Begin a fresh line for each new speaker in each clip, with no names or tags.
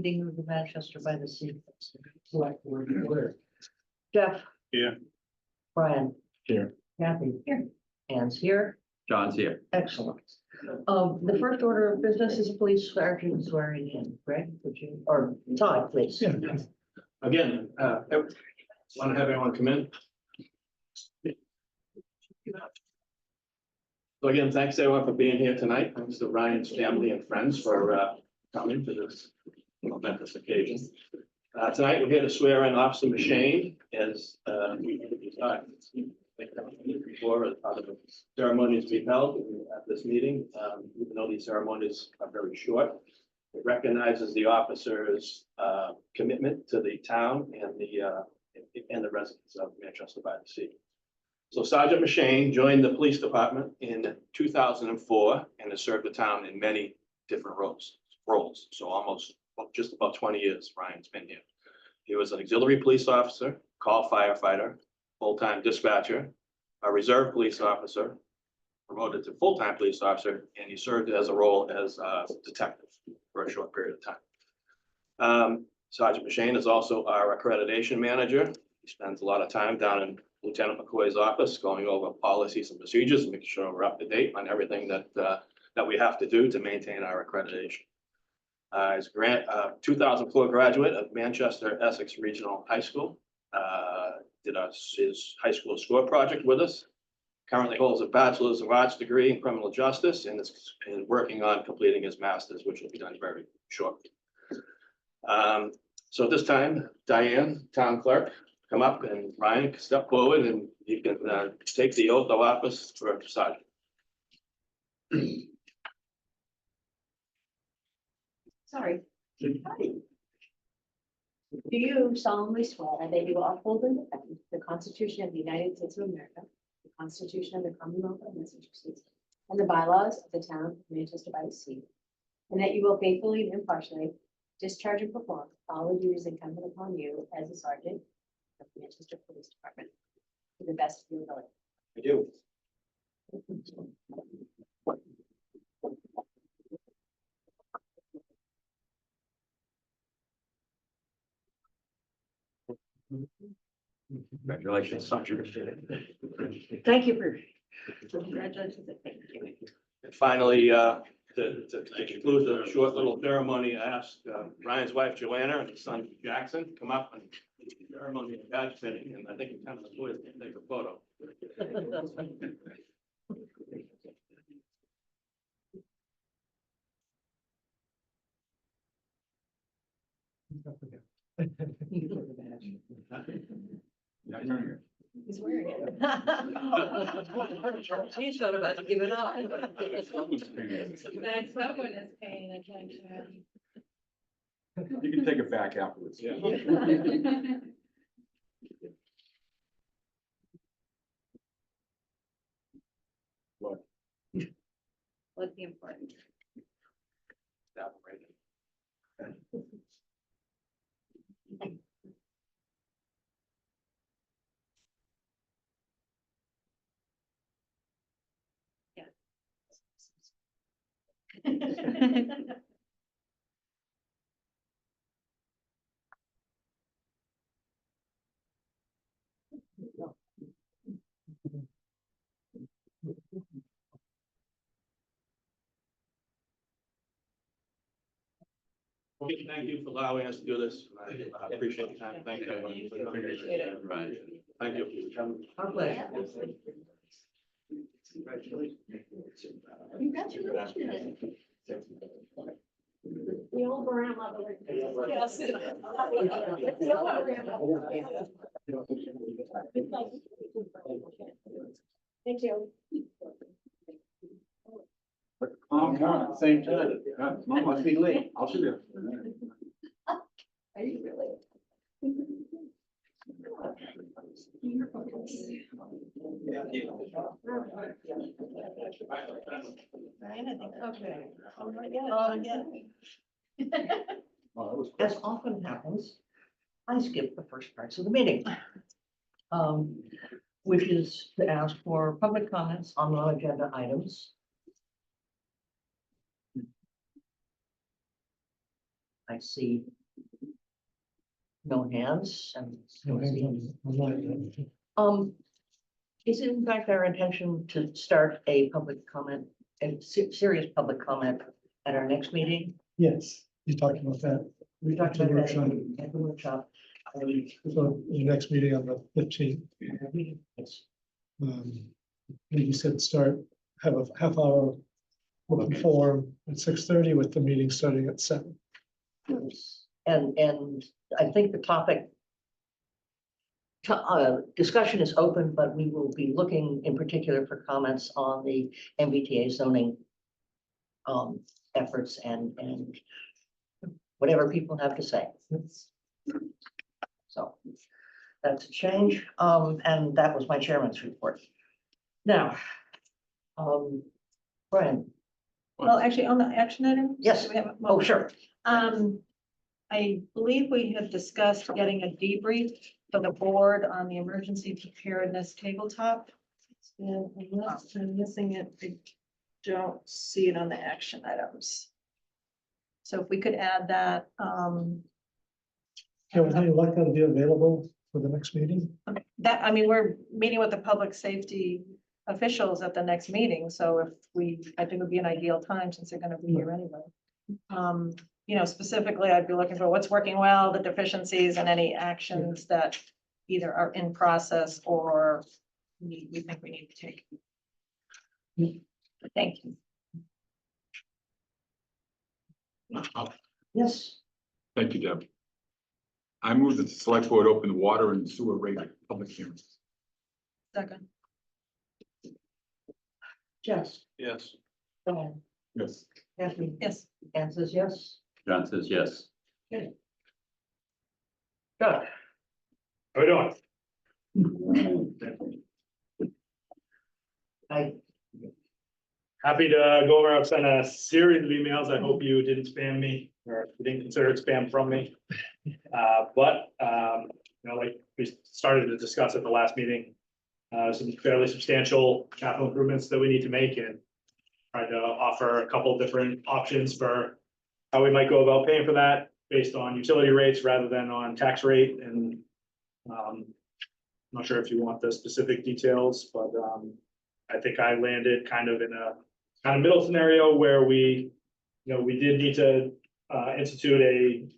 meeting of the Manchester by the Sea.
Select board clerk.
Jeff.
Here.
Brian.
Here.
Kathy. Here. Ann's here.
John's here.
Excellent. The first order of business is police sergeant swearing in. Greg, would you, or Todd, please.
Again, want to have everyone come in. So again, thanks everyone for being here tonight. Thanks to Ryan's family and friends for coming to this momentous occasion. Tonight, we're here to swear in Officer McShane as before the ceremonies be held at this meeting, even though these ceremonies are very short. It recognizes the officer's commitment to the town and the residents of Manchester by the Sea. So Sergeant McShane joined the police department in 2004 and has served the town in many different roles. So almost just about 20 years Ryan's been here. He was an auxiliary police officer, call firefighter, full-time dispatcher, a reserve police officer, promoted to full-time police officer, and he served as a role as a detective for a short period of time. Sergeant McShane is also our accreditation manager. He spends a lot of time down in Lieutenant McCoy's office going over policies and procedures and making sure we're up to date on everything that we have to do to maintain our accreditation. He's a 2004 graduate of Manchester Essex Regional High School. Did his high school score project with us. Currently holds a bachelor's of arts degree in criminal justice and is working on completing his master's, which will be done very shortly. So at this time, Diane, town clerk, come up, and Ryan, step forward and you can take the oath of office for sergeant.
Sorry. Hi. Do you solemnly swear that you will uphold and defend the Constitution of the United States of America, the Constitution of the Commonwealth of Massachusetts, and the bylaws of the town of Manchester by the Sea, and that you will faithfully and impartially discharge and perform all the duties incumbent upon you as a sergeant of the Manchester Police Department to the best of your ability?
I do. Congratulations, Sergeant.
Thank you for. Congratulations. Thank you.
And finally, to conclude the short little ceremony, I asked Ryan's wife Joanna and his son Jackson to come up and do the ceremony of badge fitting, and I think the town employees can take a photo.
He's wearing it.
He's not about to give it up.
That someone is paying attention.
You can take it back afterwards.
Yeah.
What's the important?
That one right there. Okay, thank you for allowing us to do this. I appreciate the time. Thank you.
Appreciate it.
Thank you.
Our pleasure.
Congratulations. The old grandmother.
Yes.
Thank you.
Come on, same time. Mom must be late. I'll see you.
Are you really?
Okay.
Oh, that was quick.
As often happens, I skip the first parts of the meeting. Which is to ask for public comments on non-agenda items. I see no hands and.
No, hang on, online.
Is it in fact our intention to start a public comment, a serious public comment at our next meeting?
Yes, you talked about that.
We talked about that at the workshop.
So your next meeting on the 15th,
Yes.
you said start, have a half hour open forum at 6:30 with the meeting starting at 7.
And I think the topic discussion is open, but we will be looking in particular for comments on the MBTA zoning efforts and whatever people have to say. So that's a change, and that was my chairman's report. Now, Brian,
Well, actually, on the action item?
Yes.
do we have a
oh,
moment?
sure,
I believe we had discussed getting a debrief for the board on the emergency preparedness tabletop. And unless I'm missing it, I don't see it on the action items. So if we could add that,
Kevin, how you like that to be available for the next meeting?
I mean, we're meeting with the public safety officials at the next meeting, so if I think it would be an ideal time since they're gonna be here anyway. You know, specifically, I'd be looking for what's working well, the deficiencies and any actions that either are in process or we think we need to take. Thank you.
yes,
Thank you, Deb. I move that the select board open the water and sewer rate public hearings.
Second.
Jess,
Yes.
Brian,
Yes.
Kathy,
Yes.
Anne says yes.
John says yes.
Good.
How we doing? Happy to go over. I've sent a series of emails. I hope you didn't spam me or you didn't consider it spam from me. You know, like we started to discuss at the last meeting, some fairly substantial capital improvements that we need to make and tried to offer a couple different options for how we might go about paying for that based on utility rates rather than on tax rate. And I'm not sure if you want the specific details, but I think I landed kind of in a kind of middle scenario where we did need to institute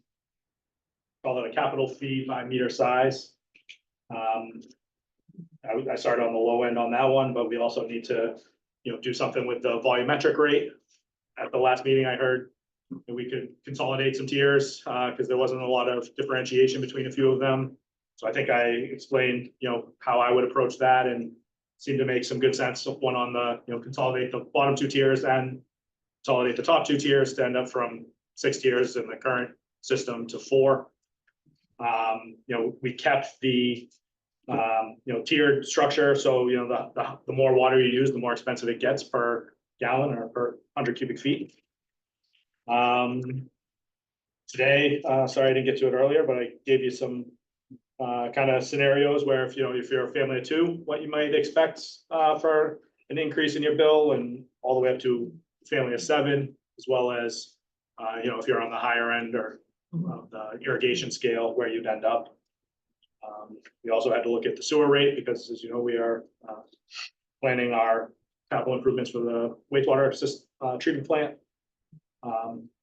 call it a capital fee by meter size. I started on the low end on that one, but we also need to, do something with the volumetric rate. At the last meeting, I heard that we could consolidate some tiers because there wasn't a lot of differentiation between a few of them. So I think I explained, how I would approach that and seemed to make some good sense. One on the, consolidate the bottom 2 tiers and consolidate the top 2 tiers to end up from 6 tiers in the current system to 4. We kept the tiered structure. So, the more water you use, the more expensive it gets per gallon or per 100 cubic feet. Today, sorry I didn't get to it earlier, but I gave you some kind of scenarios where if you're a family of 2, what you might expect for an increase in your bill, and all the way up to a family of 7, as well as if you're on the higher end or the irrigation scale where you'd end up. We also had to look at the sewer rate because, as you know, we are planning our capital improvements for the wastewater treatment plant.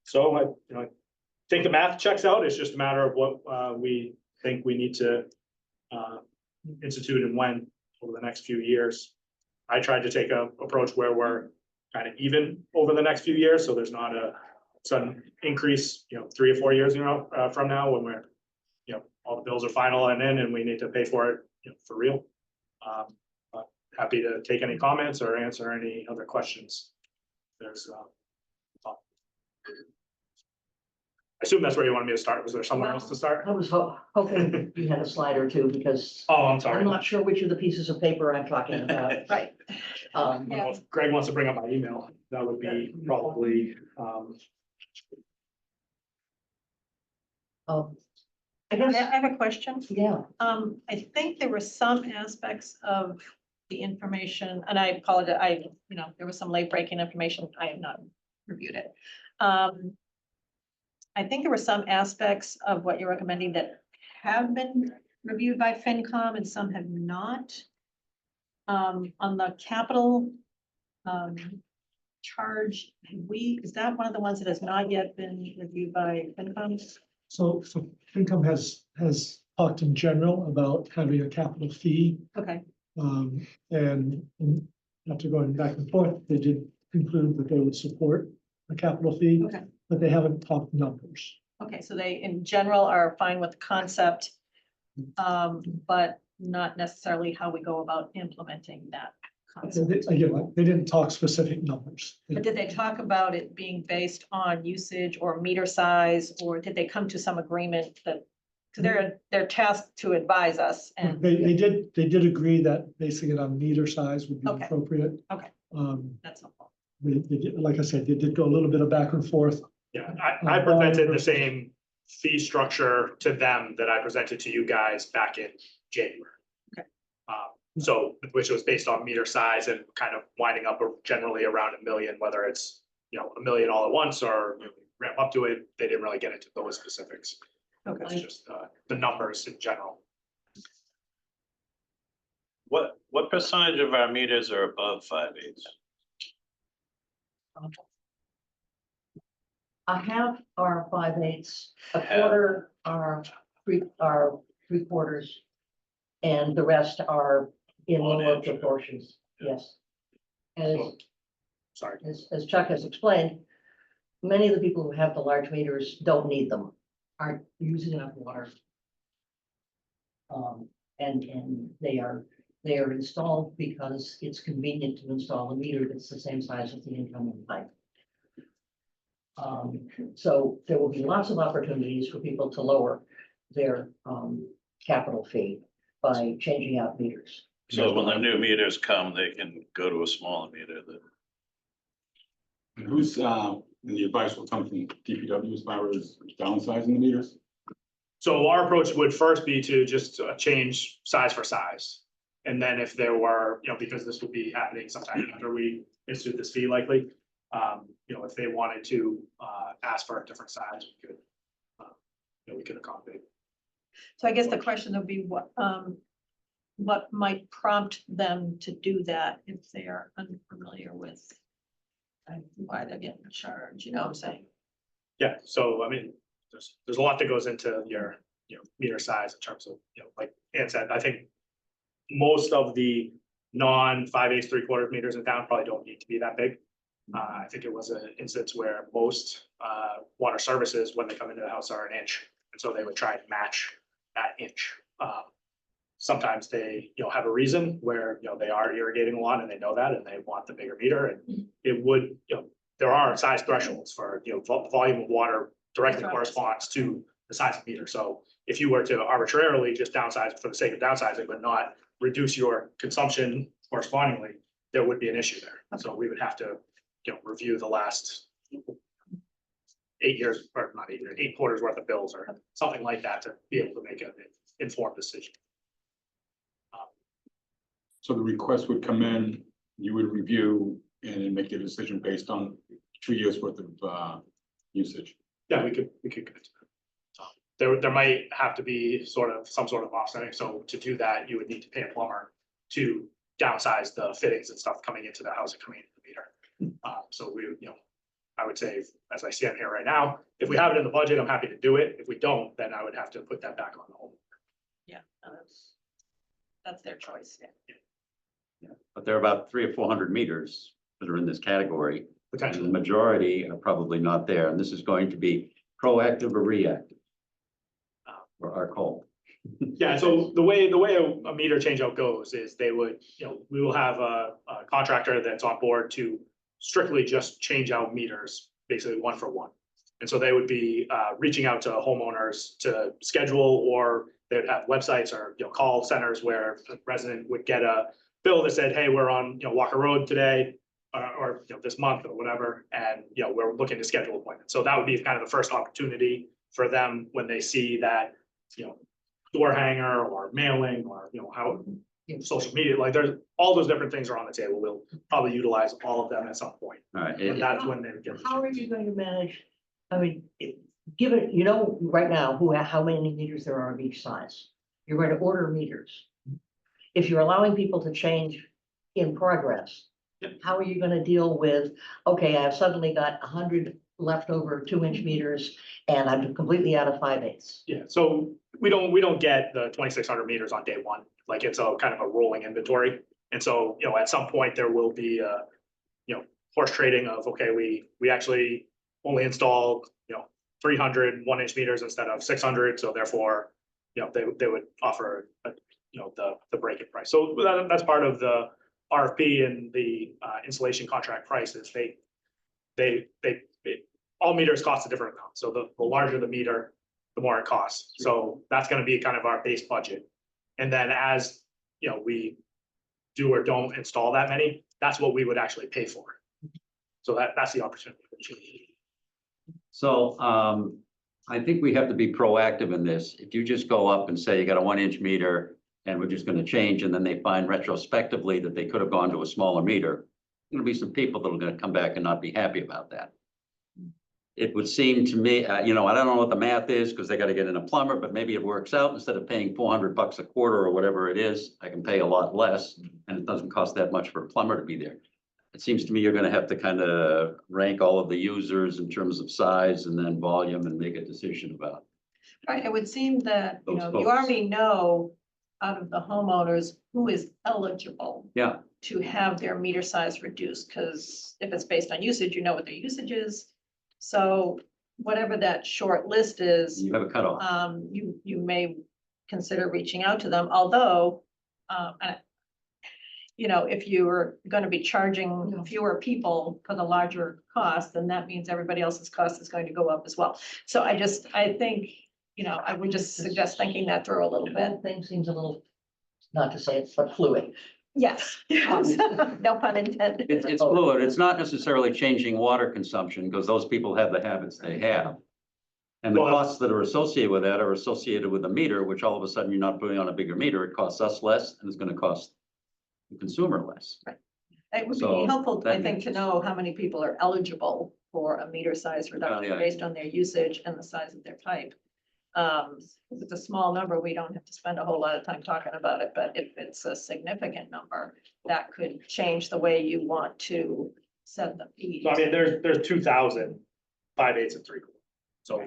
So I think the math checks out. It's just a matter of what we think we need to institute and when over the next few years. I tried to take a approach where we're kind of even over the next few years, so there's not a sudden increase, 3 or 4 years, from now when we're, all the bills are final and we need to pay for it, for real. But happy to take any comments or answer any other questions. There's, I assume that's where you wanted me to start. Was there somewhere else to start?
I was hoping you had a slide or two because
Oh, I'm
I'm
sorry.
not sure which of the pieces of paper I'm talking about.
Right.
Um,
Yeah.
If Greg wants to bring up my email, that would be probably,
I
I
guess,
have a question.
yeah,
I think there were some aspects of the information, and I apologize, there was some late breaking information. I have not reviewed it. I think there were some aspects of what you're recommending that have been reviewed by FinCom and some have not. On the capital, charge, is that one of the ones that has not yet been reviewed by FinCom?
So FinCom has talked in general about having a capital fee.
Okay,
And after going back and forth, they did conclude that they would support a capital fee,
okay,
but they haven't talked numbers.
okay, so they in general are fine with the concept, but not necessarily how we go about implementing that concept.
Again, they didn't talk specific numbers.
But did they talk about it being based on usage or meter size, or did they come to some agreement that? Because they're tasked to advise us and.
They did agree that basing it on meter size would be
Okay.
appropriate.
Okay.
Um,
That's helpful.
they did, like I said, they did go a little bit of back and forth.
Yeah, I presented the same fee structure to them that I presented to you guys back in January.
Okay.
So, which was based on meter size and kind of winding up generally around $1 million, whether it's, $1 million all at once or ramp up to it. They didn't really get into those specifics. It's
Okay,
just the numbers in general.
What percentage of our meters are above 5/8?
A half are 5/8, a
Half.
quarter are three quarters. And the rest are in
One
lower
inch.
proportions, yes. And
Sorry.
as Chuck has explained, many of the people who have the large meters don't need them, aren't using enough water. And they are installed because it's convenient to install a meter that's the same size as the incoming pipe. So there will be lots of opportunities for people to lower their capital fee by changing out meters.
So when the new meters come, they can go to a smaller meter that.
And who's, and the advice will come from DPW as far as downsizing the meters?
So our approach would first be to just change size for size. And then if there were, because this would be happening sometime after we institute this fee likely, if they wanted to ask for a different size, we could accommodate.
so I guess the question would be what might prompt them to do that if they are unfamiliar with why they're getting charged, you know what I'm saying?
Yeah, so I mean, there's a lot that goes into your, meter size in terms of, like Ann said, I think most of the non-5/8 3/4 meters in town probably don't need to be that big. I think it was an instance where most water services, when they come into the house, are 1 inch, and so they would try and match that inch. Sometimes they, have a reason where, they are irrigating a lot and they know that and they want the bigger meter, and it would, there are size thresholds for, volume of water directly
That's right.
corresponds to the size of meter. So if you were to arbitrarily just downsize for the sake of downsizing, but not reduce your consumption correspondingly, there would be an issue there. So we would have to, review the last 8 years, or not 8 years, 8 quarters worth of bills or something like that to be able to make an informed decision.
So the request would come in, you would review and then make a decision based on 2 years worth of usage.
Yeah, we could commit to that. There might have to be some sort of offsetting. So to do that, you would need to pay a plumber to downsize the fittings and stuff coming into the house and coming into the meter. So we, I would say, as I stand here right now, if we have it in the budget, I'm happy to do it. If we don't, then I would have to put that back on the home.
Yeah, no, that's their choice, yeah.
But there are about 300 or 400 meters that are in this category. And the
Potentially.
majority are probably not there, and this is going to be proactive or reactive. For our call.
Yeah, so the way a meter changeout goes is they would, we will have a contractor that's on board to strictly just change out meters, basically 1 for 1. And so they would be reaching out to homeowners to schedule, or they would have websites or, call centers where a resident would get a bill that said, hey, we're on, Walker Road today, or this month or whatever, and, we're looking to schedule appointments. So that would be kind of the first opportunity for them when they see that, door hanger or mailing or, how social media, like there's all those different things are on the table. We'll probably utilize all of them at some point.
All right,
And that's when they would get.
How are you going to manage? I mean, given, you know, right now, how many meters there are of each size. You're going to order meters. If you're allowing people to change in progress, how are you gonna deal with, okay, I've suddenly got 100 leftover 2-inch meters and I'm completely out of 5/8?
Yeah, so we don't get the 2,600 meters on day one, like it's a kind of a rolling inventory. And so, you know, at some point there will be horse trading of, okay, we actually only installed, 300 1-inch meters instead of 600, so therefore, they would offer, the break-in price. So that's part of the RFP and the installation contract prices. They all meters cost a different amount. So the larger the meter, the more it costs. So that's gonna be kind of our base budget. And then as, we do or don't install that many, that's what we would actually pay for. So that's the opportunity.
So I think we have to be proactive in this. If you just go up and say you got a 1-inch meter and we're just gonna change, and then they find retrospectively that they could have gone to a smaller meter, there's gonna be some people that are gonna come back and not be happy about that. It would seem to me, I don't know what the math is, because they gotta get in a plumber, but maybe it works out. Instead of paying $400 a quarter or whatever it is, I can pay a lot less, and it doesn't cost that much for a plumber to be there. It seems to me you're gonna have to kind of rank all of the users in terms of size and then volume and make a decision about.
Right, it would seem that,
Those
you
folks.
already know out of the homeowners who is eligible
Yeah,
to have their meter size reduced, because if it's based on usage, you know what their usage is. So whatever that short list is,
you have a cutoff.
you may consider reaching out to them, although, if you were gonna be charging fewer people for the larger cost, then that means everybody else's cost is going to go up as well. So I think, I would just suggest thinking that through a little bit.
That thing seems a little, not to say it's, but fluid.
Yes, no pun intended.
It's fluid. It's not necessarily changing water consumption, because those people have the habits they have. And the
Well,
costs that are associated with that are associated with a meter, which all of a sudden you're not putting on a bigger meter. It costs us less and it's gonna cost the consumer less.
It would be
So,
helpful, I
that
think,
makes-
to know how many people are eligible for a meter size reduction
yeah.
based on their usage and the size of their pipe. If it's a small number, we don't have to spend a whole lot of time talking about it, but if it's a significant number, that could change the way you want to set the fees.
So I mean, there's 2,000 5/8 and 3/4. So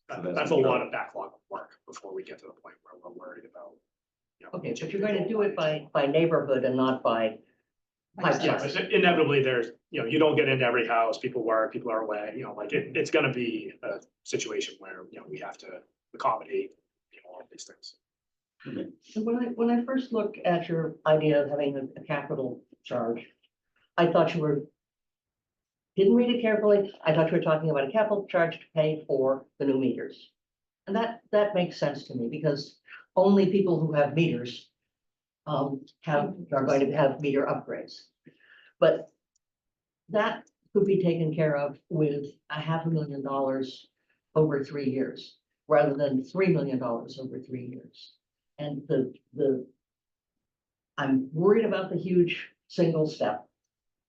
that's a lot of backlog of work before we get to the point where we're worried about.
Okay, but you're going to do it by neighborhood and not by pipe
Yeah,
size.
but inevitably there's, you don't get into every house, people work, people are away, like it's gonna be a situation where, we have to accommodate, all of these things.
And when I first looked at your idea of having a capital charge, I thought didn't read it carefully. I thought you were talking about a capital charge to pay for the new meters. And that makes sense to me, because only people who have meters are going to have meter upgrades. But that could be taken care of with $500,000 over 3 years, rather than $3 million over 3 years. And I'm worried about the huge single step.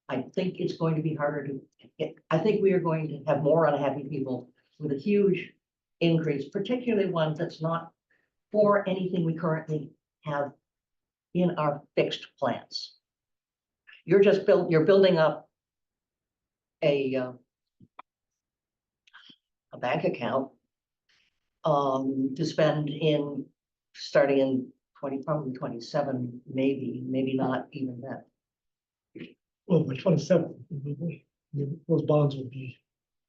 I think it's going to be harder to get. I think we are going to have more unhappy people with a huge increase, particularly one that's not for anything we currently have in our fixed plans. You're building up a bank account to spend starting in probably 27, maybe not even that.
Well, by 27, those bonds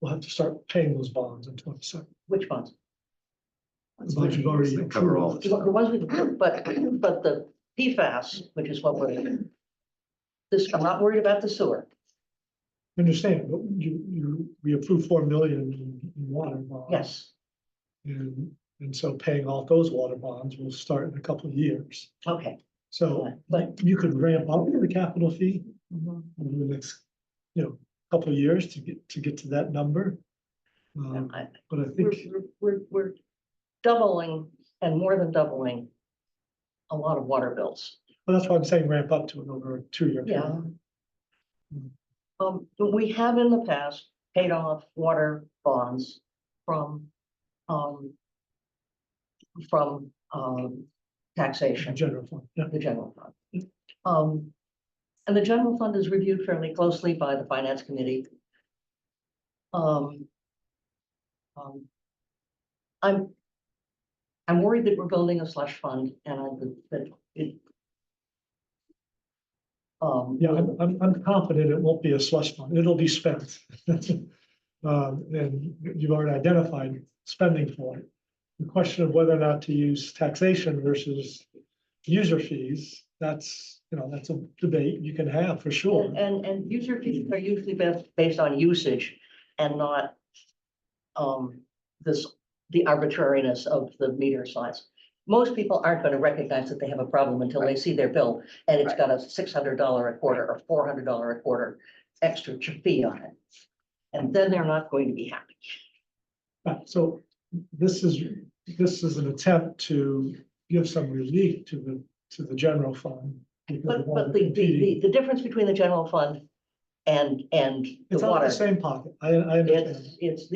we'll have to start paying those bonds in 27.
Which ones?
The bonds we've already
Cover all
approved.
The ones we, but the PFAS, which is what I'm not worried about the sewer.
Understand, but we approved 4 million in water bonds.
Yes,
And so paying off those water bonds will start in a couple of years.
okay.
So
But-
you could ramp up the capital fee over the next, couple of years to get to that number.
I-
But I think,
We're doubling and more than doubling a lot of water bills.
well, that's why I'm saying ramp up to it over a 2-year
Yeah.
period.
But we have in the past paid off water bonds from, from, taxation,
General fund, yeah.
the general fund. And the general fund is reviewed fairly closely by the finance committee. Um, I'm worried that we're building a slush fund and that it.
Yeah, I'm confident it won't be a slush fund. It'll be spent. And you've already identified spending for it. The question of whether or not to use taxation versus user fees, that's, that's a debate you can have for sure.
And user fees are usually based on usage and not the arbitrariness of the meter size. Most people aren't going to recognize that they have a problem until they see their bill and it's got a $600 a quarter or $400 a quarter extra fee on it. And then they're not going to be happy.
Right, so this is an attempt to give some relief to the general fund. because of all
But the
competing-
difference between the general fund and the
It's out of
water,
the same pocket. I understand.
it's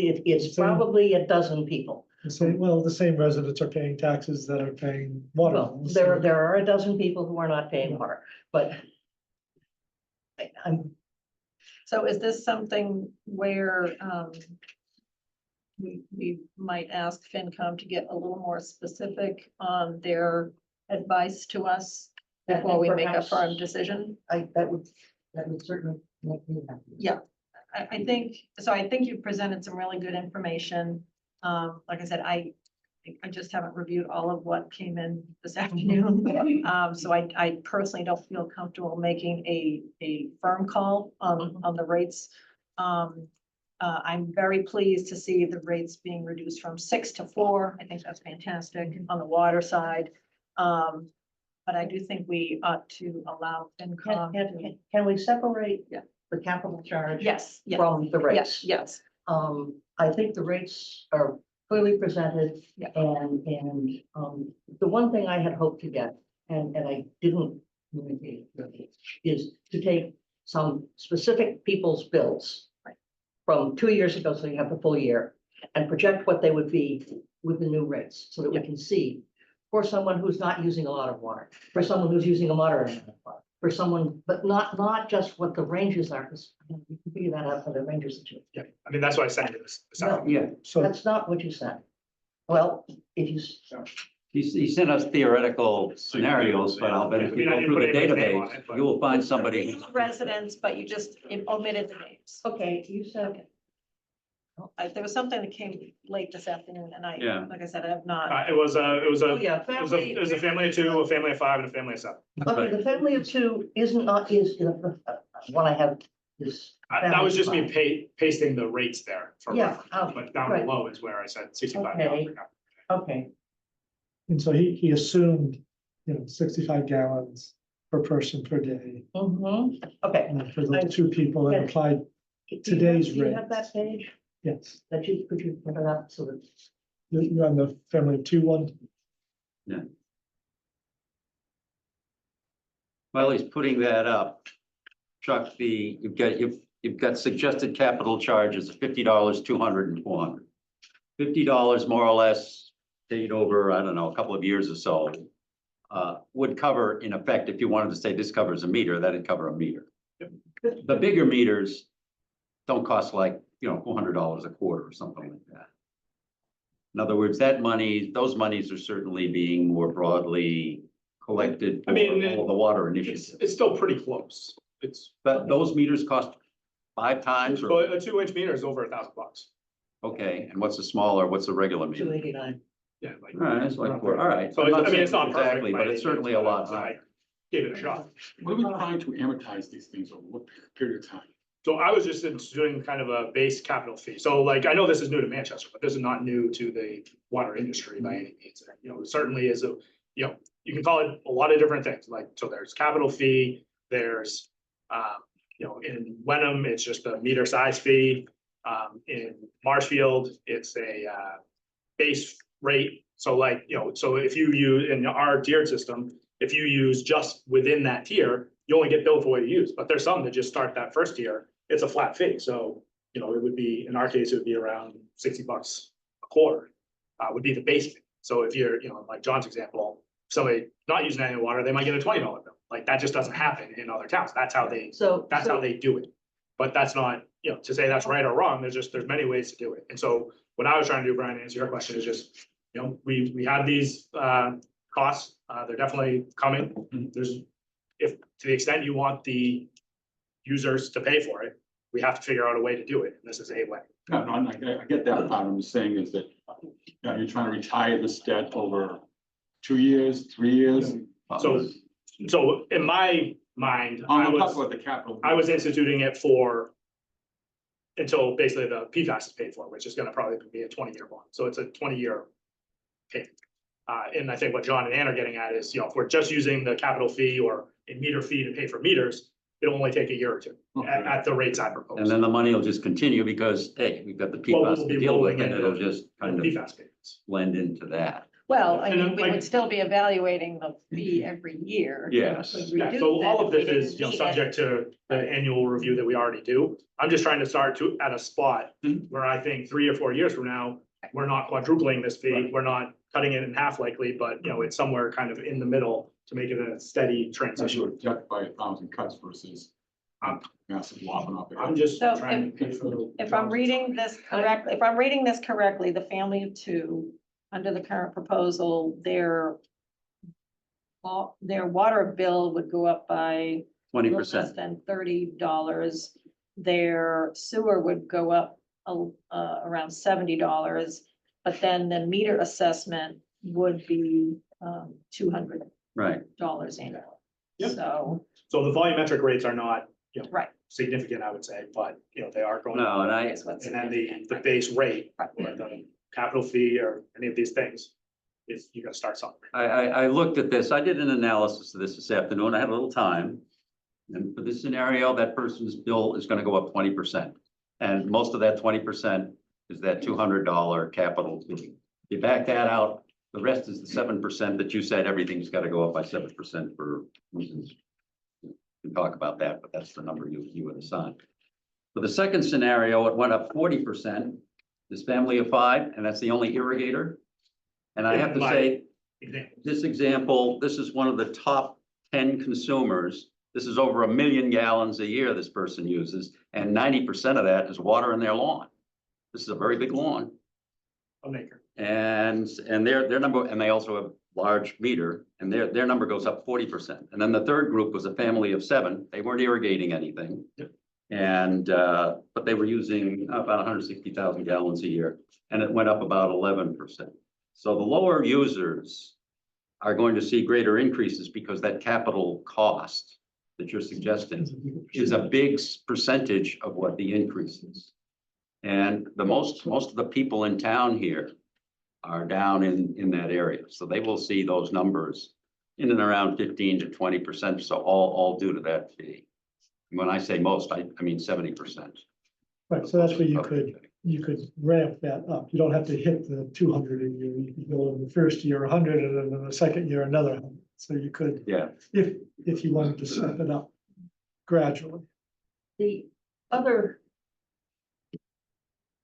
Same.
probably a dozen people.
The same residents are paying taxes that are paying water.
Well,
bills,
there
so-
are a dozen people who are not paying water, but I'm,
So is this something where we might ask FinCom to get a little more specific on their advice to us before we make a
perhaps-
firm decision?
that would certainly make me happy.
Yeah, I think, so I think you presented some really good information. Like I said, I just haven't reviewed all of what came in this afternoon. So I personally don't feel comfortable making a firm call on the rates. I'm very pleased to see the rates being reduced from 6 to 4. I think that's fantastic on the water side. But I do think we ought to allow FinCom.
Can we separate
Yeah.
the capital charge
Yes, yes,
from the
yes,
rates?
yes.
I think the rates are clearly presented.
Yeah.
And the one thing I had hoped to get, and I didn't communicate, is to take some specific people's bills
Right.
from 2 years ago, so you have the full year, and project what they would be with the new rates, so that we can see for someone who's not using a lot of water, for someone who's using a moderate amount of water, for someone, but not just what the ranges are, because you can figure that out for the ranges too.
Yeah, I mean, that's why I sent you this.
No.
Yeah,
So,
That's not what you said. Well, if you,
he sent us theoretical scenarios, but I'll bet if you go through the database, you will find somebody.
Residents, but you just omitted the names.
okay, you said,
There was something that came late this afternoon and
Yeah.
like I said, I have not.
It was
oh,
a,
yeah,
it was a family of 2, a family of 5, and a family of 7.
okay, the family of 2 is what I have is.
That was just me
family
pasting the rates there. for
Yeah,
reference,
oh,
But down
right.
below is where I said $65.
Okay.
per gallon.
of five. Okay,
and so he assumed, 65 gallons per person per day.
okay.
And for those 2 people that applied, Today's
Do you have
rates.
that page
yes,
that could you put it up so that,
you're on the family of 2 one.
While he's putting that up, Chuck, you've got suggested capital charges of $50, $200, and $400. $50 more or less, paid over, I don't know, a couple of years or so, would cover, in effect, if you wanted to say this covers a meter, that'd cover a meter. The bigger meters don't cost like, $400 a quarter or something like that. In other words, those monies are certainly being more broadly collected for
I mean,
all the water initiatives.
It's still pretty close. It's,
But those meters cost 5 times
but
or,
a 2-inch meter is over $1,000.
okay, and what's the regular meter?
289.
Yeah. Like.
All right, it's like, all right.
So
I'm not
I mean, it's
saying
not perfect.
exactly,
by
but
any
it's certainly
means,
a lot
but I
higher.
Gave it a shot.
What are we trying to amortize these things over what period of time?
So I was just doing kind of a base capital fee. So like, I know this is new to Manchester, but this is not new to the water industry by any means. It certainly is you can call it a lot of different things. Like, so there's capital fee, there's, in Wenham, it's just a meter size fee. In Marshfield, it's a, base rate. So like, so if you use in our tiered system, if you use just within that tier, you only get billed for what you use, but there's some that just start that first tier, it's a flat fee, so, it would be, in our case, it would be around $60 core, would be the base fee. So if you're, like John's example, somebody not using any water, they might get a $20 bill. Like that just doesn't happen in other towns. That's how they do it. But that's not, to say that's right or wrong, there's many ways to do it. And so what I was trying to do, Brian, to answer your question is just, we have these costs, they're definitely coming. If to the extent you want the users to pay for it, we have to figure out a way to do it. And this is a way.
No, I get that part. I'm just saying is that, you're trying to retire this debt over 2 years, 3 years.
So in my mind,
I'm talking about the capital.
I was instituting it until basically the PFAS is paid for, which is gonna probably be a 20-year bond. So it's a 20-year payment. And I think what John and Ann are getting at is, if we're just using the capital fee or a meter fee to pay for meters, it'll only take a year or two at the rates I propose.
And then the money will just continue because, hey, we've got the
Well,
PFAS
we'll
to
be
deal with,
rolling
and
into
it'll just kind of
PFAS payments.
blend into that.
Well, I
And
mean,
then,
we
like-
would still be evaluating the fee every year.
Yes.
Could
Yeah,
reduce
so
it
all of
if we
this is,
didn't need it.
subject to the annual review that we already do. I'm just trying to start at a spot where I think 3 or 4 years from now, we're not quadrupling this fee, we're not cutting it in half likely, but it's somewhere kind of in the middle to make it a steady
Especially
transition.
with debt by 1,000 cuts versus massive whopping up.
I'm just
So
trying to pay for the.
If I'm reading this correctly, the family of two, under the current proposal, their water bill would go up by a
20%.
little less than $30. Their sewer would go up around $70, but then the meter assessment would be $200
Right.
annually.
Yep.
So,
So the volumetric rates are not,
right.
significant, I would say, but, they are going.
No, and
Is what's
And then the
significant.
base rate,
Right.
or the capital fee or any of these things, is you gotta start somewhere.
I looked at this. I did an analysis of this afternoon. I had a little time. And for this scenario, that person's bill is gonna go up 20%. And most of that 20% is that $200 capital fee. You back that out, the rest is the 7% that you said everything's gotta go up by 7% for reasons. We can talk about that, but that's the number you would assign. For the second scenario, it went up 40%. This family of 5, and that's the only irrigator. And I have to say, this example, this is one of the top 10 consumers. This is over 1 million gallons a year this person uses, and 90% of that is water in their lawn. This is a very big lawn.
A maker.
And their number, and they also have large meter, and their number goes up 40%. And then the third group was a family of 7. They weren't irrigating anything.
Yep.
And, but they were using about 160,000 gallons a year, and it went up about 11%. So the lower users are going to see greater increases because that capital cost that you're suggesting is a big percentage of what the increase is. And most of the people in town here are down in that area. So they will see those numbers in and around 15 to 20%. So all due to that fee. When I say most, I mean 70%.
Right, so that's where you could ramp that up. You don't have to hit the 200 a year. You could go in the first year 100 and then in the second year another 100. So you could,
Yeah.
if you wanted to step it up gradually.
The other.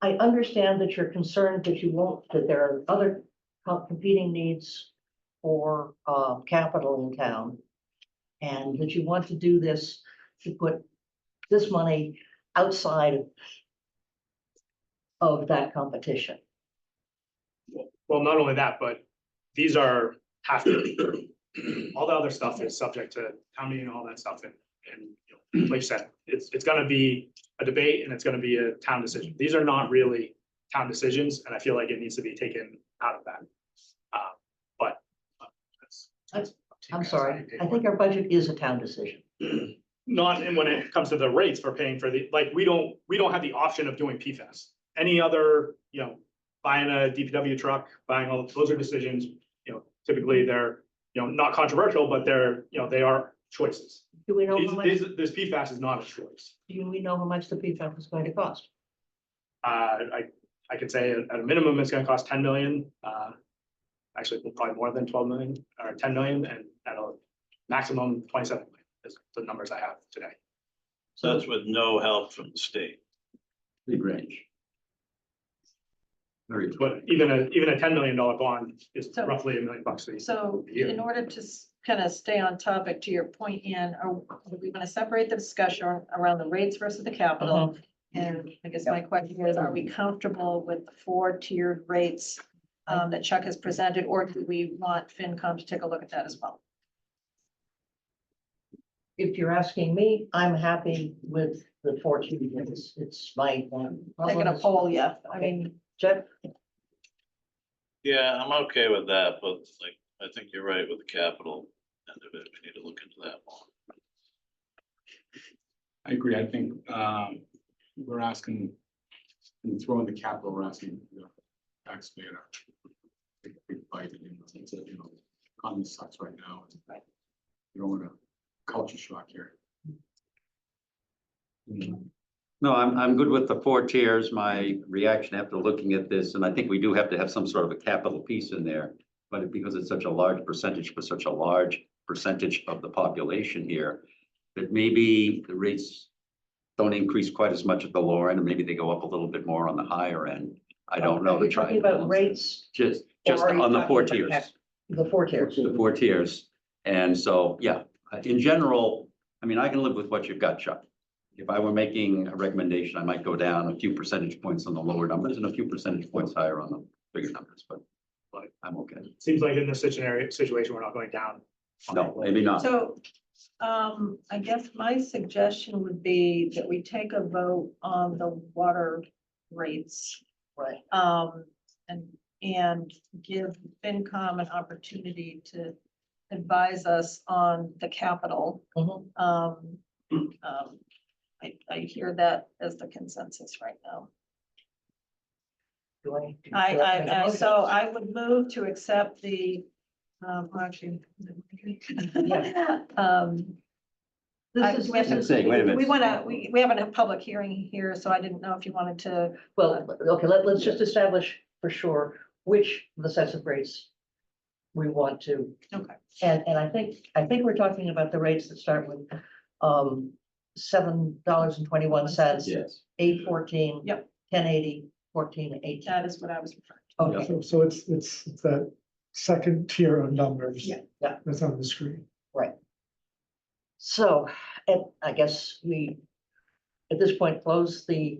I understand that you're concerned that there are other competing needs for capital in town. And that you want to do this, to put this money outside of that competition.
Well, not only that, but these are have to. All the other stuff is subject to town meeting and all that stuff, and like you said, it's gonna be a debate and it's gonna be a town decision. These are not really town decisions, and I feel like it needs to be taken out of that. But that's.
I'm sorry, I think our budget is a town decision.
Not, and when it comes to the rates for paying for like, we don't have the option of doing PFAS. Any other, buying a DPW truck, buying all, those are decisions, typically they're, not controversial, but they're, they are choices.
Do we know how much,
This PFAS is not a choice.
do we know how much the PFAS is going to cost?
I could say at a minimum, it's gonna cost 10 million, actually probably more than 12 million or 10 million, and at a maximum 27 million is the numbers I have today.
So that's with no help from the state.
Big range. Very good.
But even a $10 million bond is
So-
roughly $1 million a year.
So
Yeah.
in order to kind of stay on topic to your point, Ian, are we going to separate the discussion around the rates versus the capital? And I guess my question is, are we comfortable with the 4-tiered rates that Chuck has presented, or do we want FinCom to take a look at that as well?
If you're asking me, I'm happy with the 14, it's my.
Taking a poll, yeah, I mean,
Jeff,
Yeah, I'm okay with that, but like, I think you're right with the capital, and we need to look into that more.
I agree. I think, we're asking, and throwing the capital, we're asking the taxpayer to take a big bite, and, it's a, economy sucks right now. And you don't want a culture shock here.
No, I'm good with the 4 tiers. My reaction after looking at this, and I think we do have to have some sort of a capital piece in there. But because it's such a large percentage for such a large percentage of the population here, that maybe the rates don't increase quite as much at the lower end, and maybe they go up a little bit more on the higher end. I don't know.
Are you
to try
talking
and
about
balance it.
rates?
Just
or are you
on the
talking
4
about
tiers.
The 4 tiers.
The 4 tiers. And so, yeah, in general, I mean, I can live with what you've got, Chuck. If I were making a recommendation, I might go down a few percentage points on the lower numbers and a few percentage points higher on the bigger numbers, but I'm okay.
Seems like in this situation, we're not going down.
No, maybe not.
so I guess my suggestion would be that we take a vote on the water rates.
Right.
And give FinCom an opportunity to advise us on the capital.
Mhm.
I hear that as the consensus right now.
Do I-
So I would move to accept the, actually.
This
we have to-
is,
Say, wait a minute.
We wanna, we have a public hearing here, so I didn't know if you wanted to,
well, okay, let's just establish for sure which of the sets of rates we want to.
okay,
And I think we're talking about the rates that start with $7.21,
Yes.
8.14.
Yep.
10.80, 14.18.
that is what I was referring
Okay,
So it's that second tier of numbers.
Yeah.
Yeah.
That's on the screen.
so, and I guess we, at this point, close the,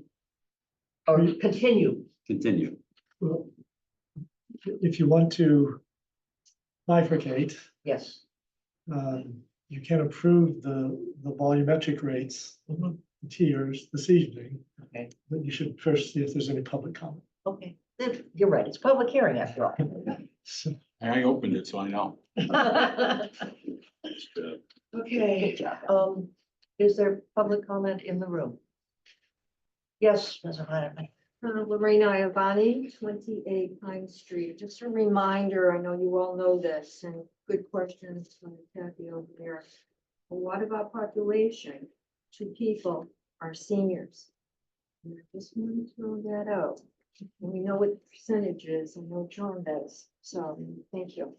or continue.
Continue.
Well, if you want to bifurcate,
Yes.
you can approve the volumetric rates,
Mhm.
tiers this evening.
Okay.
But you should first see if there's any public comment.
Okay, you're right, it's public hearing after all.
So
I opened it, so I know.
Okay, is there public comment in the room? Yes, Ms. O'Hagan.
Lorraine Iavani, 28 Pine Street. Just a reminder, I know you all know this, and good questions from Kathy over there. But what about population? 2 people are seniors. And I just want to throw that out. And we know what the percentage is. I know John does. So, thank you.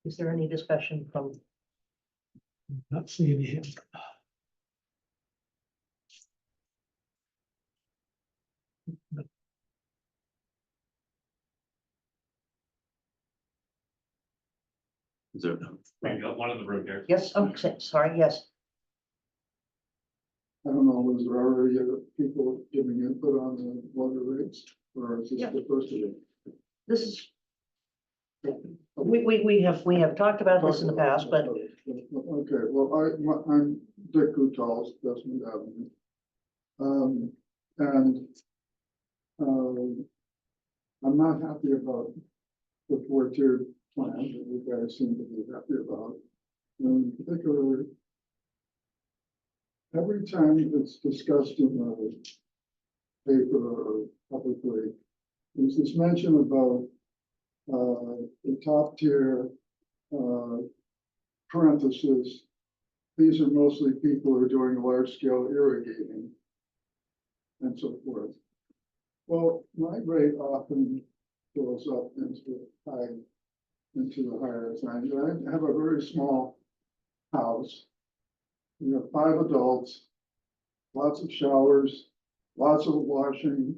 Is there any discussion from,
not seeing any hands.
Is there?
We got one in the room here.
yes, oh, sorry, yes.
I don't know, was there already people giving input on the water rates, or is this
Yeah.
the first of it?
This is. We have talked about this in the past, but
Okay, well, I'm Dick Gutals, Desmond Avenue. And I'm not happy about the 4-tiered plan that you guys seem to be happy about. In particular, every time it's discussed in the paper or publicly, there's this mention about the top tier, parenthesis, these are mostly people who are doing large scale irrigating and so forth. Well, my rate often goes up into the higher end. I have a very small house. We have 5 adults, lots of showers, lots of washing,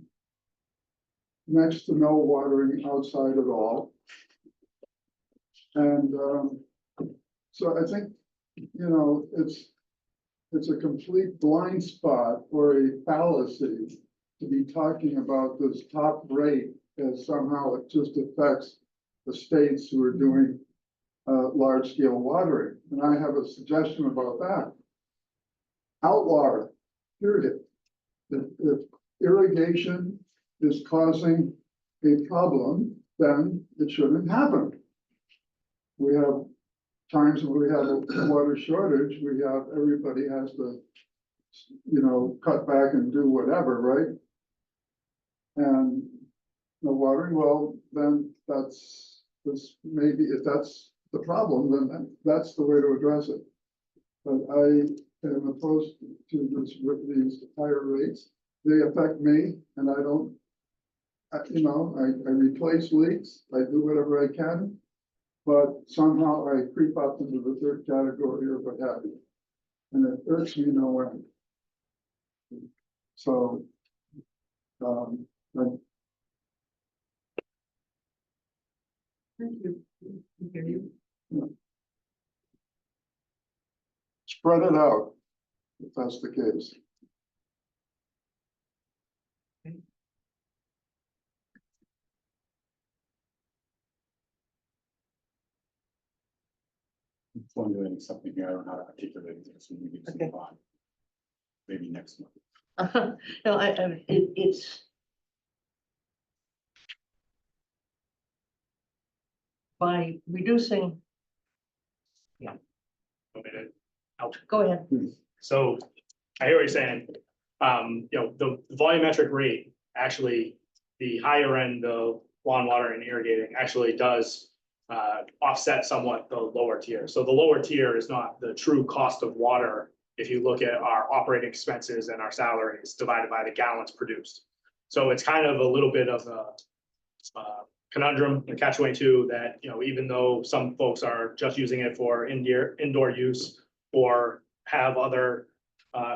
next to no watering outside at all. And so I think, you know, it's a complete blind spot or a fallacy to be talking about this top rate as somehow it just affects the states who are doing large scale watering. And I have a suggestion about that. Outlaw it, period. If irrigation is causing a problem, then it shouldn't happen. We have times when we have a water shortage, everybody has to, you know, cut back and do whatever, right? And no watering, well, then that's maybe if that's the problem, then that's the way to address it. But I am opposed to these higher rates. They affect me, and I don't, you know, I replace leaks, I do whatever I can, but somehow I creep up into the third category or what have you. And it irks me no end. So,
Thank you. We hear you.
spread it out, if that's the case.
Formulating something here, I don't know how to articulate it, so maybe it's
Okay.
on. Maybe next month.
No, it's. By reducing,
Want me to-
go ahead.
So I hear what you're saying. You know, the volumetric rate, actually, the higher end of lawn water and irrigating actually does offset somewhat the lower tier. So the lower tier is not the true cost of water. If you look at our operating expenses and our salaries divided by the gallons produced. So it's kind of a little bit of a conundrum, a catch-22 that, you know, even though some folks are just using it for indoor use or have other,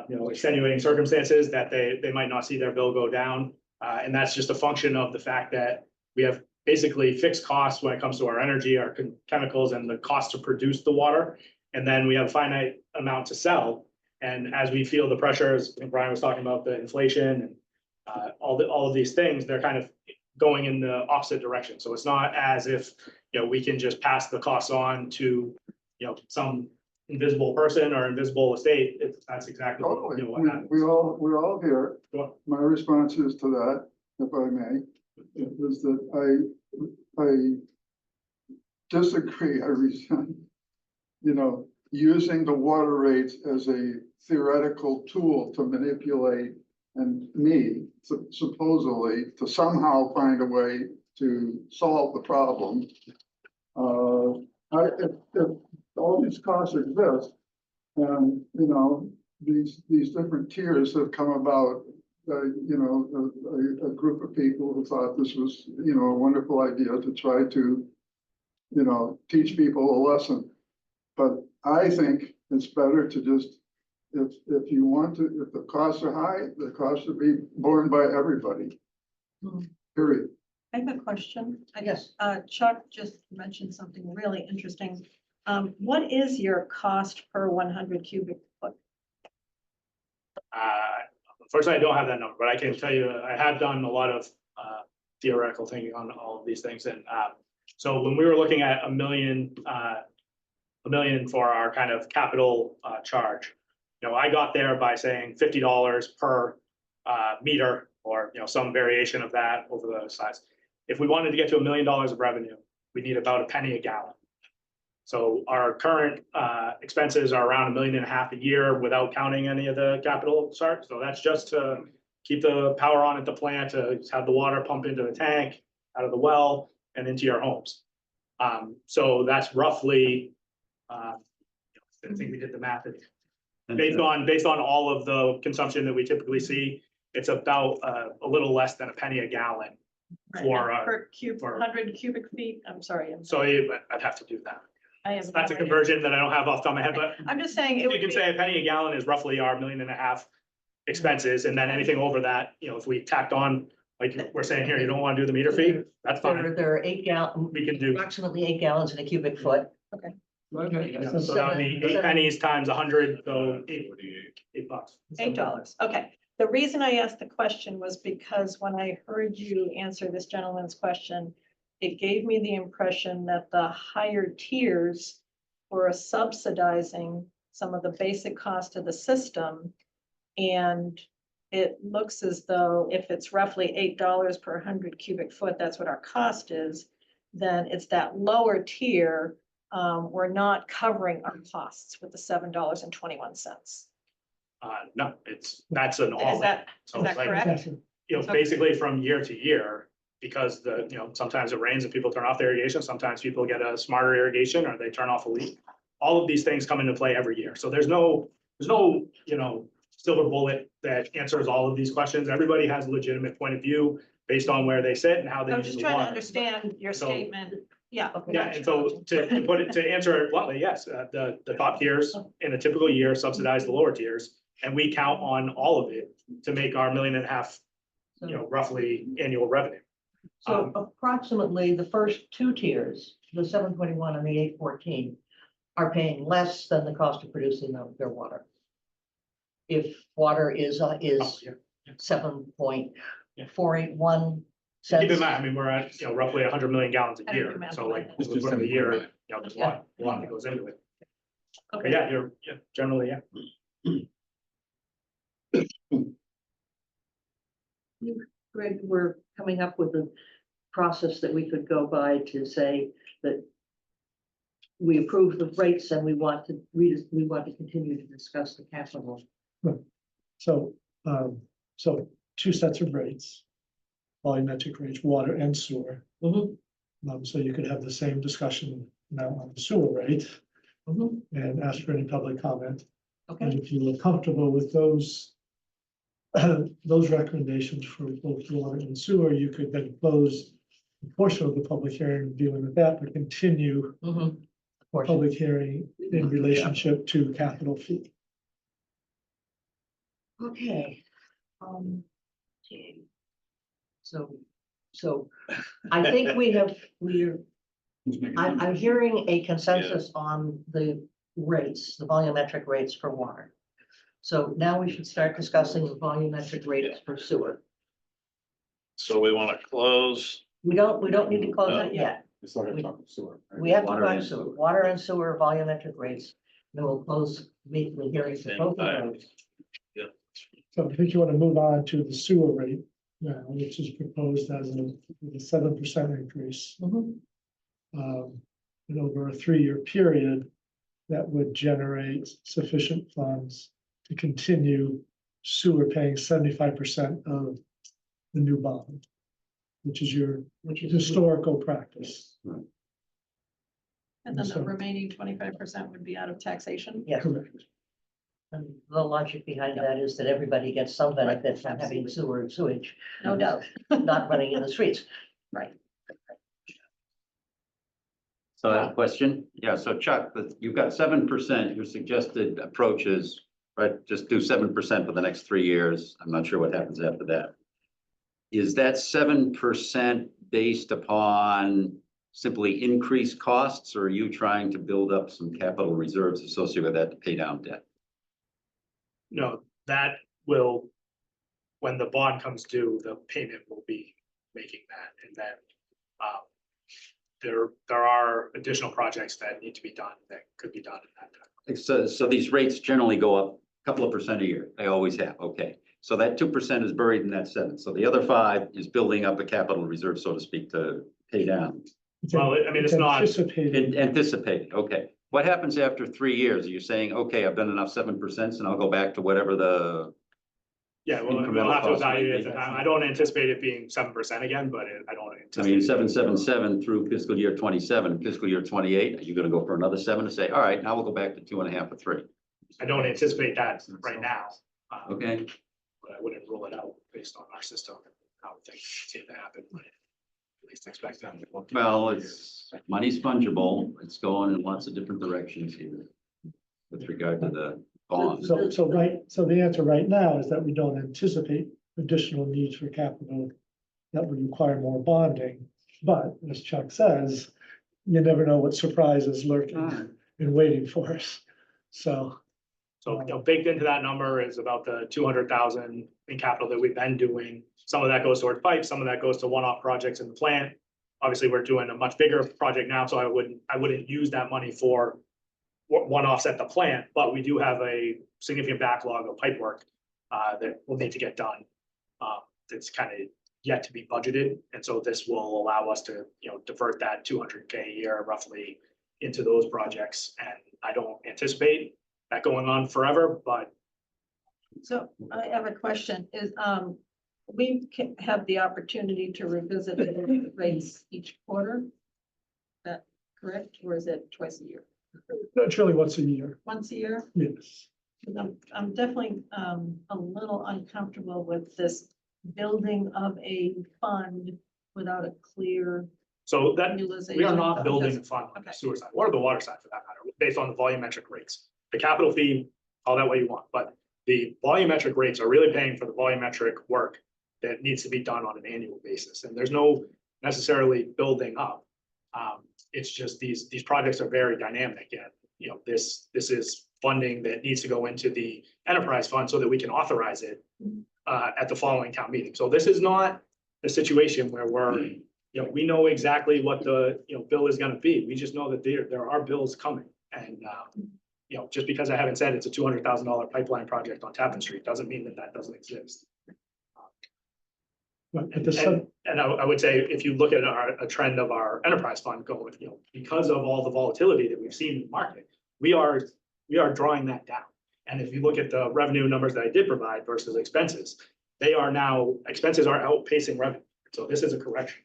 you know, extenuating circumstances that they might not see their bill go down. And that's just a function of the fact that we have basically fixed costs when it comes to our energy, our chemicals, and the cost to produce the water. And then we have a finite amount to sell. And as we feel the pressures, and Brian was talking about the inflation and all of these things, they're kind of going in the opposite direction. So it's not as if, you know, we can just pass the costs on to, you know, some invisible person or invisible estate. That's exactly what,
Totally,
you know, what happens.
we're all here.
Sure.
My response is to that, if I may, is that I disagree, I resent, you know, using the water rates as a theoretical tool to manipulate and me supposedly to somehow find a way to solve the problem. If all these costs exist, and, you know, these different tiers have come about, you know, a group of people who thought this was, you know, a wonderful idea to try to, you know, teach people a lesson. But I think it's better to just, if you want to, if the costs are high, the costs should be borne by everybody. Period.
I have a question.
Yes.
Chuck just mentioned something really interesting. What is your cost per 100 cubic foot?
Unfortunately, I don't have that number, but I can tell you, I have done a lot of theoretical thinking on all of these things. And so when we were looking at $1 million for our kind of capital charge, you know, I got there by saying $50 per meter, or, you know, some variation of that over the size. If we wanted to get to $1 million of revenue, we need about a penny a gallon. So our current expenses are around $1.5 million a year without counting any of the capital charge. So that's just to keep the power on at the plant, to have the water pump into the tank, out of the well, and into your homes. So that's roughly, I think we did the math. Based on all of the consumption that we typically see, it's about a little less than a penny a gallon. For,
Per cube,
for-
100 cubic feet, I'm sorry.
So I'd have to do that.
I have
That's a
no idea.
conversion that I don't have off the top of my head, but
I'm just saying. it
you
would
can
be-
say a penny a gallon is roughly our $1.5 million expenses, and then anything over that, if we tacked on, like we're saying here, you don't want to do the meter fee, that's fine.
There are 8 gallon,
We can do,
approximately 8 gallons in a cubic foot.
yeah, so that would be 8 pennies times 100, so $8.
$8, okay. The reason I asked the question was because when I heard you answer this gentleman's question, it gave me the impression that the higher tiers were subsidizing some of the basic cost of the system. And it looks as though if it's roughly $8 per 100 cubic foot, that's what our cost is, then it's that lower tier. We're not covering our costs with the $7.21.
No, that's an all.
Is that
like,
correct?
Yes,
Basically from year to year, because sometimes it rains and people turn off their irrigation, sometimes people get a smarter irrigation or they turn off a leak. All of these things come into play every year. So there's no, silver bullet that answers all of these questions. Everybody has a legitimate point of view based on where they sit and how they
I'm
use
just
the
trying to
water.
understand your
So-
statement. Yeah.
Yeah, and so to answer it bluntly, yes, the top tiers in a typical year subsidize the lower tiers. And we count on all of it to make our $1.5 million, roughly annual revenue.
So approximately the first 2 tiers, the 721 and the 814, are paying less than the cost of producing their water. If water is
Oh, yeah.
7.481
Keep in
cents.
mind, we're at, roughly 100 million gallons a
I didn't
year,
do math
so
like
like,
that.
Let's do
for the year,
7.5.
there's a lot that goes into it. But
Okay.
yeah, generally, yeah.
Greg, we're coming up with a process that we could go by to say that we approve the rates and we want to continue to discuss the capital.
so, so 2 sets of rates. Volumetric rates, water and sewer.
Mhm,
So you could have the same discussion now on the sewer rate
mhm.
and ask for any public comment. And
Okay,
if you were comfortable with those, those recommendations for both water and sewer, you could then close a portion of the public hearing dealing with that, but continue
mhm. Of course.
public hearing in relationship to capital fee.
Okay. So I think I'm hearing a consensus on the rates, the volumetric rates for water. So now we should start discussing the volumetric rates for sewer.
So we want to close,
We don't need to close
No.
it yet.
It's not gonna talk sewer. right?
We have to
Water
talk
and
sewer,
sewer.
water and sewer volumetric rates. Then we'll close the hearing for both of those.
So I think you want to move on to the sewer rate now, which is proposed as a 7% increase.
Mhm.
And over a 3-year period, that would generate sufficient funds to continue sewer paying 75% of the new bond, which is your historical practice.
And then the
So-
remaining 25% would be out of taxation.
Yes,
Correct.
and the logic behind that is that everybody gets some benefit from having sewage,
No doubt.
not running in the streets.
So I have a question. Yeah, so Chuck, you've got 7%, your suggested approach is, right, just do 7% for the next 3 years. I'm not sure what happens after that. Is that 7% based upon simply increased costs, or are you trying to build up some capital reserves associated with that to pay down debt?
No, that will, when the bond comes due, the payment will be making that, and then, there are additional projects that need to be done that could be done in that time.
So these rates generally go up a couple of percent a year. They always have. Okay. So that 2% is buried in that 7. So the other 5 is building up a capital reserve, so to speak, to pay down.
Well, I mean, it's not-
Anticipated.
Anticipated. Okay. What happens after 3 years? Are you saying, okay, I've done enough 7% and I'll go back to whatever the,
Yeah, we'll
Incremental
have to
cost might
evaluate
be.
it. I don't anticipate it being 7% again, but I don't
I
anticipate.
mean, 777 through fiscal year 27, fiscal year 28? Are you going to go for another 7 to say, all right, now we'll go back to 2.5 or 3?
I don't anticipate that right now.
Okay.
But I wouldn't rule it out based on our system, and how things seem to happen. But at least expect them.
Well, money's fungible. It's going in lots of different directions here with regard to the bond.
So the answer right now is that we don't anticipate additional needs for capital that would require more bonding. But as Chuck says, you never know what surprise is lurking and waiting for us. So,
So, baked into that number is about the 200,000 in capital that we've been doing. Some of that goes towards pipes, some of that goes to one-off projects in the plant. Obviously, we're doing a much bigger project now, so I wouldn't use that money for one-offs at the plant, but we do have a significant backlog of pipe work that will need to get done. That's kind of yet to be budgeted, and so this will allow us to, divert that 200K a year roughly into those projects, and I don't anticipate that going on forever, but
So I have a question, is, we can have the opportunity to revisit the rates each quarter? Is that correct, or is it twice a year?
it's really once a year,
Once a year?
yes.
'Cause I'm definitely, a little uncomfortable with this building of a fund without a clear
so that,
utilization.
we are not building
Because-
a fund on the
okay.
sewer side, or the water side for that matter, based on the volumetric rates. The capital fee, all that way you want, but the volumetric rates are really paying for the volumetric work that needs to be done on an annual basis, and there's no necessarily building up. It's just these projects are very dynamic, and, this is funding that needs to go into the enterprise fund so that we can authorize it at the following town meeting. So this is not a situation where we're, we know exactly what the, bill is gonna be. We just know that there are bills coming. And, just because I haven't said it's a $200,000 pipeline project on Tappan Street, doesn't mean that that doesn't exist.
But at the sub,
And I would say, if you look at a trend of our enterprise fund going, because of all the volatility that we've seen in the market, we are drawing that down. And if you look at the revenue numbers that I did provide versus expenses, expenses are outpacing revenue. So this is a correction.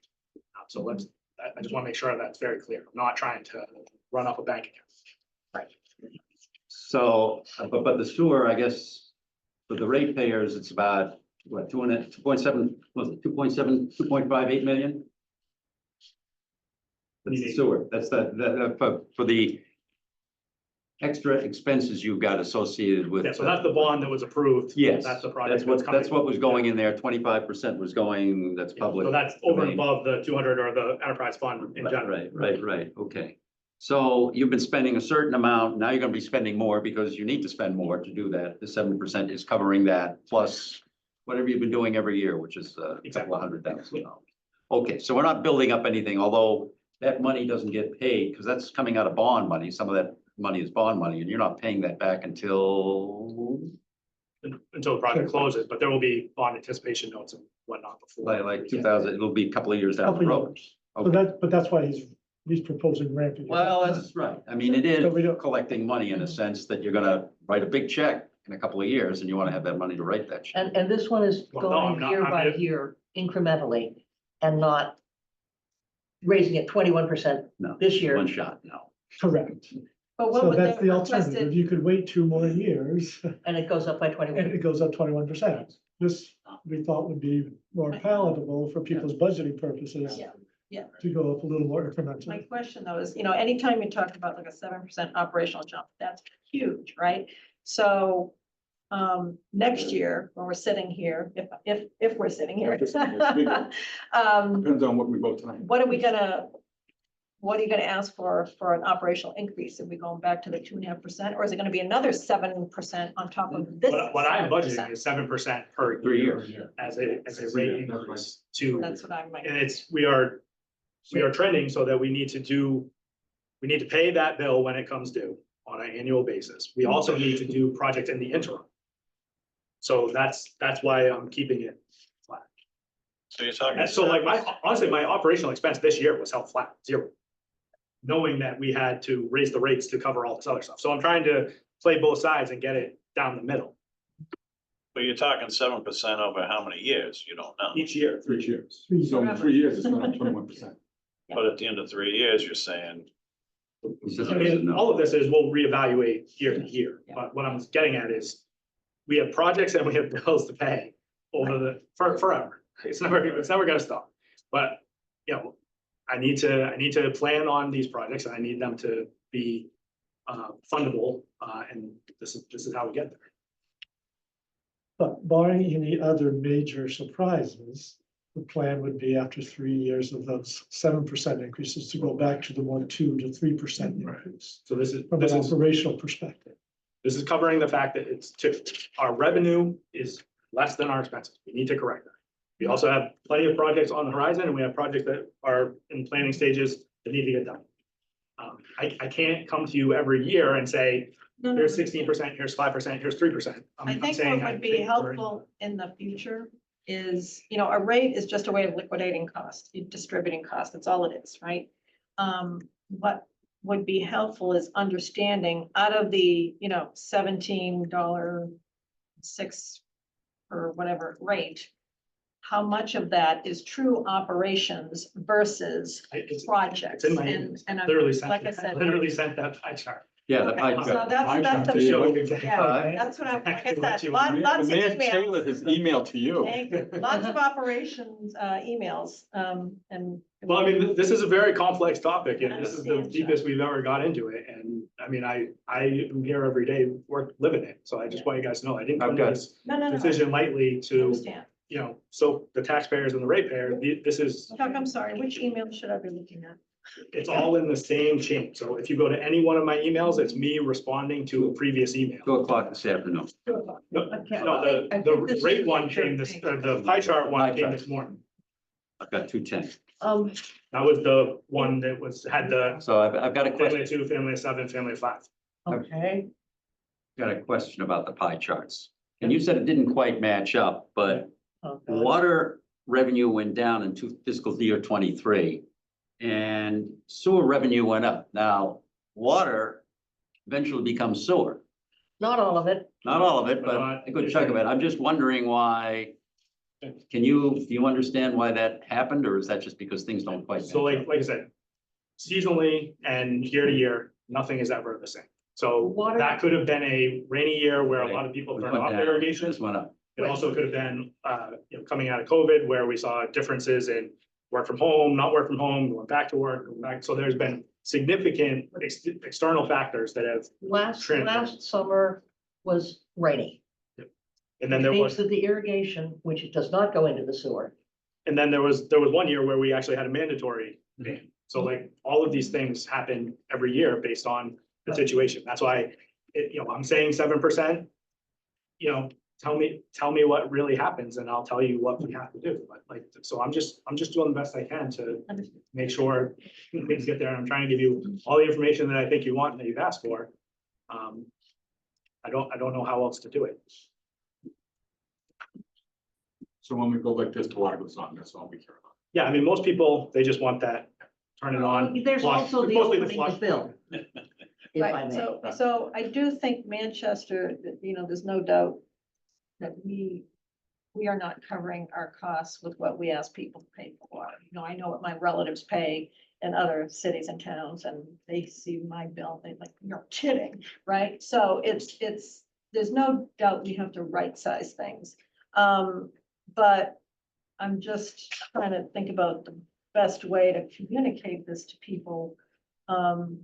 So I just want to make sure that's very clear. I'm not trying to run up a bank account.
So, but the sewer, I guess, for the ratepayers, it's about, what, 2.7, was it 2.58 million? That's the sewer, that's for the extra expenses you've got associated with.
Yeah, so that's the bond that was approved.
Yes,
That's the project.
that's what was going in there, 25% was going, that's public.
So that's over and
domain.
above the 200 or the enterprise fund in general.
Right, okay. So you've been spending a certain amount, now you're gonna be spending more because you need to spend more to do that. The 7% is covering that, plus whatever you've been doing every year, which is a couple of $100,000. Okay, so we're not building up anything, although that money doesn't get paid, because that's coming out of bond money. Some of that money is bond money, and you're not paying that back until
Until the project closes, but there will be bond anticipation notes and whatnot before.
like 2000, it'll be a couple of years down the
Couple
road.
years. So but that's why he's proposing ramping. it up.
Well, that's right. I mean, it is
So we don't-
collecting money in a sense that you're gonna write a big check in a couple of years, and you wanna have that money to write that check.
And this one is
Well, no, I'm
going
not-
year
I'm
by
not-
year incrementally and not raising it 21%
No,
this year.
one shot, no.
Correct.
But what
So
would
that's
the
the alternative.
requested,
You could wait 2 more years
And it goes up by
and
21.
it goes up 21%. This we thought would be more palatable for people's budgeting purposes.
Yeah.
To go up a little more
my
incrementally.
question though is, anytime you talk about like a 7% operational jump, that's huge, right? So, next year, when we're sitting here, if we're sitting here.
Depends on what we vote tonight.
What are you gonna ask for an operational increase? Are we going back to the 2.5%, or is it gonna be another 7% on top of this?
What I'm
7%?
budgeting is 7% per
3
year
years.
as a rate increase to,
That's what I'm.
and we are trending so that we need to pay that bill when it comes due on an annual basis. We also need to do projects in the interim. So that's why I'm keeping it flat.
So you're talking.
And so like honestly, my operational expense this year was held flat, 0. Knowing that we had to raise the rates to cover all this other stuff. So I'm trying to play both sides and get it down the middle
But you're talking 7% over how many years? You don't know.
each year.
3 years. So in 3 years, it's not 21%.
But at the end of 3 years, you're saying,
He says
I
he doesn't
mean,
know.
all of this is we'll reevaluate year to year,
Yeah.
but what I'm getting at is we have projects and we have bills to pay over forever. It's never gonna stop. But, I need to plan on these projects and I need them to be fundable, and this is how we get there.
But barring any other major surprises, the plan would be after 3 years of those 7% increases to go back to the more 2 to 3% increase.
So this is,
From an operational perspective.
this is covering the fact that our revenue is less than our expenses. We need to correct that. We also have plenty of projects on the horizon, and we have projects that are in planning stages that need to get done. I can't come to you every year and say,
No, no,
here's
no.
16%, here's 5%, here's 3%.
I think what would be helpful in the future is, you know, a rate is just a way of liquidating cost, distributing cost, that's all it is, right? What would be helpful is understanding out of the, you know, $17.06 or whatever rate, how much of that is true operations versus projects?
It's in my,
And I'm,
literally sent,
like I said,
literally sent that pie chart.
Yeah, the
Okay,
pie
so
chart.
that's
To
the,
show you exactly-
yeah, that's what I'm, like I
exactly what
said,
you
lots
want.
of
The man
emails.
tailored his email to you.
Thank you. Lots of operations, emails, and.
Well, I mean, this is a very complex topic, and
I
this is the
understand, Chuck.
deepest we've ever got into it, and I mean, I am here every day, living it, so I just want you guys to know, I didn't come to this
No,
decision lightly
I
to,
understand.
you know, so the taxpayers and the ratepayers, this is,
Chuck, I'm sorry, which email should I be looking at?
it's all in the same chain, so if you go to any one of my emails, it's me responding to a previous email.
2 o'clock this afternoon.
No,
Okay.
no,
I think this
the
is
rate
a
one
picture.
came the pie chart one
Pie
came
chart.
this morning.
I've got 210.
That was the one that had the
So I've got a
family
question,
of 2, family of 7, family of 5.
okay,
got a question about the pie charts. And you said it didn't quite match up, but
okay.
water revenue went down in fiscal year 23. And sewer revenue went up. Now, water eventually becomes sewer.
Not all of it.
Not all of it, but a good chunk of it. I'm just wondering why. Do you understand why that happened, or is that just because things don't quite match
So
up?
like I said, seasonally and year to year, nothing is ever the same. So
Water-
that could have been a rainy year where a lot of people
It
turned
went
off
down,
their irrigation.
Just went up.
It also could have been, you know, coming out of COVID where we saw differences in work from home, not work from home, going back to work, going back. So there's been significant external factors that have,
Last summer was rainy.
and then there
Which
was.
means that the irrigation, which it does not go into the sewer.
And then there was 1 year where we actually had a mandatory ban. So like all of these things happen every year based on the situation. That's why, you know, I'm saying 7%. You know, tell me what really happens and I'll tell you what we have to do. But like, so I'm just doing the best I can to make sure things get there. And I'm trying to give you all the information that I think you want and that you've asked for. I don't know how else to do it.
So when we go like this, the water goes on, that's all we care about.
Yeah, I mean, most people, they just want that, turn it on.
There's
flush.
also the
Mostly
opening
flush.
of bill. If I
Right,
may.
so I do think Manchester, you know, there's no doubt that we are not covering our costs with what we ask people to pay for water. You know, I know what my relatives pay in other cities and towns, and they see my bill, they like, you're kidding, right? So there's no doubt we have to right-size things. But I'm just trying to think about the best way to communicate this to people.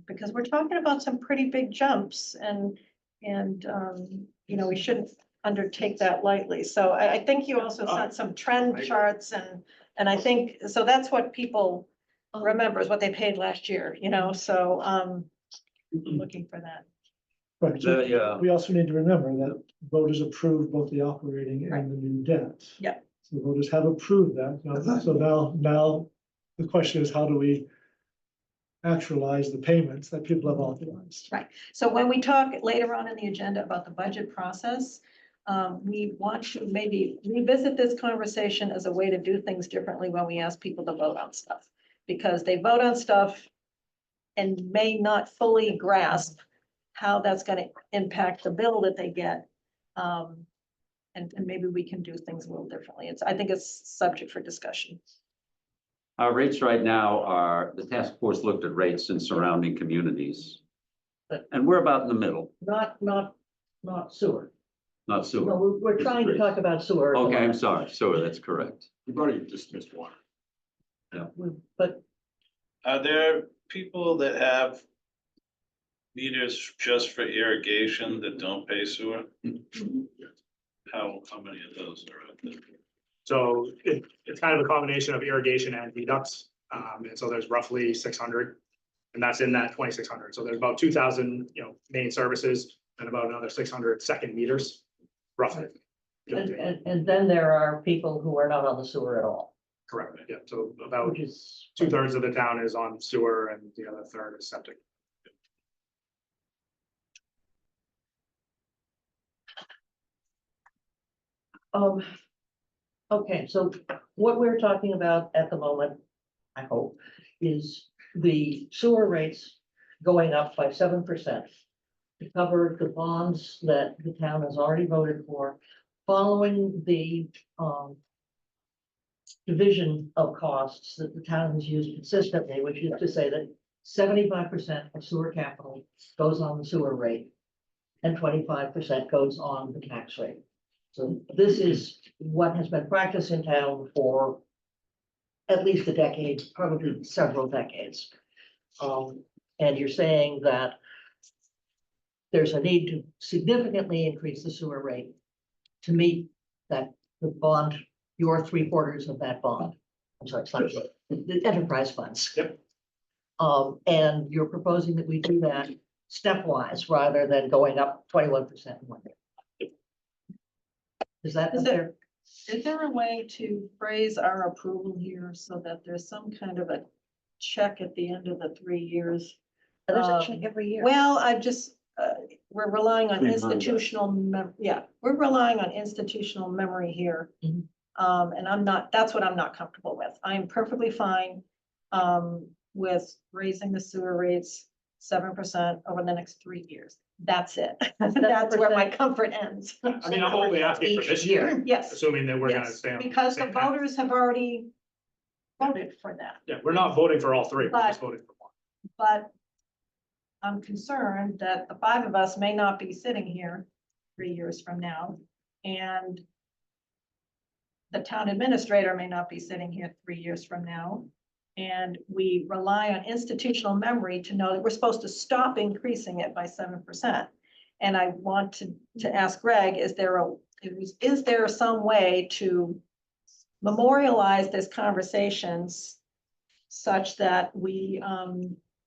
Because we're talking about some pretty big jumps and, you know, we shouldn't undertake that lightly. So I think you also sent some trend charts and I think, so that's what people remember is what they paid last year, you know, so, looking for that.
Right, so
The,
we also need to remember that voters approved both the operating and the new debt.
Yeah.
So voters have approved that. So now the question is, how do we actualize the payments that people have authorized?
Right. So when we talk later on in the agenda about the budget process, we want to maybe revisit this conversation as a way to do things differently when we ask people to vote on stuff. Because they vote on stuff and may not fully grasp how that's going to impact the bill that they get. And maybe we can do things a little differently. I think it's subject for discussion.
Our rates right now are, the task force looked at rates in surrounding communities. And we're about in the middle,
Not sewer.
not
No,
sewer.
we're trying to talk about sewer.
Okay, I'm sorry, sewer, that's correct.
You've already dismissed water.
But
Are there people that have meters just for irrigation that don't pay sewer? How many of those are out there?
So it's kind of a combination of irrigation and deducts. And so there's roughly 600. And that's in that 2,600. So there's about 2,000, main services and about another 600 second meters, roughly.
And then there are people who are not on the sewer at all,
Correct, yeah. So about
which is.
2/3 of the town is on sewer and the other third is septic.
Okay, so what we're talking about at the moment, I hope, is the sewer rates going up by 7% to cover the bonds that the town has already voted for, following the division of costs that the town has used consistently, which is to say that 75% of sewer capital goes on the sewer rate and 25% goes on the tax rate. So this is what has been practiced in town for at least a decade, probably several decades. And you're saying that there's a need to significantly increase the sewer rate to meet that, the bond, your 3/4 of that bond. I'm sorry, it's not the enterprise funds.
Yep.
And you're proposing that we do that stepwise rather than going up 21% in one year. Is that
Is
fair?
Is there a way to phrase our approval here so that there's some kind of a check at the end of the 3 years?
There's a check every year.
Well, I just, we're relying on
Reminder.
we're relying on institutional memory here.
Mhm.
And that's what I'm not comfortable with. I'm perfectly fine with raising the sewer rates 7% over the next 3 years. That's it. That's where my comfort ends.
I mean, I'm only asking for this year,
Yes,
assuming that we're gonna
yes,
stay on.
because the
same path.
voters have already voted for that.
Yeah, we're not voting for all three, we're just
But-
voting for one.
But I'm concerned that the 5 of us may not be sitting here 3 years from now. And the town administrator may not be sitting here 3 years from now. And we rely on institutional memory to know that we're supposed to stop increasing it by 7%. And I want to ask Greg, is there some way to memorialize this conversations such that we,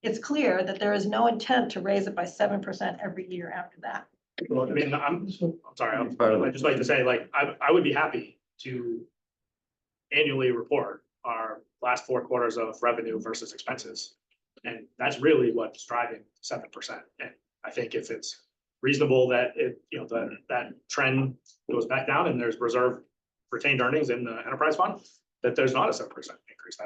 it's clear that there is no intent to raise it by 7% every year after that?
Well, I mean, I'm sorry,
Part of it.
I'd just like to say, like, I would be happy to annually report our last 4 quarters of revenue versus expenses. And that's really what's driving 7%. And I think if it's reasonable that that trend goes back down and there's reserve retained earnings in the enterprise fund, that there's not a 7% increase.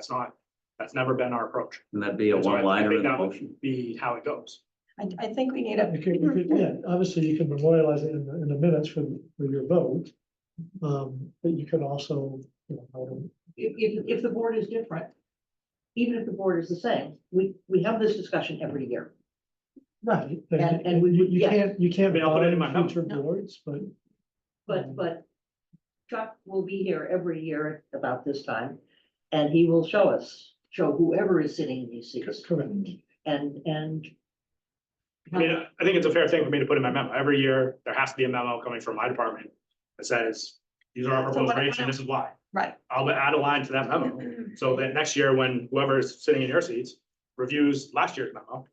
That's never been our approach.
And that'd be a
And so I
one-liner
think
in the
that would
motion.
be how it goes.
I think we need
Yeah, obviously you can memorialize it in the minutes for your vote. But you could also,
If the board is different, even if the board is the same, we have this discussion every year.
right,
And we-
you
yeah.
can't
I mean, I'll put it in my
bind future
memo.
boards,
But Chuck will be here every year about this time, and he will show whoever is sitting in these seats.
correct.
And.
I mean, I think it's a fair thing for me to put in my memo. Every year, there has to be a memo coming from my department that says, these are our
So
proposed
what
rates and this is why.
right.
I'll add a line to that memo, so that next year, when whoever is sitting in your seats reviews last year's memo,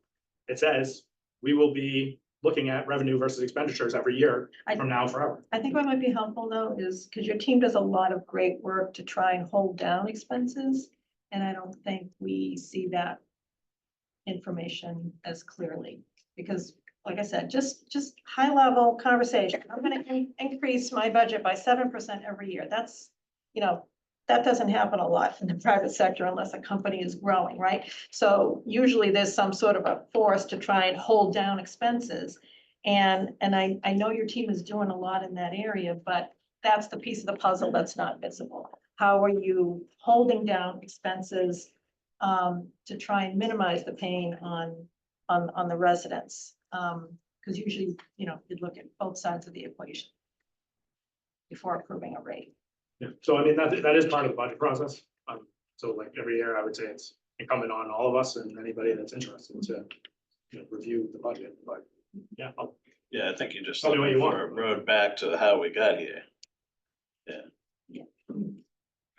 it says, we will be looking at revenue versus expenditures every year from now forever.
I think what might be helpful though is, because your team does a lot of great work to try and hold down expenses. And I don't think we see that information as clearly, because like I said, just high level conversation. I'm gonna increase my budget by 7% every year. That's, that doesn't happen a lot in the private sector unless a company is growing, right? So usually there's some sort of a force to try and hold down expenses. And I know your team is doing a lot in that area, but that's the piece of the puzzle that's not visible. How are you holding down expenses to try and minimize the pain on the residents? Because usually, you'd look at both sides of the equation before approving a rate.
Yeah, so I mean, that is part of the budget process. So like every year, I would say it's incumbent on all of us and anybody that's interested to review the budget, but yeah,
Yeah, I think you just
Tell me what you want.
rode back to how we got here. Yeah.
Yeah.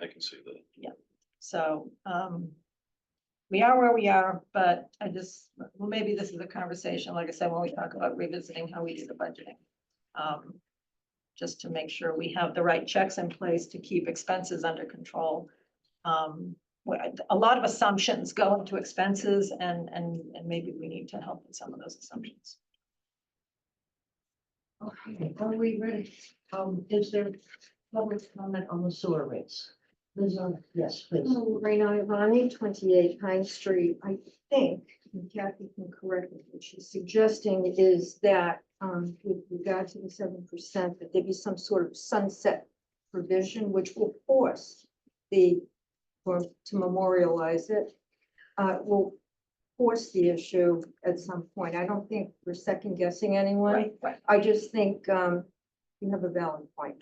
I can see that.
So, we are where we are, but I just, well, maybe this is a conversation, like I said, when we talk about revisiting how we do the budgeting. Just to make sure we have the right checks in place to keep expenses under control. A lot of assumptions go into expenses and maybe we need to help with some of those assumptions.
Okay, are we ready? Is there public comment on the sewer rates? Liz, yes, please.
Rena Ivani, 28 Pine Street. I think, and Kathy can correct me, what she's suggesting is that with regard to the 7%, that there be some sort of sunset provision, which will force or to memorialize it, will force the issue at some point. I don't think we're second guessing anyone.
Right.
I just think you have a valid point.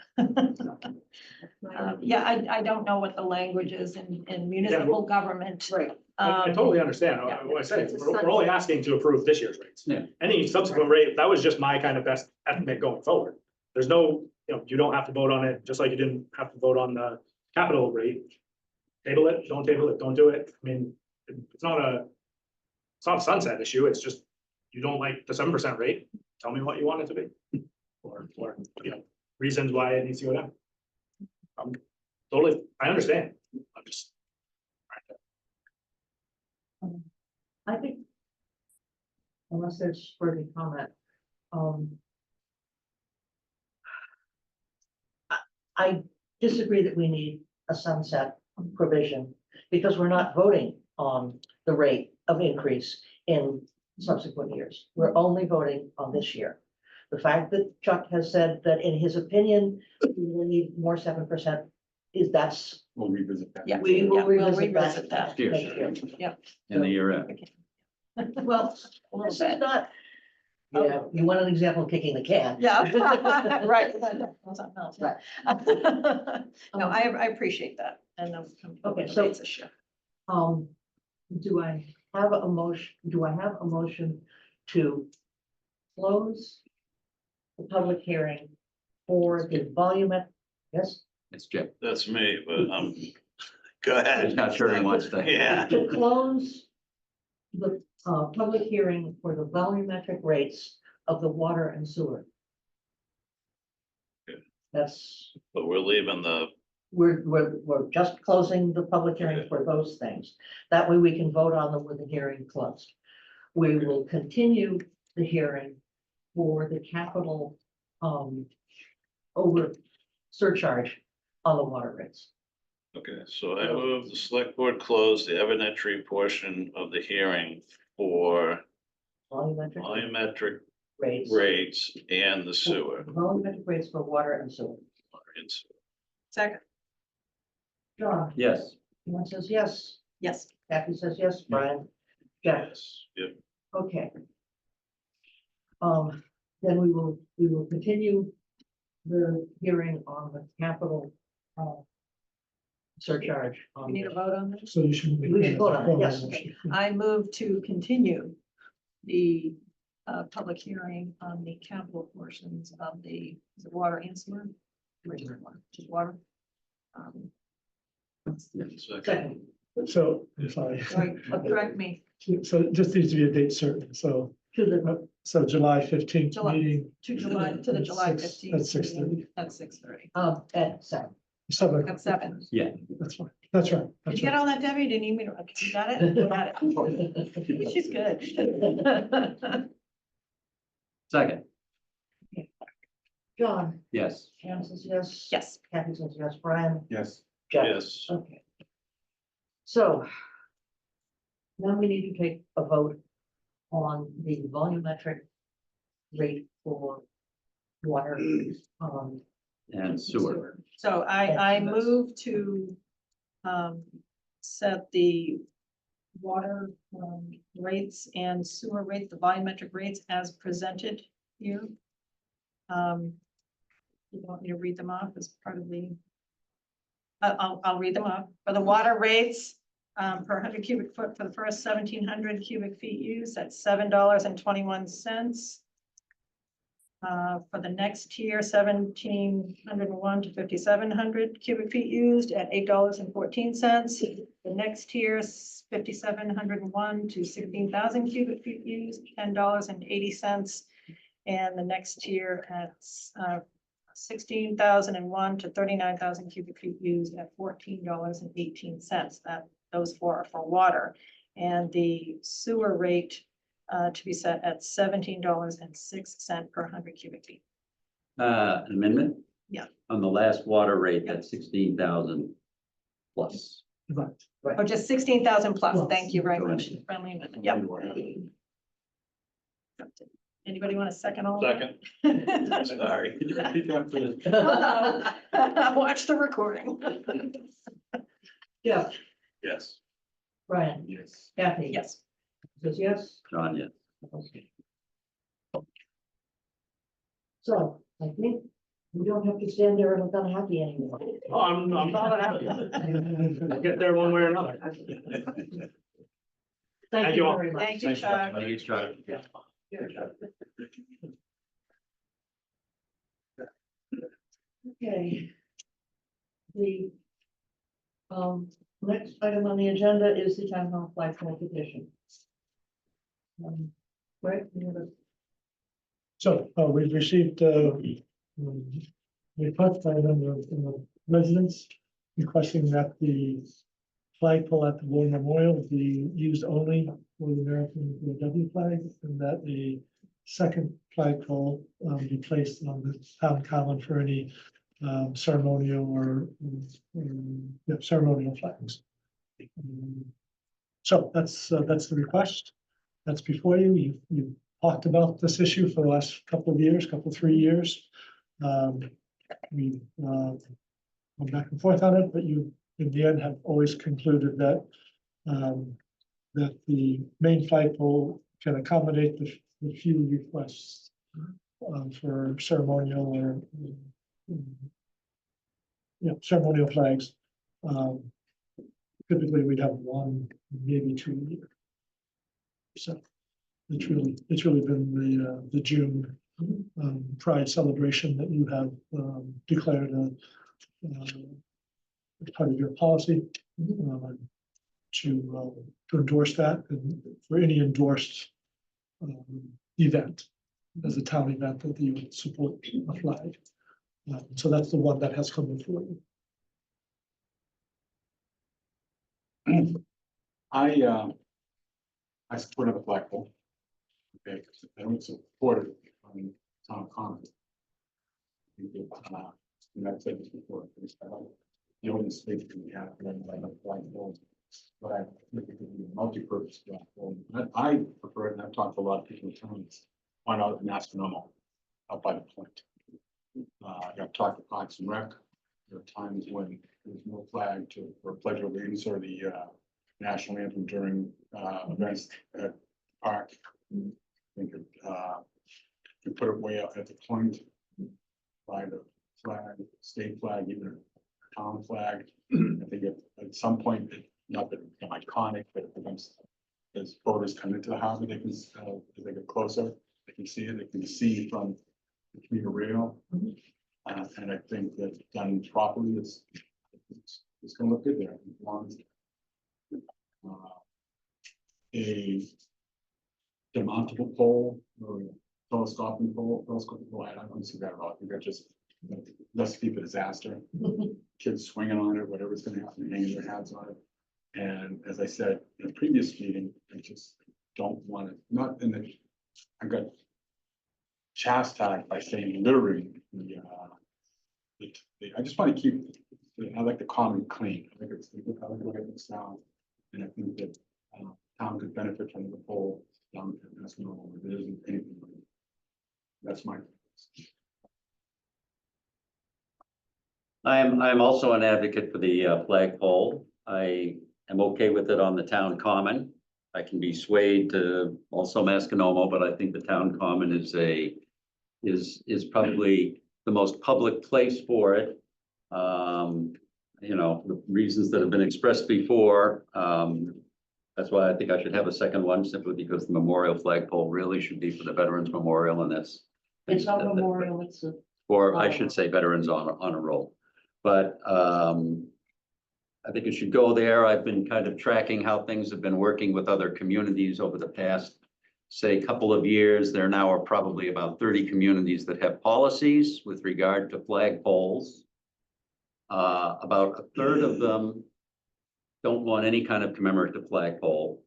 Yeah, I don't know what the language is in municipal government.
Right.
I totally understand.
yeah.
What I say,
It's a
we're only asking to approve this year's rates.
Yeah.
Any subsequent rate, that was just my kind of best estimate going forward. There's no, you don't have to vote on it, just like you didn't have to vote on the capital rate. Table it, don't do it. I mean, it's not a sunset issue. It's just, you don't like the 7% rate, tell me what you want it to be. Or, reasons why it needs to go down. Totally, I understand. I'm just.
I think, unless there's further comment, I disagree that we need a sunset provision because we're not voting on the rate of increase in subsequent years. We're only voting on this year. The fact that Chuck has said that in his opinion, we will need more 7% that's,
We'll revisit that.
Yeah.
we will
we'll
revisit that
that.
next year.
In the year end.
Well, this is not, yeah, you want an example of kicking the can.
Yeah, right. Something else.
Right.
No, I appreciate that. And
Okay, so-
it's a shift.
Do I have a motion to close the public hearing for the volumetric, yes?
It's Jim.
That's me, but go
He's
ahead.
not sure he wants to.
Yeah.
To close the public hearing for the volumetric rates of the water and sewer.
Good.
That's,
But we're leaving
we're just closing the public hearing for those things. That way we can vote on them with the hearing closed. We will continue the hearing for the capital over surcharge on the water rates.
okay, so I move the select board close the evidentiary portion of the hearing for
Volumetric
volumetric
rates.
rates and the sewer.
Volumetric rates for water and sewer.
Second,
John,
Yes,
John says yes.
yes.
Kathy says yes. Brian? Jack?
Yes, yep,
Okay. Then we will continue the hearing on the capital surcharge.
We need a vote on this.
So you should.
We should vote on it, yes.
I move to continue the public hearing on the capital portions of the is it water and sewer. Original water, just water.
second,
Second,
So if I,
Correct me,
so it just needs to be a date certain, so,
to the,
so July 15th
July.
meeting.
to the
At
July
6
15th.
At 6:30.
At 6:30,
at 7.
7
at 7.
yeah.
That's fine, that's right.
Did
That's
you get
right.
all that, Debbie? Didn't you mean, you got it? You got it. She's good.
Second,
John,
yes.
Jan says yes.
Yes,
Kathy says yes. Brian?
Yes.
Jack?
yes,
Okay. So now we need to take a vote on the volumetric rate for water.
And sewer.
so I move to set the water rates and sewer rates, the volumetric rates as presented here. You want me to read them off as part of the? I'll read them off. For the water rates, per 100 cubic foot for the first 1,700 cubic feet used at $7.21. For the next tier, 1,701 to 5,700 cubic feet used at $8.14. The next tier, 5,701 to 16,000 cubic feet used, $10.80. And the next tier at 16,001 to 39,000 cubic feet used at $14.18. Those four are for water. And the sewer rate to be set at $17.06 per 100 cubic feet.
Amendment?
Yeah.
On the last water rate, that's 16,000 plus.
Right.
Or just 16,000 plus.
Plus.
Thank you very much. Friendly amendment. Yep. Anybody want a second? All that?
Second. Sorry.
Can you repeat that, please?
Watch the recording.
Jeff,
Yes.
Brian,
Yes.
Kathy.
Yes.
Says yes.
John, yes.
Okay. So, I think we don't have to stand there and look unhappy anymore.
Oh, I'm not happy. We'll get there one way or another.
Thank
you
you
all.
very much.
Thank you, Chuck.
Thanks, Chuck.
Okay. The next item on the agenda is the town hall flagpole petition. Right, you have a
So, we've received, request by a number of residents requesting that the flagpole at the War Memorial be used only for the American POW flag, and that the second flagpole be placed on the town common for any ceremonial or ceremonial flags. So that's the request. That's before you. You talked about this issue for the last couple of years, 3 years. We went back and forth on it, but you, in the end, have always concluded that that the main flagpole can accommodate the few requests for ceremonial or ceremonial flags. Typically, we'd have one, maybe 2 a year. So it's really been the June Pride celebration that you have declared as part of your policy to endorse that, and for any endorsed event as a town event that you would support a flag. So that's the one that has come before you.
I support the flagpole. Okay, I don't support it on town common. And I've said this before, the only space that we have, like flagpole. But I think it could be a multi-purpose flagpole. I prefer it, and I've talked to a lot of people in town, find out in Astronomo, out by the point. I've talked to Parks and Rec. There are times when there's no flag for Pledge of Allegiance or the national anthem during events at park. I think you put it way up at the point by the flag, state flag, even a town flag. I think at some point, not that it's iconic, but it becomes, as voters come into the harbor, they can, as they get closer, they can see it, they can see from the commuter rail. And I think that done properly, it's gonna look good there. As long as a demountable pole or telescopic pole, I don't see that at all. I think that just, let's keep a disaster. Kids swinging on it, whatever's gonna happen, hanging their hats on it. And as I said in the previous meeting, I just don't want it, not in the, I got chastised by saying littering I just want to keep, I like the common clean. I think it's, I like the way it sounds. And I think that town could benefit from the whole, that's normal, there isn't anything. That's my.
I'm also an advocate for the flagpole. I am okay with it on the town common. I can be swayed to also Masconomo, but I think the town common is probably the most public place for it. you know, the reasons that have been expressed before. That's why I think I should have a second one, simply because the memorial flagpole really should be for the Veterans Memorial, and that's.
It's not memorial, it's a.
Or I should say Veterans on a roll. But I think it should go there. I've been kind of tracking how things have been working with other communities over the past, say, couple of years. There now are probably about 30 communities that have policies with regard to flagpoles. About a third of them don't want any kind of commemorative flagpole.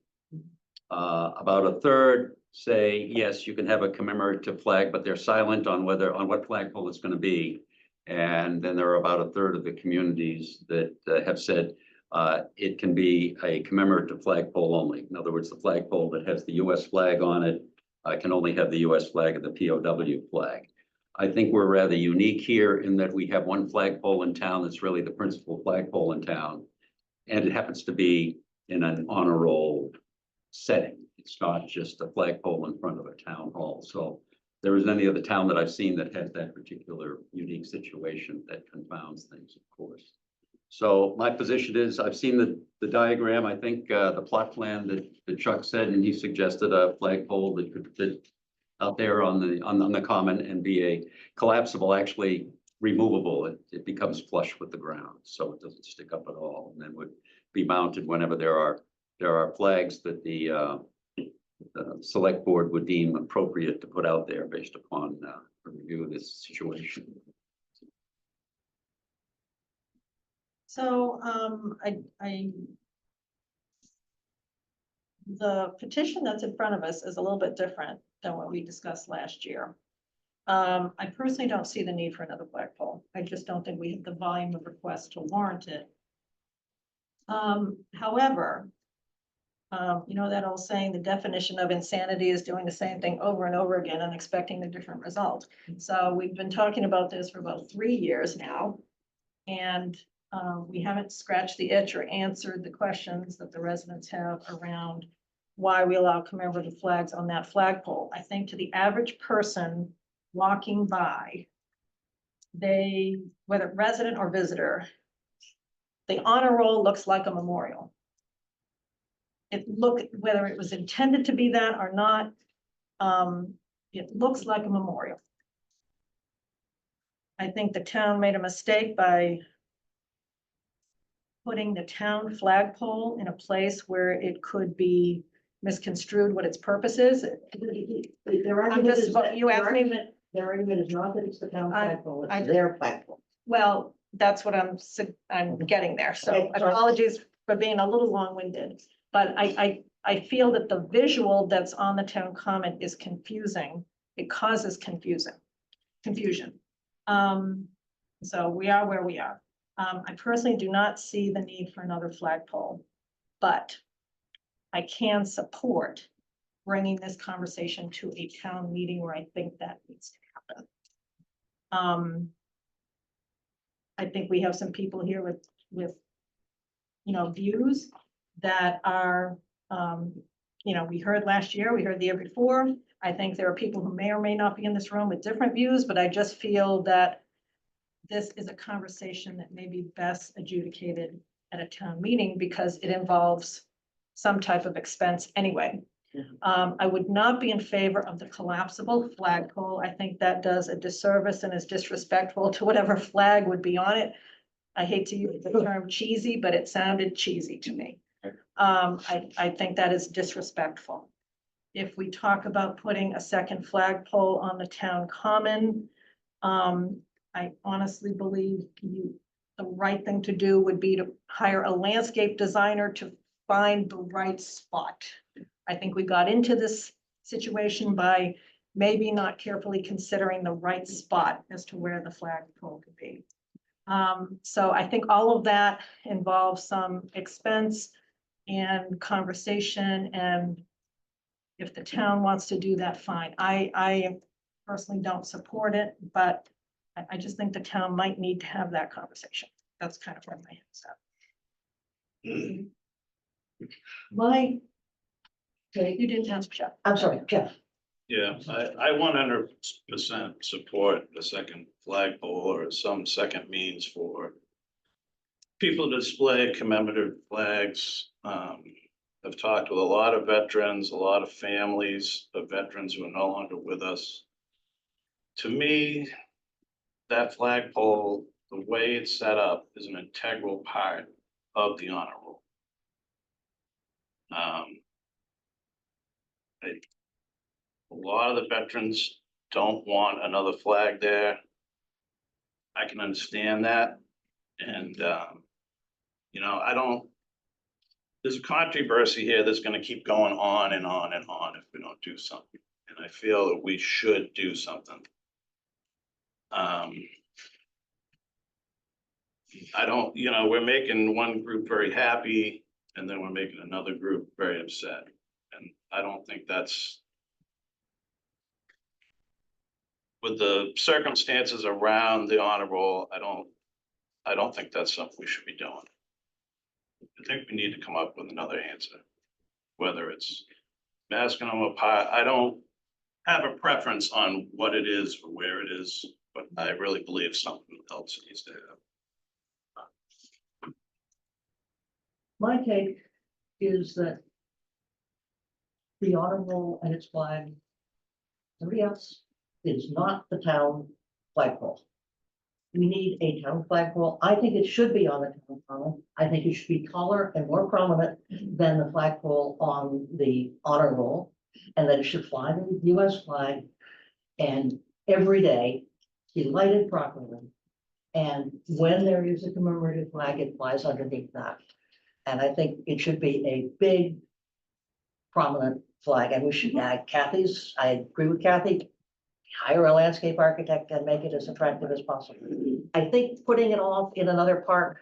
About a third say, yes, you can have a commemorative flag, but they're silent on what flagpole it's going to be. And then there are about a third of the communities that have said it can be a commemorative flagpole only. In other words, the flagpole that has the US flag on it can only have the US flag and the POW flag. I think we're rather unique here in that we have one flagpole in town that's really the principal flagpole in town. And it happens to be in an honor roll setting. It's not just a flagpole in front of a town hall. So there isn't any other town that I've seen that has that particular unique situation that confounds things, of course. So my position is, I've seen the diagram. I think the plot plan that Chuck said, and he suggested a flagpole that could fit out there on the common and be a collapsible, actually removable. It becomes flush with the ground, so it doesn't stick up at all, and then would be mounted whenever there are flags that the select board would deem appropriate to put out there based upon a review of this situation.
So, the petition that's in front of us is a little bit different than what we discussed last year. I personally don't see the need for another flagpole. I just don't think we have the volume of requests to warrant it. However, you know that old saying, the definition of insanity is doing the same thing over and over again and expecting a different result. So we've been talking about this for about 3 years now. And we haven't scratched the itch or answered the questions that the residents have around why we allow commemorative flags on that flagpole. I think to the average person walking by, they, whether resident or visitor, the honor roll looks like a memorial. Whether it was intended to be that or not, it looks like a memorial. I think the town made a mistake by putting the town flagpole in a place where it could be misconstrued what its purpose is.
Their
I'm
argument
just,
is that,
you asked me,
their argument is not that it's the town
I-
flagpole,
I-
it's their flagpole.
well, that's what I'm getting there. So
Okay, sorry.
apologies for being a little long-winded. But I feel that the visual that's on the town common is confusing. It causes confusion. So we are where we are. I personally do not see the need for another flagpole, but I can support bringing this conversation to a town meeting where I think that needs to happen. I think we have some people here with you know, views that are, you know, we heard last year, we heard the year before. I think there are people who may or may not be in this room with different views, but I just feel that this is a conversation that may be best adjudicated at a town meeting because it involves some type of expense anyway. I would not be in favor of the collapsible flagpole. I think that does a disservice and is disrespectful to whatever flag would be on it. I hate to use the term cheesy, but it sounded cheesy to me. I think that is disrespectful. If we talk about putting a second flagpole on the town common, I honestly believe the right thing to do would be to hire a landscape designer to find the right spot. I think we got into this situation by maybe not carefully considering the right spot as to where the flagpole could be. So I think all of that involves some expense and conversation, and if the town wants to do that, fine. I personally don't support it, but I just think the town might need to have that conversation. That's kind of where my head's at.
My,
You didn't answer, Jeff.
I'm sorry, Jeff.
Yeah, I 100% support the second flagpole or some second means for people display commemorative flags. I've talked with a lot of veterans, a lot of families of veterans who are no longer with us. To me, that flagpole, the way it's set up, is an integral part of the honor roll. A lot of the veterans don't want another flag there. I can understand that. And, I don't, there's a controversy here that's gonna keep going on and on and on if we don't do something. And I feel that we should do something. I don't, we're making one group very happy and then we're making another group very upset. And I don't think that's, with the circumstances around the honor roll, I don't think that's something we should be doing. I think we need to come up with another answer, whether it's Mascanoma Park. I don't have a preference on what it is or where it is, but I really believe something else needs to happen.
My take is that the honor roll and its flag, somebody else, is not the town flagpole. We need a town flagpole. I think it should be on the town common. I think it should be taller and more prominent than the flagpole on the honor roll, and that it should fly the US flag and every day be lighted properly. And when there is a commemorative flag, it flies underneath that. And I think it should be a big, prominent flag, and we should add Kathy's, I agree with Kathy. Hire a landscape architect and make it as attractive as possible. I think putting it off in another park,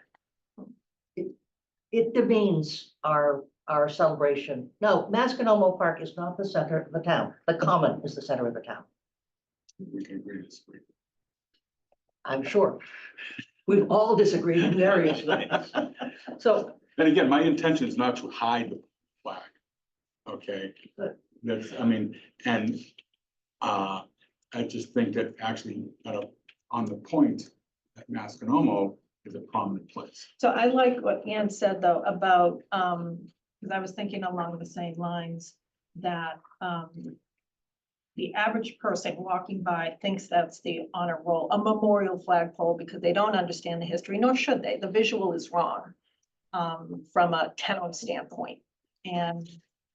it demeans our celebration. No, Mascanoma Park is not the center of the town. The common is the center of the town.
We can agree to disagree.
I'm sure. We've all disagreed in various ways. So,
And again, my intention is not to hide the flag. Okay,
Good.
that's, and I just think that actually, on the point, that Mascanoma is a prominent place.
So I like what Ann said though about, because I was thinking along the same lines that the average person walking by thinks that's the honor roll, a memorial flagpole, because they don't understand the history, nor should they. The visual is wrong from a town standpoint. And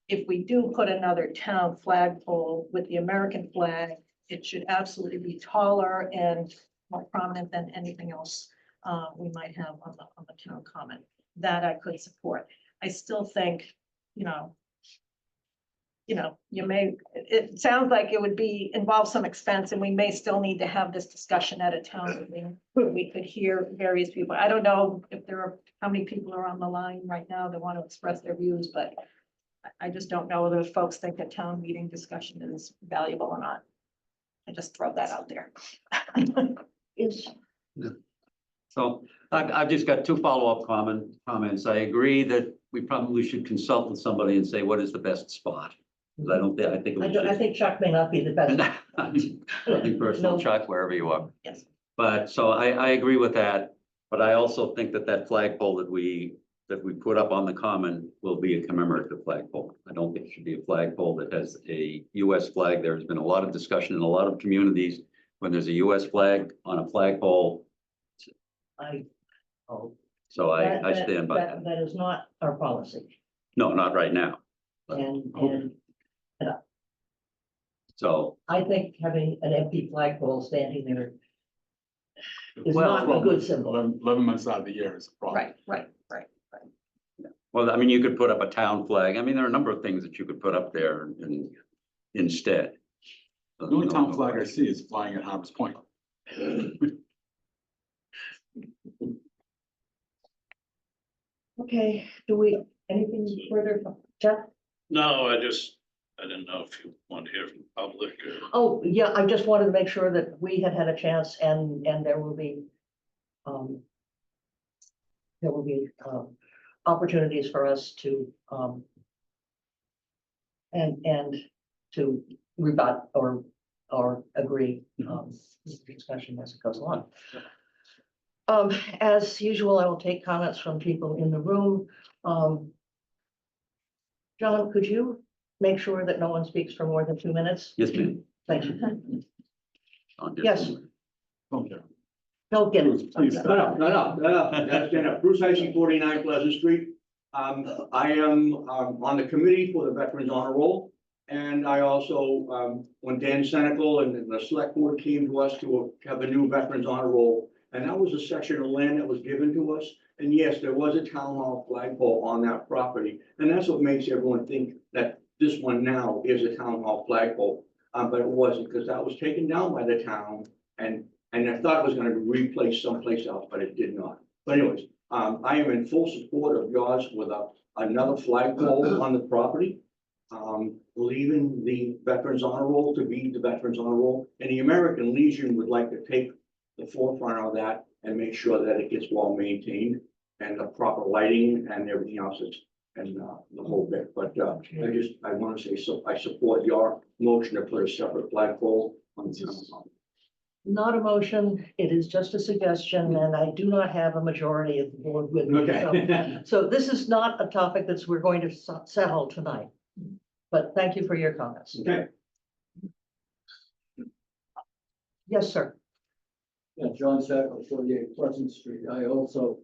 if we do put another town flagpole with the American flag, it should absolutely be taller and more prominent than anything else we might have on the town common. That I could support. I still think, it sounds like it would involve some expense, and we may still need to have this discussion at a town meeting. We could hear various people. I don't know if how many people are on the line right now that want to express their views, but I just don't know whether folks think a town meeting discussion is valuable or not. I just throw that out there.
So I've just got two follow-up comments. I agree that we probably should consult with somebody and say, what is the best spot? Because I think.
I think Chuck may not be the best.
Nothing personal,
No.
Chuck, wherever you are.
Yes.
But so I agree with that, but I also think that flagpole that we put up on the common will be a commemorative flagpole. I don't think it should be a flagpole that has a US flag. There's been a lot of discussion in a lot of communities when there's a US flag on a flagpole. So I stand by that.
That is not our policy.
No, not right now.
And
So,
I think having an empty flagpole standing there is
Well,
not a good symbol.
11 months out of the year is a problem.
Right.
well, I mean, you could put up a town flag. I mean, there are a number of things that you could put up there instead.
The only town flag I see is flying at Harbor's Point.
Okay, anything further, Jeff?
No, I didn't know if you want to hear from the public or.
Oh, yeah, I just wanted to make sure that we had a chance and there will be opportunities for us to and to rebut or agree with the discussion as it goes along. As usual, I will take comments from people in the room. John, could you make sure that no one speaks for more than 2 minutes?
Yes, ma'am.
Thank you.
I'll just-
Yes.
Okay.
Don't get it.
That's Bruce Heisey, 49 Pleasant Street. I am on the committee for the Veterans Honor Roll. And I also, when Dan Senical and the select board came to us to have a new Veterans Honor Roll, and that was a section of land that was given to us. And yes, there was a town hall flagpole on that property, and that's what makes everyone think that this one now is a town hall flagpole. But it wasn't, because that was taken down by the town, and I thought it was gonna be replaced someplace else, but it did not. But anyways, I am in full support of yours with another flagpole on the property. Leaving the Veterans Honor Roll to be the Veterans Honor Roll, and the American Legion would like to take the forefront of that and make sure that it gets well maintained and the proper lighting and everything else is, and the whole bit. But I want to say, so I support your motion to put a separate flagpole on the town hall.
Not a motion, it is just a suggestion, and I do not have a majority of the board with me.
Okay.
So this is not a topic that we're going to settle tonight. But thank you for your comments.
Okay.
Yes, sir.
Yeah, John Sackle, 48 Pleasant Street. I also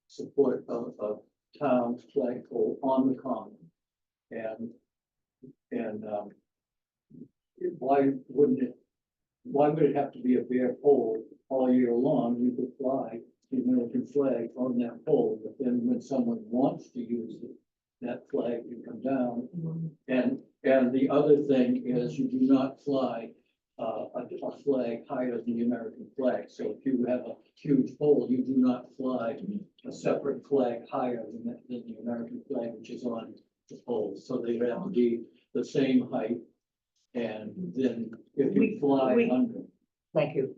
support a town flagpole on the common. And why would it have to be a bare pole all year long? You could fly the American flag on that pole, but then when someone wants to use it, that flag can come down. And the other thing is you do not fly a flag higher than the American flag. So if you have a huge pole, you do not fly a separate flag higher than the American flag, which is on the pole. So they have to be the same height. And then if you fly under.
Thank you.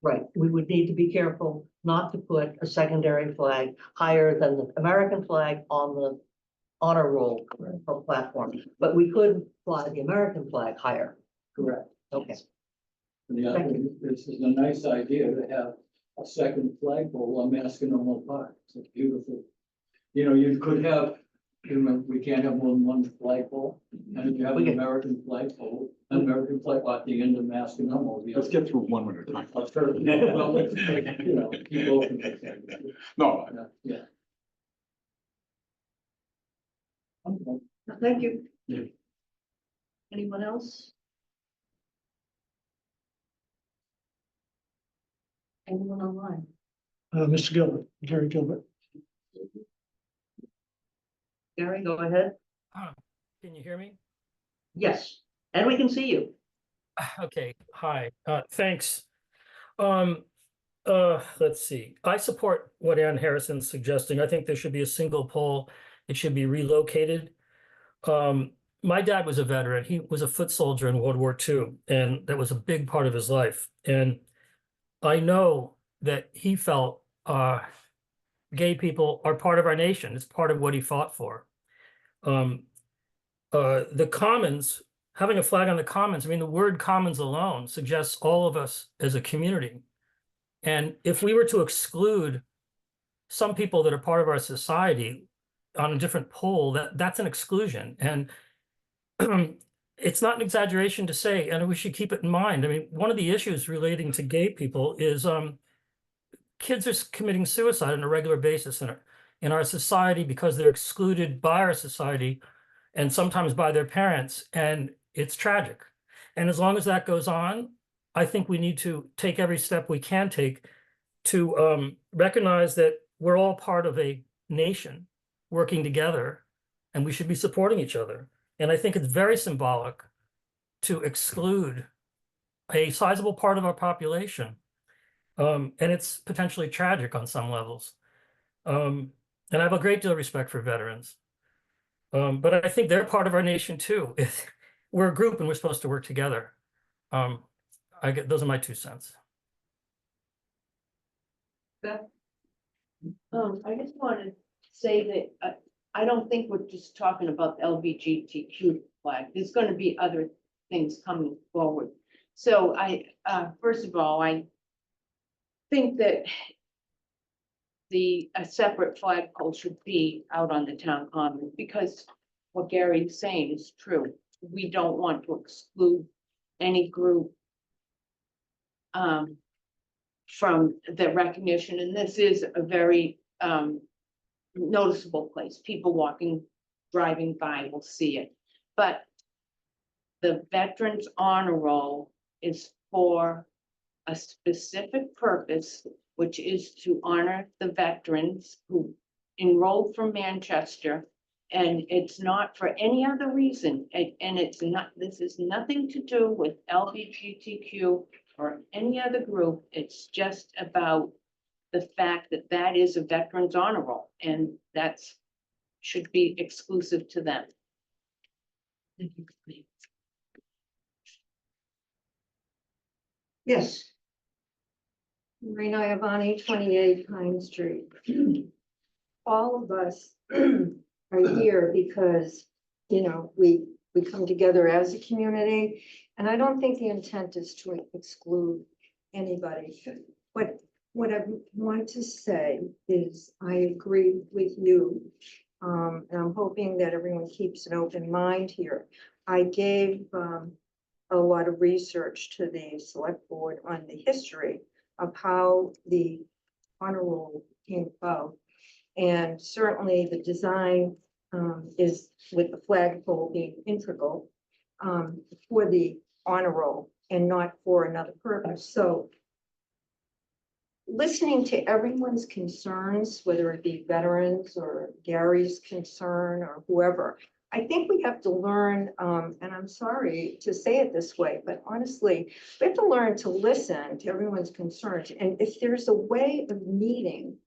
Right, we would need to be careful not to put a secondary flag higher than the American flag on the honor roll platform, but we could fly the American flag higher.
Correct.
Okay.
And the other, this is a nice idea to have a second flagpole on Masconomo Park. It's beautiful. You know, you could have, we can't have more than one flagpole. And if you have an American flagpole, an American flag at the end of Masconomo.
Let's get through one at a time.
Well, you know, keep open.
No,
Yeah. Okay.
Thank you.
Yeah.
Anyone else? Anyone online?
Mr. Gilbert, Gary Gilbert.
Gary, go ahead.
Can you hear me?
Yes, and we can see you.
Okay, hi, thanks. Let's see. I support what Ann Harrison's suggesting. I think there should be a single pole. It should be relocated. My dad was a veteran. He was a foot soldier in World War II, and that was a big part of his life. And I know that he felt gay people are part of our nation. It's part of what he fought for. The Commons, having a flag on the Commons, I mean, the word Commons alone suggests all of us as a community. And if we were to exclude some people that are part of our society on a different pole, that's an exclusion. And it's not an exaggeration to say, and we should keep it in mind. I mean, one of the issues relating to gay people is kids are committing suicide on a regular basis in our society because they're excluded by our society and sometimes by their parents, and it's tragic. And as long as that goes on, I think we need to take every step we can take to recognize that we're all part of a nation working together, and we should be supporting each other. And I think it's very symbolic to exclude a sizable part of our population. And it's potentially tragic on some levels. And I have a great deal of respect for veterans. But I think they're part of our nation too. We're a group and we're supposed to work together. Those are my 2 cents.
I just want to say that I don't think we're just talking about the LGBTQ flag. There's going to be other things coming forward. So first of all,
think that a separate flagpole should be out on the town common, because what Gary's saying is true. We don't want to exclude any group from the recognition, and this is a very noticeable place. People walking, driving by will see it. But the Veterans Honor Roll is for a specific purpose, which is to honor the veterans who enrolled from Manchester. And it's not for any other reason. And it's not, this is nothing to do with LGBTQ or any other group. It's just about the fact that that is a Veterans Honor Roll, and that's should be exclusive to them. Thank you.
Yes,
Marina Iavani, 28 Pine Street. All of us are here because, you know, we come together as a community, and I don't think the intent is to exclude anybody. But what I want to say is I agree with you, and I'm hoping that everyone keeps an open mind here. I gave a lot of research to the select board on the history of how the honor roll came about. And certainly the design is with the flagpole being integral for the honor roll and not for another purpose. So listening to everyone's concerns, whether it be veterans or Gary's concern or whoever, I think we have to learn, and I'm sorry to say it this way, but honestly, we have to learn to listen to everyone's concerns. And if there's a way of meeting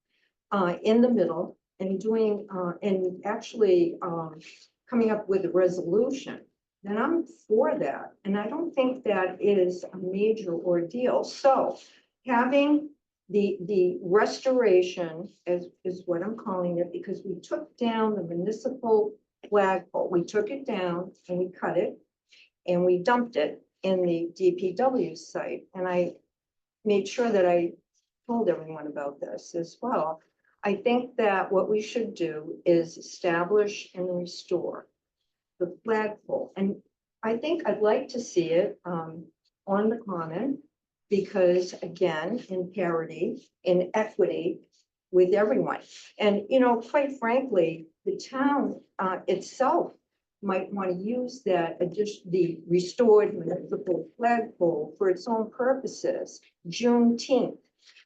in the middle and doing, and actually coming up with a resolution, then I'm for that. And I don't think that is a major ordeal. So having the restoration is what I'm calling it, because we took down the municipal flagpole. We took it down and we cut it and we dumped it in the DPW site. And I made sure that I told everyone about this as well. I think that what we should do is establish and restore the flagpole. And I think I'd like to see it on the common, because again, in parity, in equity with everyone. And, you know, quite frankly, the town itself might want to use that the restored municipal flagpole for its own purposes. Juneteenth,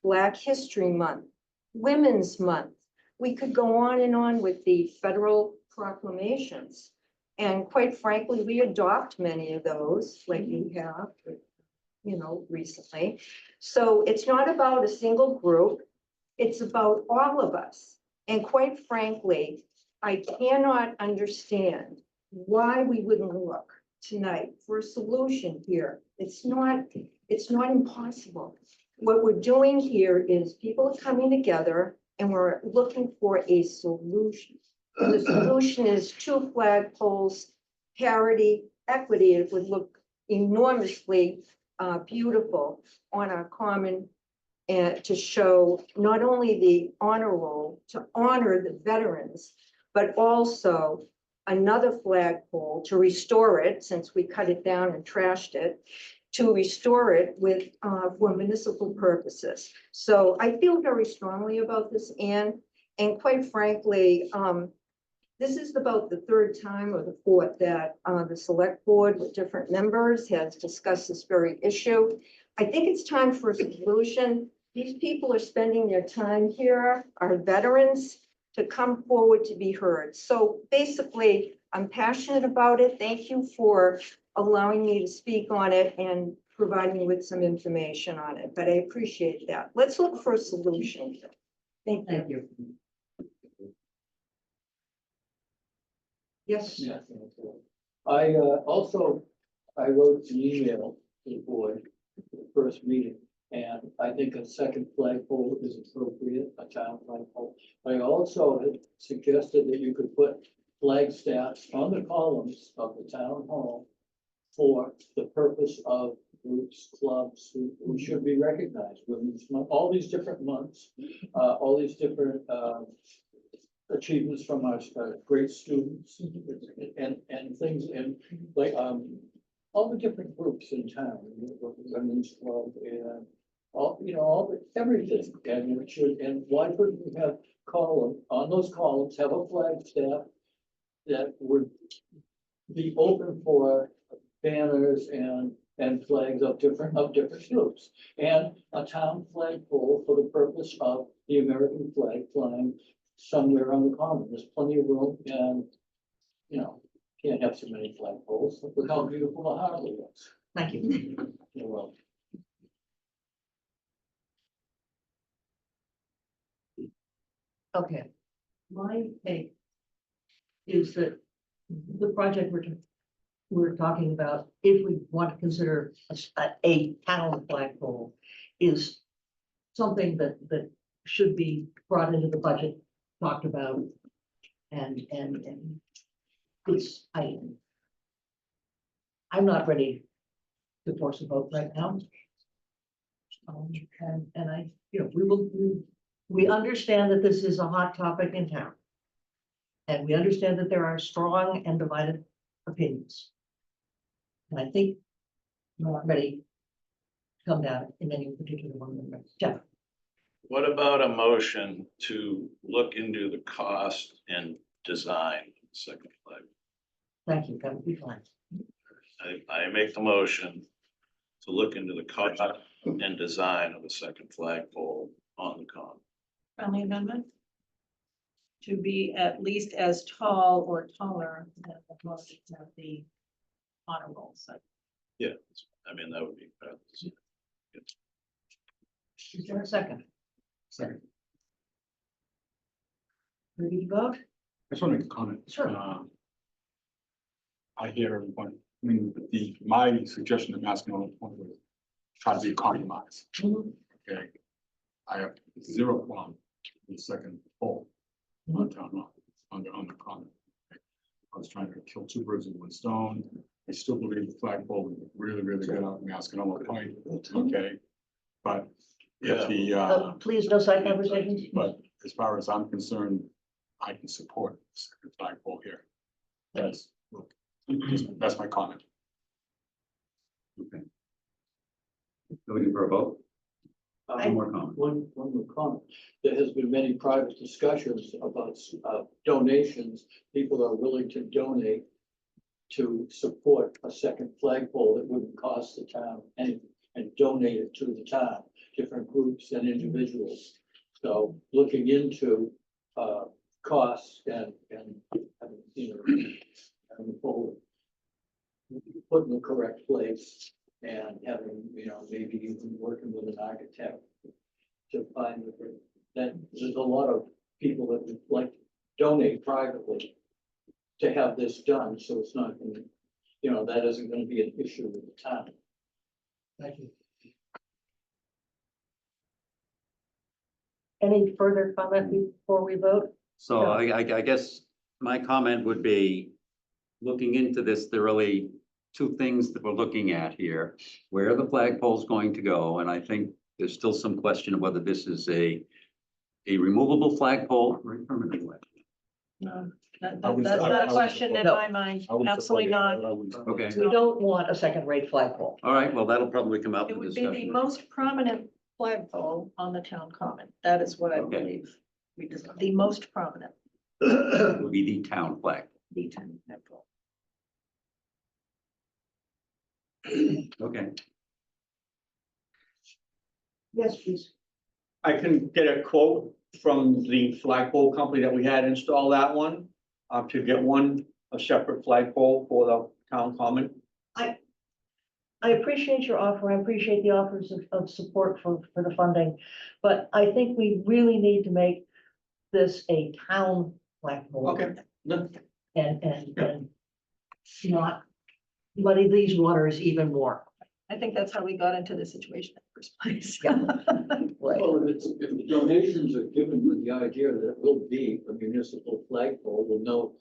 Black History Month, Women's Month. We could go on and on with the federal proclamations. And quite frankly, we adopt many of those, like you have, you know, recently. So it's not about a single group. It's about all of us. And quite frankly, I cannot understand why we wouldn't look tonight for a solution here. It's not impossible. What we're doing here is people are coming together and we're looking for a solution. And the solution is 2 flagpoles, parity, equity. It would look enormously beautiful on our common, and to show not only the honor roll, to honor the veterans, but also another flagpole to restore it, since we cut it down and trashed it, to restore it with for municipal purposes. So I feel very strongly about this, Anne, and quite frankly, this is about the 3rd time or the 4th that the select board with different members has discussed this very issue. I think it's time for a solution. These people are spending their time here, our veterans, to come forward to be heard. So basically, I'm passionate about it. Thank you for allowing me to speak on it and providing me with some information on it, but I appreciate that. Let's look for a solution. Thank you. Yes.
Yeah. I I wrote an email to the board for the first meeting, and I think a second flagpole is appropriate, a town flagpole. I also had suggested that you could put flag staffs on the columns of the town hall for the purpose of groups, clubs who should be recognized, women's month, all these different months, all these different, achievements from our great students and things, and like, all the different groups in town, women's club and all, all the, everything, and it should, and why couldn't we have on those columns, have a flag staff that would be open for banners and flags of different groups, and a town flagpole for the purpose of the American flag flying somewhere on the common. There's plenty of room, and, can't have so many flagpoles. Look how beautiful the harbor looks.
Thank you.
You're welcome.
Okay. My take is that the project we're talking about, if we want to consider a town flagpole, is something that should be brought into the budget, talked about, and it's, I'm not ready to force a vote right now. And I, we understand that this is a hot topic in town. And we understand that there are strong and divided opinions. And I think we're not ready to come down in any particular one of them. Jeff.
What about a motion to look into the cost and design of the second flag?
Thank you, that would be fine.
I make the motion to look into the cost and design of a second flagpole on the common.
Friendly amendment? To be at least as tall or taller than the most of the honor roll site.
Yeah, I mean, that would be.
Is there a second?
Second.
Ready to vote?
I just want to make a comment.
Sure.
I hear everyone, I mean, my suggestion to Mascanoma was try to be a compromise.
Mhm.
Okay. I have zero problem with the second poll on town hall, on the common. I was trying to kill two birds with one stone. I still believe the flagpole is really, really good on Mascanoma Point. Okay. But if the,
Please, no side conversations.
but as far as I'm concerned, I can support the second flagpole here. That's my comment.
Okay. Looking for a vote? One more comment.
One more comment. There has been many private discussions about donations. People are willing to donate to support a second flagpole that wouldn't cost the town anything, and donate it to the town, different groups and individuals. So looking into costs and having the pole put in the correct place, and having, maybe even working with an architect to find that there's a lot of people that would like to donate privately to have this done, so it's not going to, that isn't going to be an issue with the town.
Thank you. Any further comment before we vote?
So
No.
I guess my comment would be, looking into this, there are really two things that we're looking at here. Where the flagpole is going to go, and I think there's still some question of whether this is a removable flagpole or a permanent one.
No, that's
I was-
not
I
a
was-
question in
No.
my mind.
I would
Absolutely
support
not.
it.
Okay,
We don't want a second-rate flagpole.
all right, well, that'll probably come out
It
in
would be the
discussion.
most prominent flagpole on the town common. That is what I
Okay.
believe. The most prominent,
It would be the town flag.
the town flagpole.
Okay,
Yes, please.
I can get a quote from the flagpole company that we had install that one, to get a separate flagpole for the town common.
I appreciate your offer. I appreciate the offers of support for the funding. But I think we really need to make this a town flagpole.
Okay.
And not muddy these waters even more.
I think that's how we got into this situation in the first place.
Yeah.
Well, if the donations are given with the idea that it will be a municipal flagpole, we'll know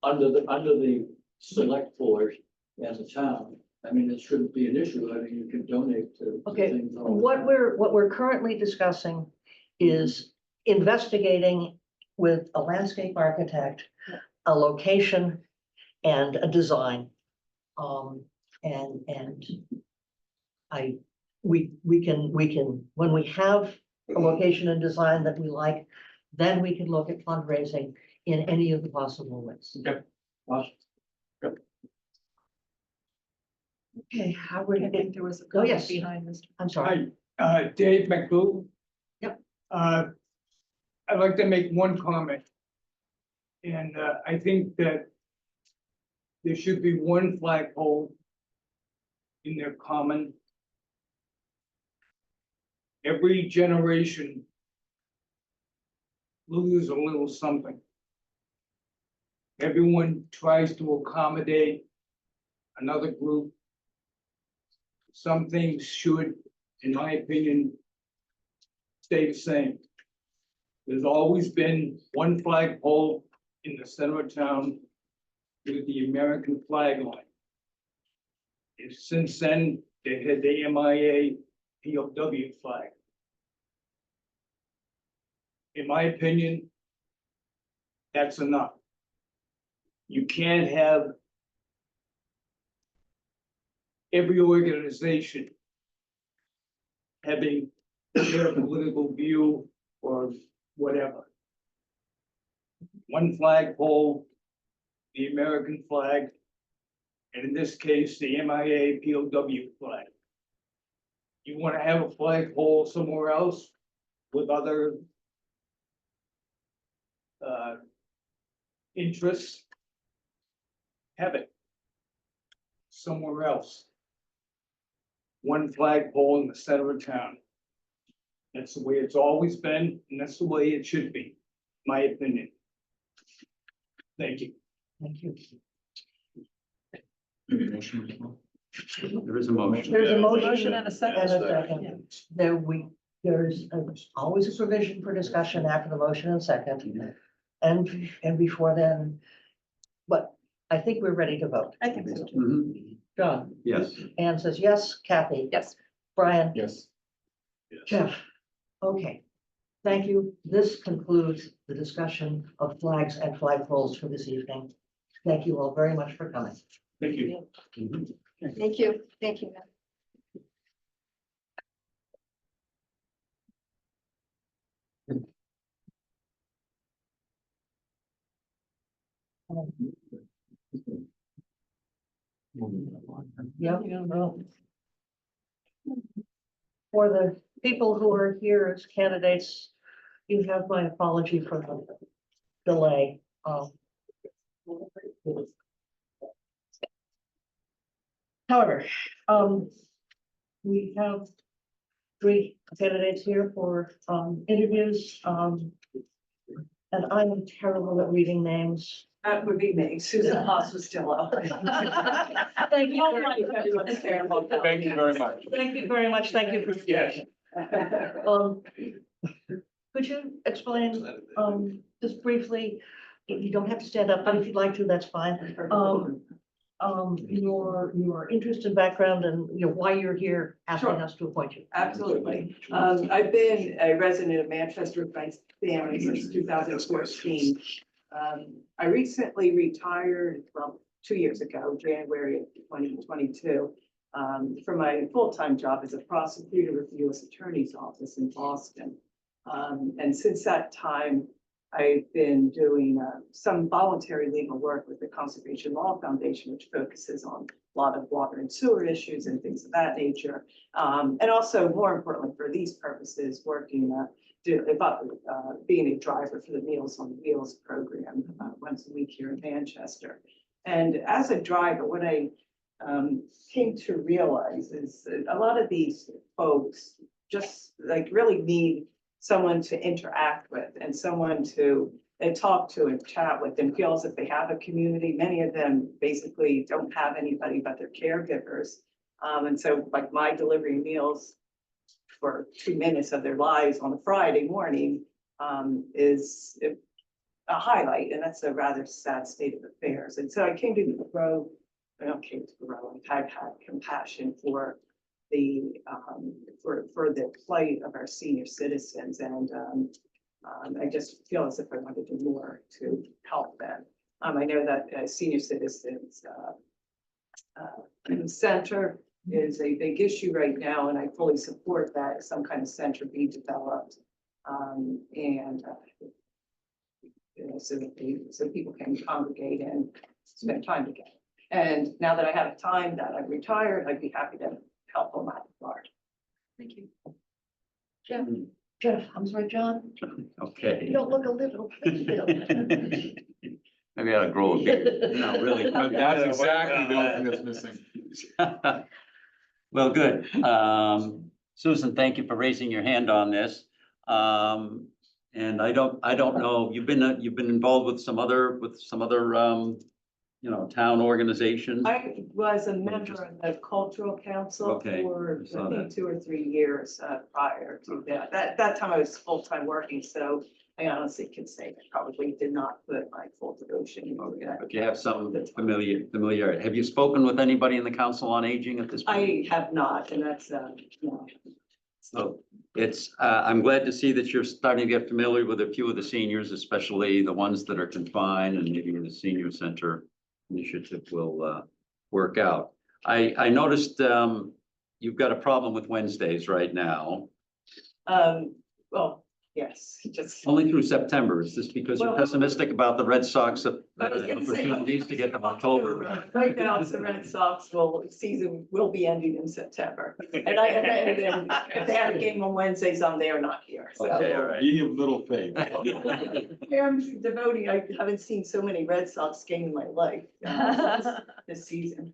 under the select board and the town, I mean, it shouldn't be an issue. I mean, you can donate to
Okay,
things all the
what
time.
we're currently discussing is investigating with a landscape architect, a location and a design. And we can, when we have a location and design that we like, then we can look at fundraising in any of the possible ways.
Awesome.
Okay, how would
I think
it,
there was a
Oh,
comment
yes.
behind this.
I'm sorry.
Dave McBoo.
Yep.
I'd like to make one comment. And, I think that there should be one flagpole in their common. Every generation loses a little something. Everyone tries to accommodate another group. Some things should, in my opinion, stay the same. There's always been one flagpole in the center of town with the American flag on it. And since then, they had the MIA POW flag. In my opinion, that's enough. You can't have every organization having their political view or whatever. One flagpole, the American flag, and in this case, the MIA POW flag. You want to have a flagpole somewhere else with other interests, have it somewhere else. One flagpole in the center of town. That's the way it's always been, and that's the way it should be, my opinion. Thank you.
Thank you.
There is a motion.
There's a motion
Motion and a
and
second.
a second. There's always a provision for discussion after the motion and second. And before then, but I think we're ready to vote.
I think so.
Mhm.
John,
Yes.
Anne says yes, Kathy,
Yes.
Brian,
Yes.
Jeff. Okay, thank you. This concludes the discussion of flags and flagpoles for this evening. Thank you all very much for coming.
Thank you.
Mhm.
Thank you, thank you.
Yeah, for the people who are here as candidates, you have my apology for the delay. However, we have three candidates here for interviews. And I'm terrible at reading names.
That would be me, Susan Haas was still up.
Thank you.
Thank you very much.
Thank you very much. Thank you for.
Yes.
Could you explain, just briefly, you don't have to stand up, but if you'd like to, that's fine. Your interest and background and, you know, why you're here asking
Sure.
us to appoint you.
Absolutely. I've been a resident of Manchester with my family since 2014. I recently retired, well, 2 years ago, January of 2022, from my full-time job as a prosecutor with the U.S. Attorney's Office in Boston. And since that time, I've been doing some voluntary legal work with the Conservation Law Foundation, which focuses on a lot of water and sewer issues and things of that nature. And also, more importantly, for these purposes, working being a driver for the Meals on Wheels program once a week here in Manchester. And as a driver, what I came to realize is that a lot of these folks just like really need someone to interact with and someone to talk to and chat with and feel as if they have a community. Many of them basically don't have anybody but their caregivers. And so like my delivery meals for 2 minutes of their lives on a Friday morning is a highlight, and that's a rather sad state of affairs. And so I came to grow came to grow, and have had compassion for the, for the plight of our senior citizens, and, I just feel as if I want to do more to help them. I know that senior citizens, center is a big issue right now, and I fully support that some kind of center be developed. You know, so people can congregate and spend time together. And now that I have time that I'm retired, I'd be happy to help on that regard.
Thank you.
Jeff, I'm sorry, John,
Okay.
you don't look a little.
Maybe I ought to grow a beard. No, really.
That's exactly the only thing that's missing.
Well, good. Susan, thank you for raising your hand on this. And I don't know, you've been involved with some other, town organizations?
I was a member of the cultural council
Okay,
for,
I saw
I think,
that.
2 or 3 years prior to that. That time I was full-time working, so I honestly can say I probably did not put my full devotion into that.
But you have some familiarity. Have you spoken with anybody in the Council on Aging at this point?
I have not, and that's, no.
So it's, I'm glad to see that you're starting to get familiar with a few of the seniors, especially the ones that are confined, and maybe the senior center initiative will work out. I noticed you've got a problem with Wednesdays right now,
Well, yes, just.
only through September. Is this because you're
Well-
pessimistic about the Red Sox
I was gonna say-
opportunities to get to October?
Right now, it's the Red Sox season will be ending in September. And if they have a game on Wednesdays, I'm there, not here. So.
Okay, all right.
You have little faith.
I'm devoting, I haven't seen so many Red Sox games in my life this season.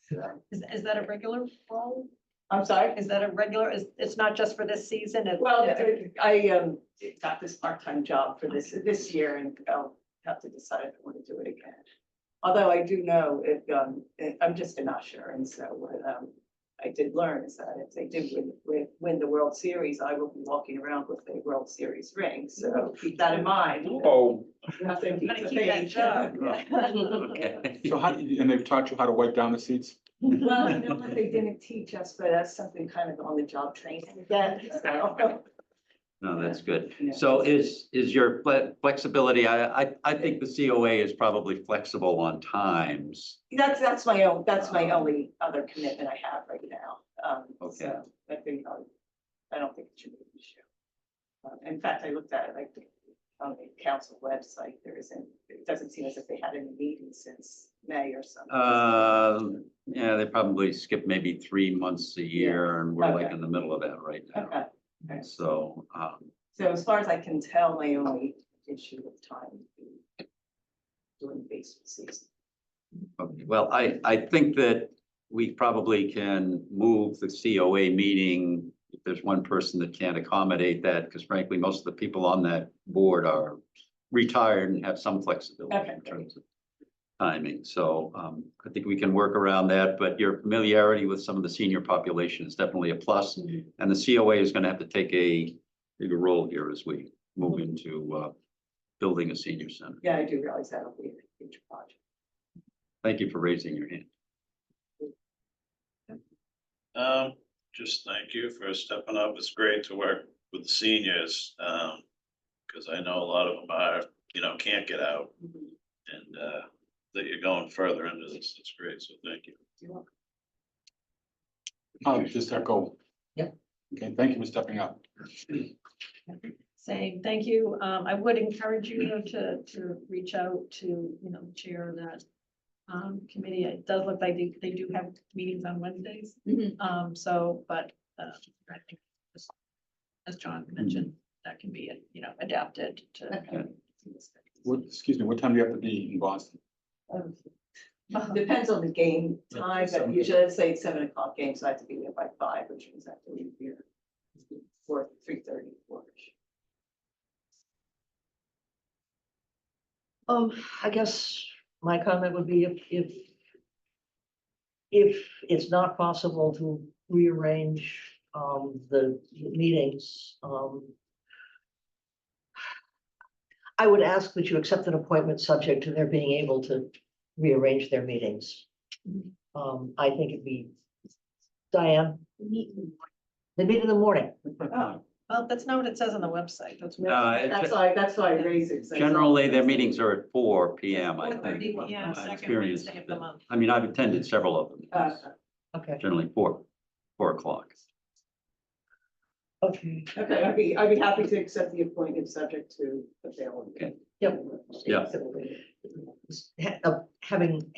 So,
Is that a regular role?
I'm sorry.
Is that a regular, it's not just for this season?
Well, I got this part-time job for this year, and I'll have to decide if I want to do it again. Although I do know I'm just an usher, and so what I did learn is that if they do win the World Series, I will be walking around with a World Series ring. So keep that in mind.
Oh,
Nothing
Gotta
keeps
keep that
the
job.
Okay.
so and they've taught you how to wipe down the seats?
Well, you know what, they didn't teach us, but that's something kind of on the job training again, so.
No, that's good.
Yeah.
So is your flexibility, I think the COA is probably flexible on times.
That's my only other commitment I have right now.
Okay.
So I think, I don't think it should be an issue. In fact, I looked at it, like, on the council website, it doesn't seem as if they had any meetings since May or something.
Yeah, they probably skip maybe 3 months a year, and we're like
Okay.
in the middle of that right now.
Okay.
So,
So as far as I can tell, my only issue with time would be doing baseball season.
okay, well, I think that we probably can move the COA meeting if there's one person that can't accommodate that, because frankly, most of the people on that board are retired and have some flexibility
Okay.
in terms of timing. So I think we can work around that, but your familiarity with some of the senior population is definitely a plus. And the COA is going to have to take a bigger role here as we move into building a senior center.
Yeah, I do realize that'll be a huge project.
Thank you for raising your hand.
Just thank you for stepping up. It's great to work with the seniors, because I know a lot of them are, can't get out, and that you're going further into this. It's great, so thank you.
Just echo.
Yeah.
Okay, thank you for stepping up.
Saying thank you. I would encourage you to reach out to, the chair of that committee. It does look like they do have meetings on Wednesdays. So, but I think, as John mentioned, that can be, adapted to.
Excuse me, what time do you have to be in Boston?
Depends on the game time, but usually I'd say 7 o'clock game, so I have to be there by 5, which means I have to leave here. 3:30, 4.
I guess my comment would be if it's not possible to rearrange the meetings, I would ask that you accept an appointment subject to their being able to rearrange their meetings. I think it'd be, Diane, they meet in the morning.
Oh, well, that's not what it says on the website. That's.
That's why I raised it. 'cause I saw-
Generally, their meetings are at 4 PM, I
4:30
think.
PM,
I've
second
experienced
Wednesday of the
that.
month.
I mean, I've attended several of them.
Okay,
Generally 4 o'clock.
okay.
Okay, I'd be happy to accept the appointment subject to availability.
Okay.
Yep.
Yeah.
Having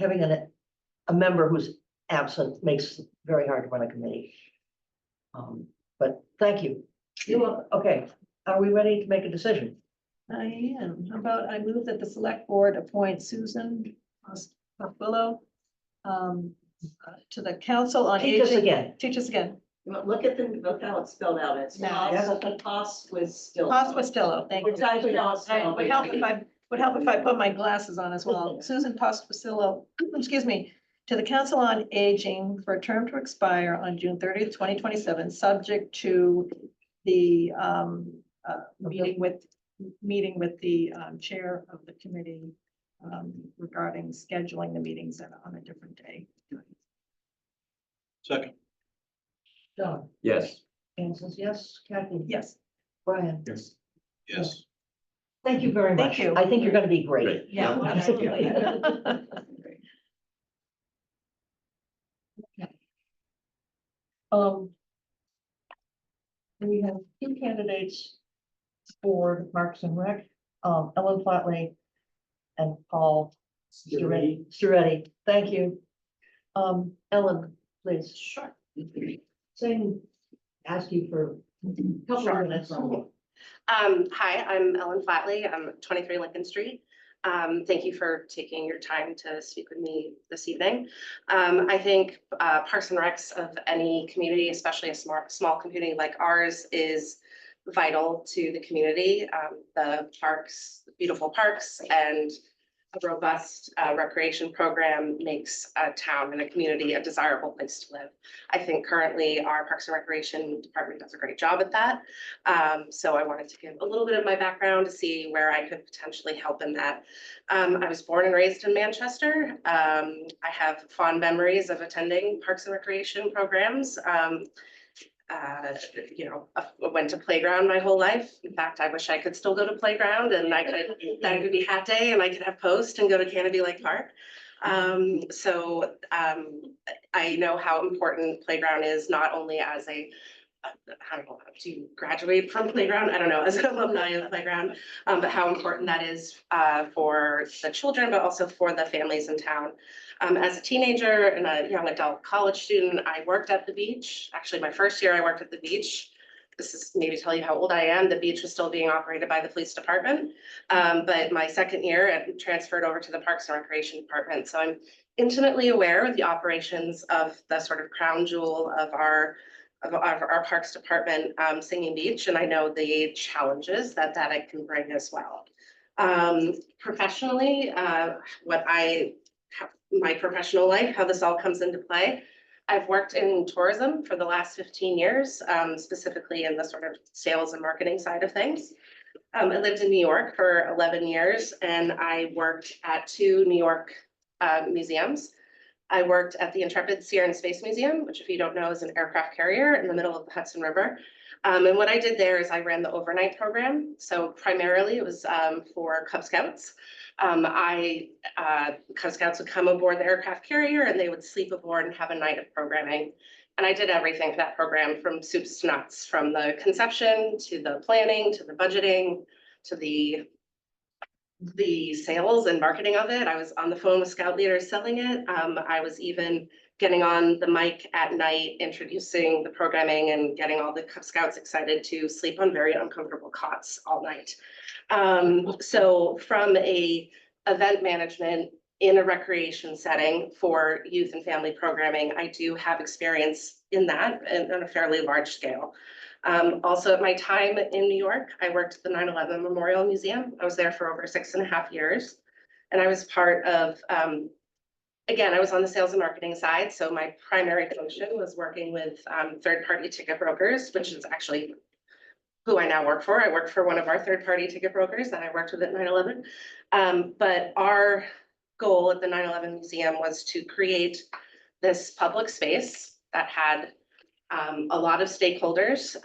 a member who's absent makes it very hard to run a committee. But thank you. You're welcome. Okay, are we ready to make a decision?
I am. How about I move that the select board appoint Susan Willow to the council on
Teach us
aging.
again.
Teach us again.
Look how it's spelled out. It's
No.
Pos was still.
Pos Postillo, thank you.
It's actually how it's spelled.
Would help if I put my glasses on as well. Susan Pos Postillo, excuse me, to the Council on Aging for a term to expire on June 30th, 2027, subject to the meeting with the chair of the committee regarding scheduling the meetings on a different day.
Second.
John,
Yes.
Anne says yes, Kathy?
Yes.
Brian?
Yes.
Yes.
Thank you very much.
Thank you.
I think you're gonna be great.
Great.
Yeah, absolutely.
We have 2 candidates for the Parks and Rec, Ellen Flatley and Paul Sturetti. Thank you. Ellen, please.
Sure.
Ask you for a couple of minutes.
Hi, I'm Ellen Flatley. I'm 23 Lincoln Street. Thank you for taking your time to speak with me this evening. I think Parks and Recs of any community, especially a small community like ours, is vital to the community. The parks, beautiful parks, and a robust recreation program makes a town and a community a desirable place to live. I think currently our Parks and Recreation Department does a great job at that. So I wanted to give a little bit of my background to see where I could potentially help in that. I was born and raised in Manchester. I have fond memories of attending Parks and Recreation programs. I went to playground my whole life. In fact, I wish I could still go to playground and that could be hat day and I could have post and go to Canopy Lake Park. I know how important playground is, not only as I don't know, do you graduate from playground? I don't know, as an alumni of the playground, but how important that is for the children, but also for the families in town. As a teenager and a young adult college student, I worked at the beach. Actually, my first year I worked at the beach. This is maybe tell you how old I am. The beach was still being operated by the police department. But my second year, I transferred over to the Parks and Recreation Department. So I'm intimately aware of the operations of the sort of crown jewel of our Parks Department, Singing Beach, and I know the challenges that it can bring as well. Professionally, my professional life, how this all comes into play. I've worked in tourism for the last 15 years, specifically in the sort of sales and marketing side of things. I lived in New York for 11 years and I worked at 2 New York museums. I worked at the Intrepid Sea and Space Museum, which if you don't know is an aircraft carrier in the middle of the Hudson River. And what I did there is I ran the overnight program. So primarily it was for Cub Scouts. Cub Scouts would come aboard the aircraft carrier and they would sleep aboard and have a night of programming. And I did everything for that program from soups to nuts, from the conception to the planning, to the budgeting, to the sales and marketing of it. I was on the phone with scout leaders selling it. I was even getting on the mic at night, introducing the programming and getting all the Cub Scouts excited to sleep on very uncomfortable cots all night. So from a event management in a recreation setting for youth and family programming, I do have experience in that and on a fairly large scale. Also at my time in New York, I worked at the 9/11 Memorial Museum. I was there for over 6.5 years. And I was part of, again, I was on the sales and marketing side. So my primary function was working with third-party ticket brokers, which is actually who I now work for. I work for one of our third-party ticket brokers that I worked with at 9/11. But our goal at the 9/11 Museum was to create this public space that had a lot of stakeholders,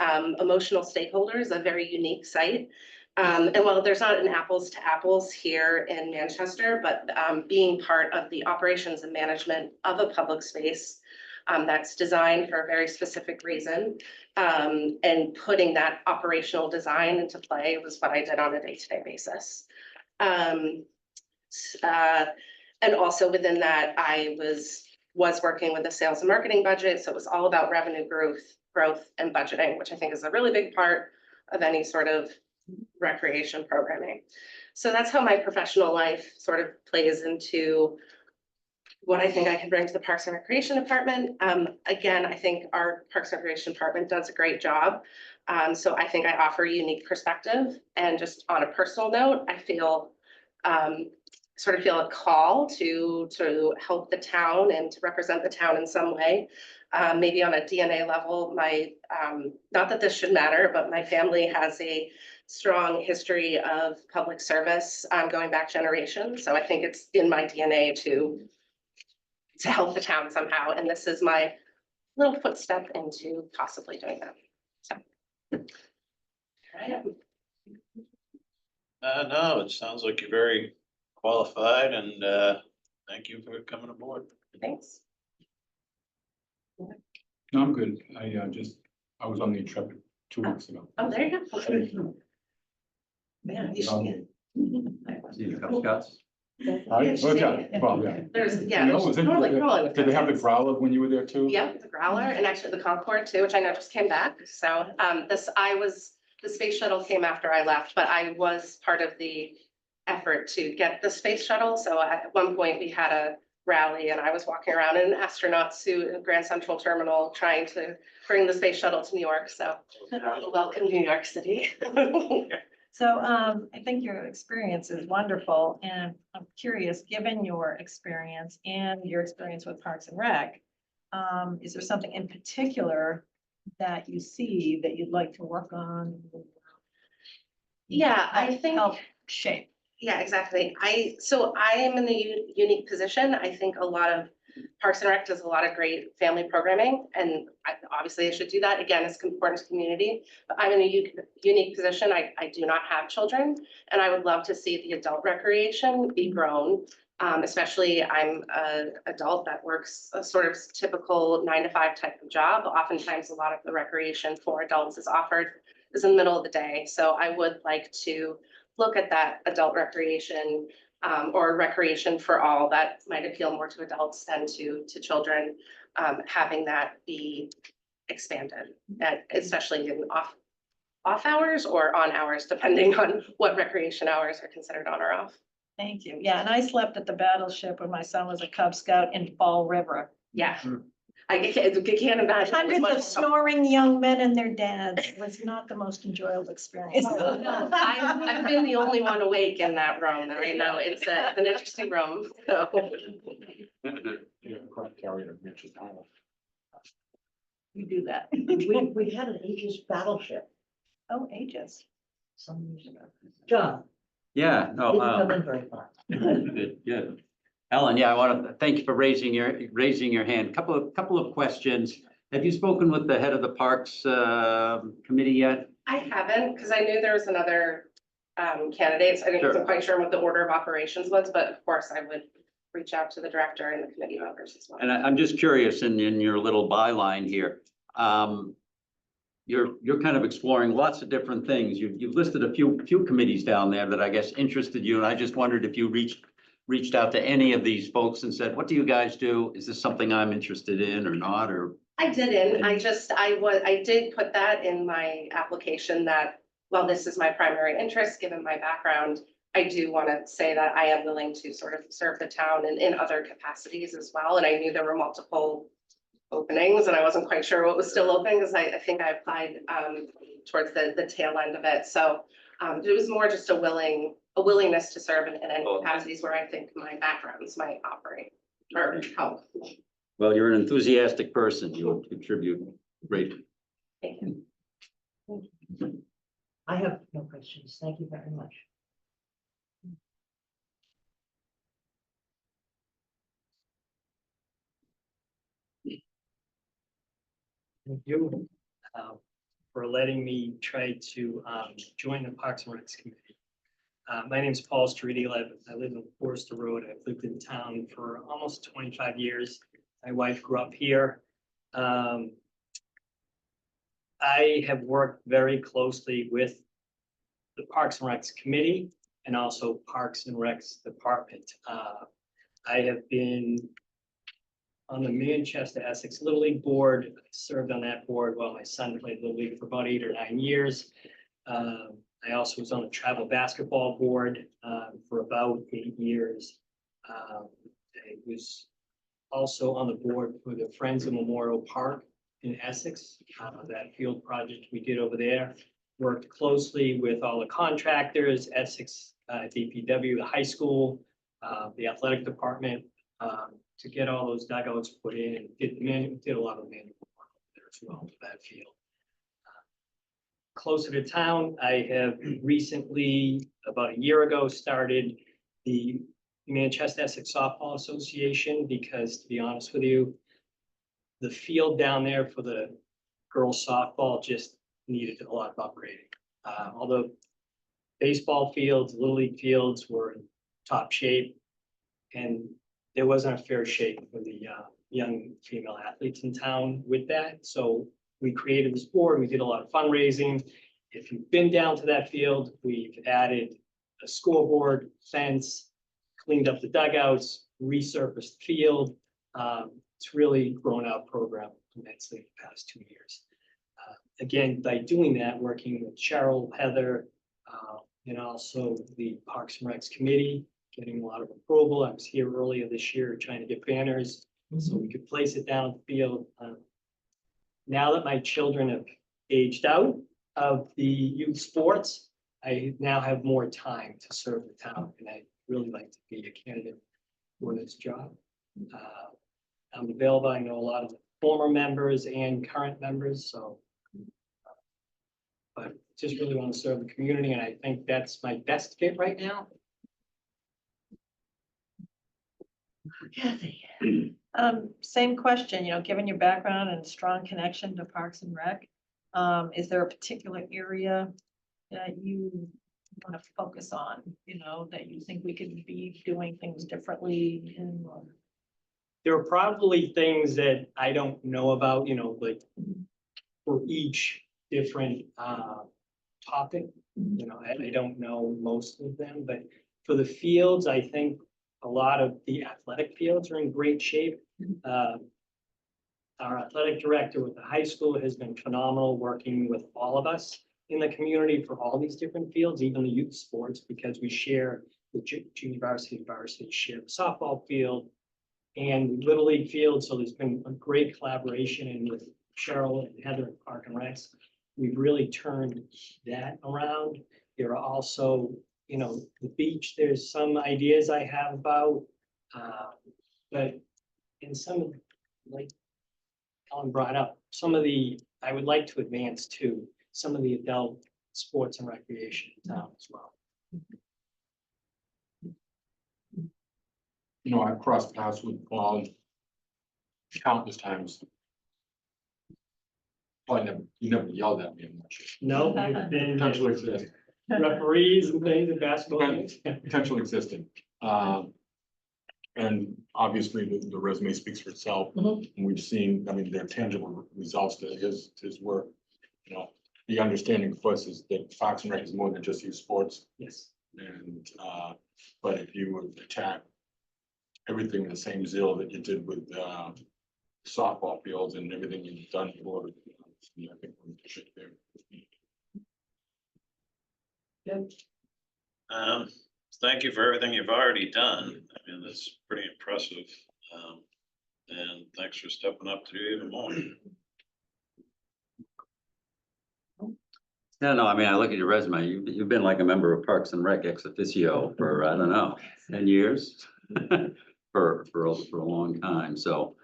emotional stakeholders, a very unique site. And while there's not an apples to apples here in Manchester, but being part of the operations and management of a public space that's designed for a very specific reason, and putting that operational design into play was what I did on a day-to-day basis. And also within that, I was working with the sales and marketing budget. So it was all about revenue growth and budgeting, which I think is a really big part of any sort of recreation programming. So that's how my professional life sort of plays into what I think I can bring to the Parks and Recreation Department. Again, I think our Parks and Recreation Department does a great job. So I think I offer a unique perspective. And just on a personal note, I feel sort of feel a call to help the town and to represent the town in some way. Maybe on a DNA level, not that this should matter, but my family has a strong history of public service going back generations. So I think it's in my DNA to help the town somehow. And this is my little footstep into possibly doing that. So.
No, it sounds like you're very qualified and thank you for coming aboard.
Thanks.
No, I'm good. I was on the Intrepid 2 weeks ago.
Oh, there you go. Man, you should get.
See the Cub Scouts?
Well, yeah.
There's,
You
yeah,
know,
there's
it was
totally
interesting.
growing with
Did they have the
kids.
growler when you were there too?
Yep, the Growler and actually the Concorde too, which I know just came back. So the space shuttle came after I left, but I was part of the effort to get the space shuttle. So at one point we had a rally and I was walking around in an astronaut suit in Grand Central Terminal trying to bring the space shuttle to New York. So welcome New York City.
So I think your experience is wonderful, and I'm curious, given your experience and your experience with Parks and Rec, is there something in particular that you see that you'd like to work on?
Yeah, I think.
Help shape.
Yeah, exactly. So I am in the unique position. I think a lot of Parks and Rec does a lot of great family programming, and obviously I should do that. Again, it's important to community, but I'm in a unique position. I do not have children, and I would love to see the adult recreation be grown. Especially I'm an adult that works a sort of typical 9-to-5 type of job. Oftentimes a lot of the recreation for adults is in the middle of the day. So I would like to look at that adult recreation or recreation for all that might appeal more to adults than to children, having that be expanded, especially in off hours or on hours, depending on what recreation hours are considered on or off.
Thank you. Yeah, and I slept at the Battleship when my son was a Cub Scout in Fall River.
Yeah, I can't imagine.
Hundreds of snoring young men and their dads. It was not the most enjoyable experience.
I've been the only one awake in that room, and I know it's an interesting room, so.
Yeah, crap carrier, Mitch's Island.
You do that.
We had an Aegis battleship
Oh, ages.
some years ago. John,
Yeah,
didn't
no,
come in very far.
good. Ellen, yeah, I want to thank you for raising your hand. Couple of questions. Have you spoken with the head of the Parks Committee yet?
I haven't, because I knew there was another candidate, so I
Sure.
wasn't quite sure what the order of operations was, but of course I would reach out to the director and the committee members as well.
And I'm just curious in your little byline here. You're kind of exploring lots of different things. You've listed a few committees down there that I guess interested you, and I just wondered if you reached out to any of these folks and said, what do you guys do? Is this something I'm interested in or not, or?
I didn't, I did put that in my application that, while this is my primary interest, given my background, I do want to say that I am willing to sort of serve the town in other capacities as well. And I knew there were multiple openings and I wasn't quite sure what was still open because I think I applied towards the tail end of it. So it was more just a willingness to serve in any capacities where I think my backgrounds might operate or help.
Well, you're an enthusiastic person. You will contribute greatly.
Thank you.
I have no questions. Thank you very much.
Thank you for letting me try to join the Parks and Recs Committee. My name is Paul Streety. I live in Forester Road. I've lived in town for almost 25 years. My wife grew up here. I have worked very closely with the Parks and Recs Committee and also Parks and Recs Department. I have been on the Manchester Essex Little League Board. I served on that board while my son played Little League for about 8 or 9 years. I also was on the travel basketball board for about 8 years. I was also on the board for the Friends of Memorial Park in Essex, that field project we did over there. Worked closely with all the contractors, Essex, DPW, the high school, the athletic department, to get all those dugouts put in, and did a lot of manual work there as well for that field. Closer to town, I have recently, about a year ago, started the Manchester Essex Softball Association, because to be honest with you, the field down there for the girls softball just needed a lot of upgrading. Although baseball fields, Little League fields were in top shape, and there wasn't a fair shake for the young female athletes in town with that. So we created this board. We did a lot of fundraising. If you've been down to that field, we've added a scoreboard, fence, cleaned up the dugouts, resurfaced the field. It's really grown our program immensely the past 2 years. Again, by doing that, working with Cheryl, Heather, and also the Parks and Recs Committee, getting a lot of approval. I was here earlier this year trying to get banners so we could place it down the field. Now that my children have aged out of the youth sports, I now have more time to serve the town, and I really like to be a candidate for this job. I'm available. I know a lot of the former members and current members, so. But just really want to serve the community, and I think that's my best fit right now.
Kathy.
Same question, given your background and strong connection to Parks and Rec, is there a particular area that you want to focus on, that you think we could be doing things differently in?
There are probably things that I don't know about, like for each different topic. I don't know most of them, but for the fields, I think a lot of the athletic fields are in great shape. Our athletic director with the high school has been phenomenal, working with all of us in the community for all these different fields, even the youth sports, because we share the junior varsity share the softball field and Little League field. So there's been a great collaboration, and with Cheryl and Heather at Park and Recs, we've really turned that around. There are also, the beach, there's some ideas I have about, but in some of, like Ellen brought up, I would like to advance to some of the adult sports and recreation in town as well.
I've crossed paths with Paul countless times. You never yelled at me much.
No, you've been
Potential existing.
referees and things in basketball games.
Potential existing. And obviously the resume speaks for itself. And we've seen, there are tangible results to his work. The understanding for us is that Fox and Rec is more than just youth sports.
Yes.
And, but if you would attack everything in the same zeal that you did with softball fields and everything you've done for, I think we're good there.
Thank you for everything you've already done. That's pretty impressive. And thanks for stepping up to do even more.
Yeah, no, I look at your resume, you've been like a member of Parks and Rec ex officio for, I don't know, 10 years? For a long time, so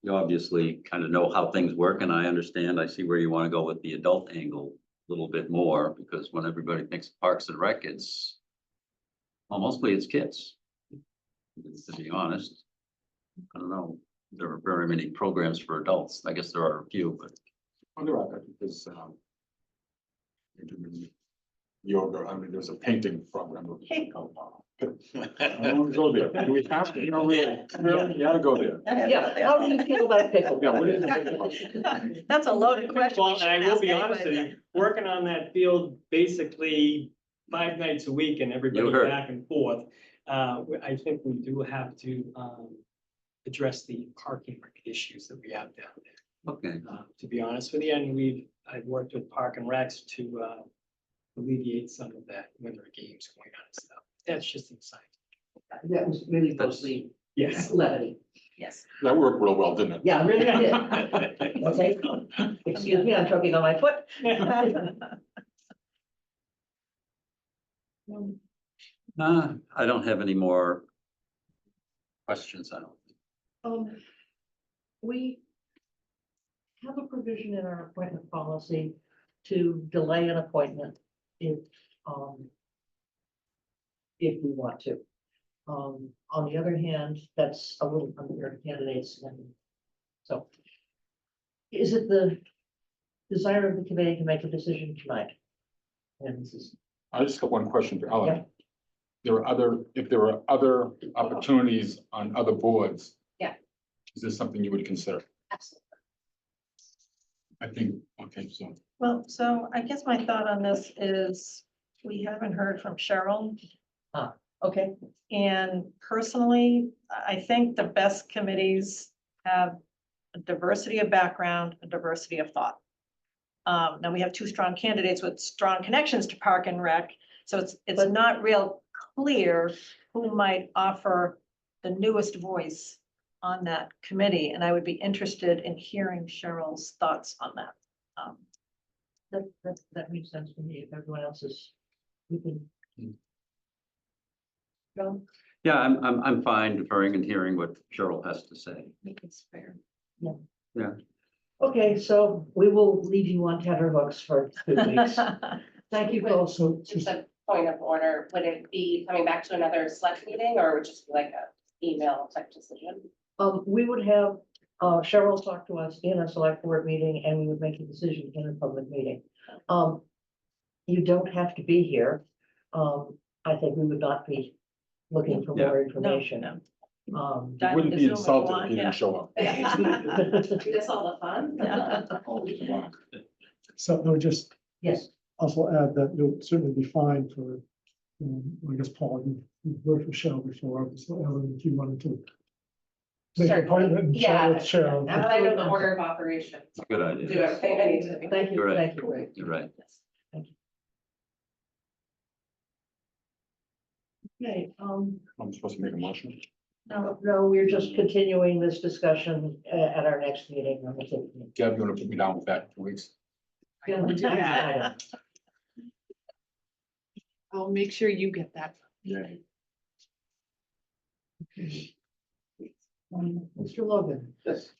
you obviously kind of know how things work, and I see where you want to go with the adult angle a little bit more, because when everybody thinks of Parks and Rec, mostly it's kids, to be honest. I don't know, there are very many programs for adults. I guess there are a few, but
On the record, because, you're doing yoga, I mean, there's a painting program.
Pickleball.
I don't wanna go there. Do we have to, really, you gotta go there.
Yeah, how do you feel about pickle?
Yeah, what is it?
That's a loaded question.
Well,
You
I
should
will be
ask
honest with
anybody.
you, working on that field basically 5 nights a week and everybody
heard.
back and forth. I think we do have to address the parking issues that we have down there.
okay.
To be honest with you, and I've worked with Park and Recs to alleviate some of that when there are games going on and stuff. That's just inside.
That was really mostly
Yes.
levity.
Yes.
That worked real well, didn't it?
Yeah, really did. Okay, excuse me, I'm choking on my foot.
I don't have any more questions, I don't think.
We have a provision in our appointment policy to delay an appointment if we want to. On the other hand, that's a little unfair to candidates, and so is it the desire of the committee to make a decision tonight? And this is,
I just got one question for Ellen.
Yeah.
If there are other opportunities on other boards.
Yeah.
Is this something you would consider?
Absolutely.
I think, okay, so.
Well, so I guess my thought on this is we haven't heard from Cheryl.
okay,
And personally, I think the best committees have a diversity of background, a diversity of thought. Now we have 2 strong candidates with strong connections to Park and Rec, so it's not real clear who might offer the newest voice on that committee, and I would be interested in hearing Cheryl's thoughts on that.
that makes sense to me. If everyone else is, we can. John?
Yeah, I'm fine deferring and hearing what Cheryl has to say.
I think it's fair.
Yeah.
Okay, so we will leave you on tenterhooks for 2 weeks. Thank you both.
So,
Just a point of order, would it be coming back to another select meeting or would it just be like a email type decision?
We would have Cheryl talk to us in a select board meeting and we would make a decision in a public meeting. You don't have to be here. I think we would not be looking for more information.
No.
You
Dive
wouldn't
into
be
Zoom if you
insulted
want,
if you
yeah.
didn't show up.
That's all the fun.
Yeah.
so I would just
Yes,
also add that you'll certainly be fine for, I guess, Paul, you've worked with Cheryl before, so Ellen, if you wanted to make an
Certainly.
appointment and chat with Cheryl.
Now that I know the order of operations,
Good
do
idea.
everything I need to.
thank you,
You're right.
thank you.
You're right.
Okay,
I'm supposed to make a motion.
no, we're just continuing this discussion at our next meeting on the 15th.
Deb, you wanna put me down with that 2 weeks?
Yeah.
I'll make sure you get that.
Yeah.
Mr. Logan.
Yes.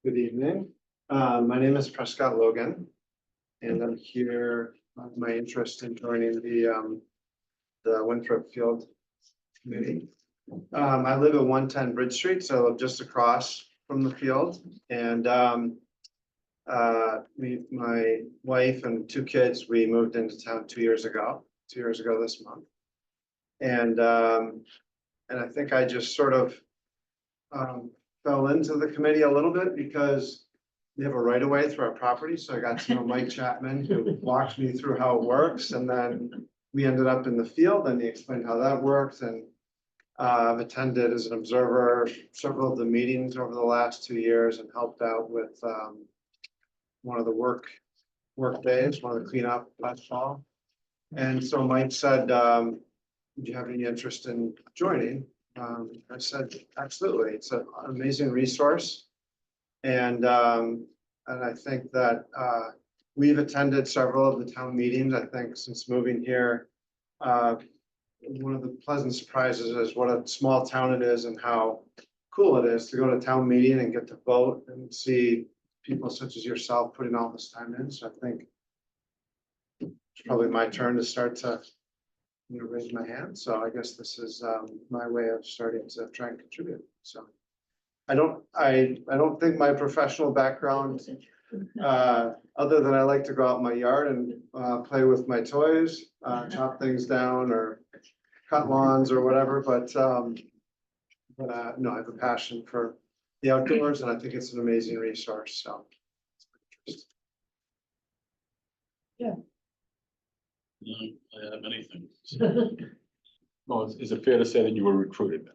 Good evening. My name is Prescott Logan. And I'm here, my interest in joining the Winthrop Field Committee. I live at 110 Bridge Street, so I live just across from the field. And my wife and 2 kids, we moved into town 2 years ago this month. And I think I just sort of fell into the committee a little bit because we have a right of way through our property. So I got to know Mike Chapman, who walked me through how it works. And then we ended up in the field and he explained how that works. And I've attended as an observer several of the meetings over the last 2 years and helped out with one of the work days, one of the cleanup last fall. And so Mike said, do you have any interest in joining? I said, absolutely. It's an amazing resource. And I think that we've attended several of the town meetings. I think since moving here, one of the pleasant surprises is what a small town it is and how cool it is to go to a town meeting and get to vote and see people such as yourself putting all this time in. So I think it's probably my turn to start to raise my hand. So I guess this is my way of starting to try and contribute. So I don't think my professional background, other than I like to go out in my yard and play with my toys, chop things down or cut lawns or whatever, but no, I have a passion for the outdoors and I think it's an amazing resource, so.
I have anything. Well, is it fair to say that you were recruited then?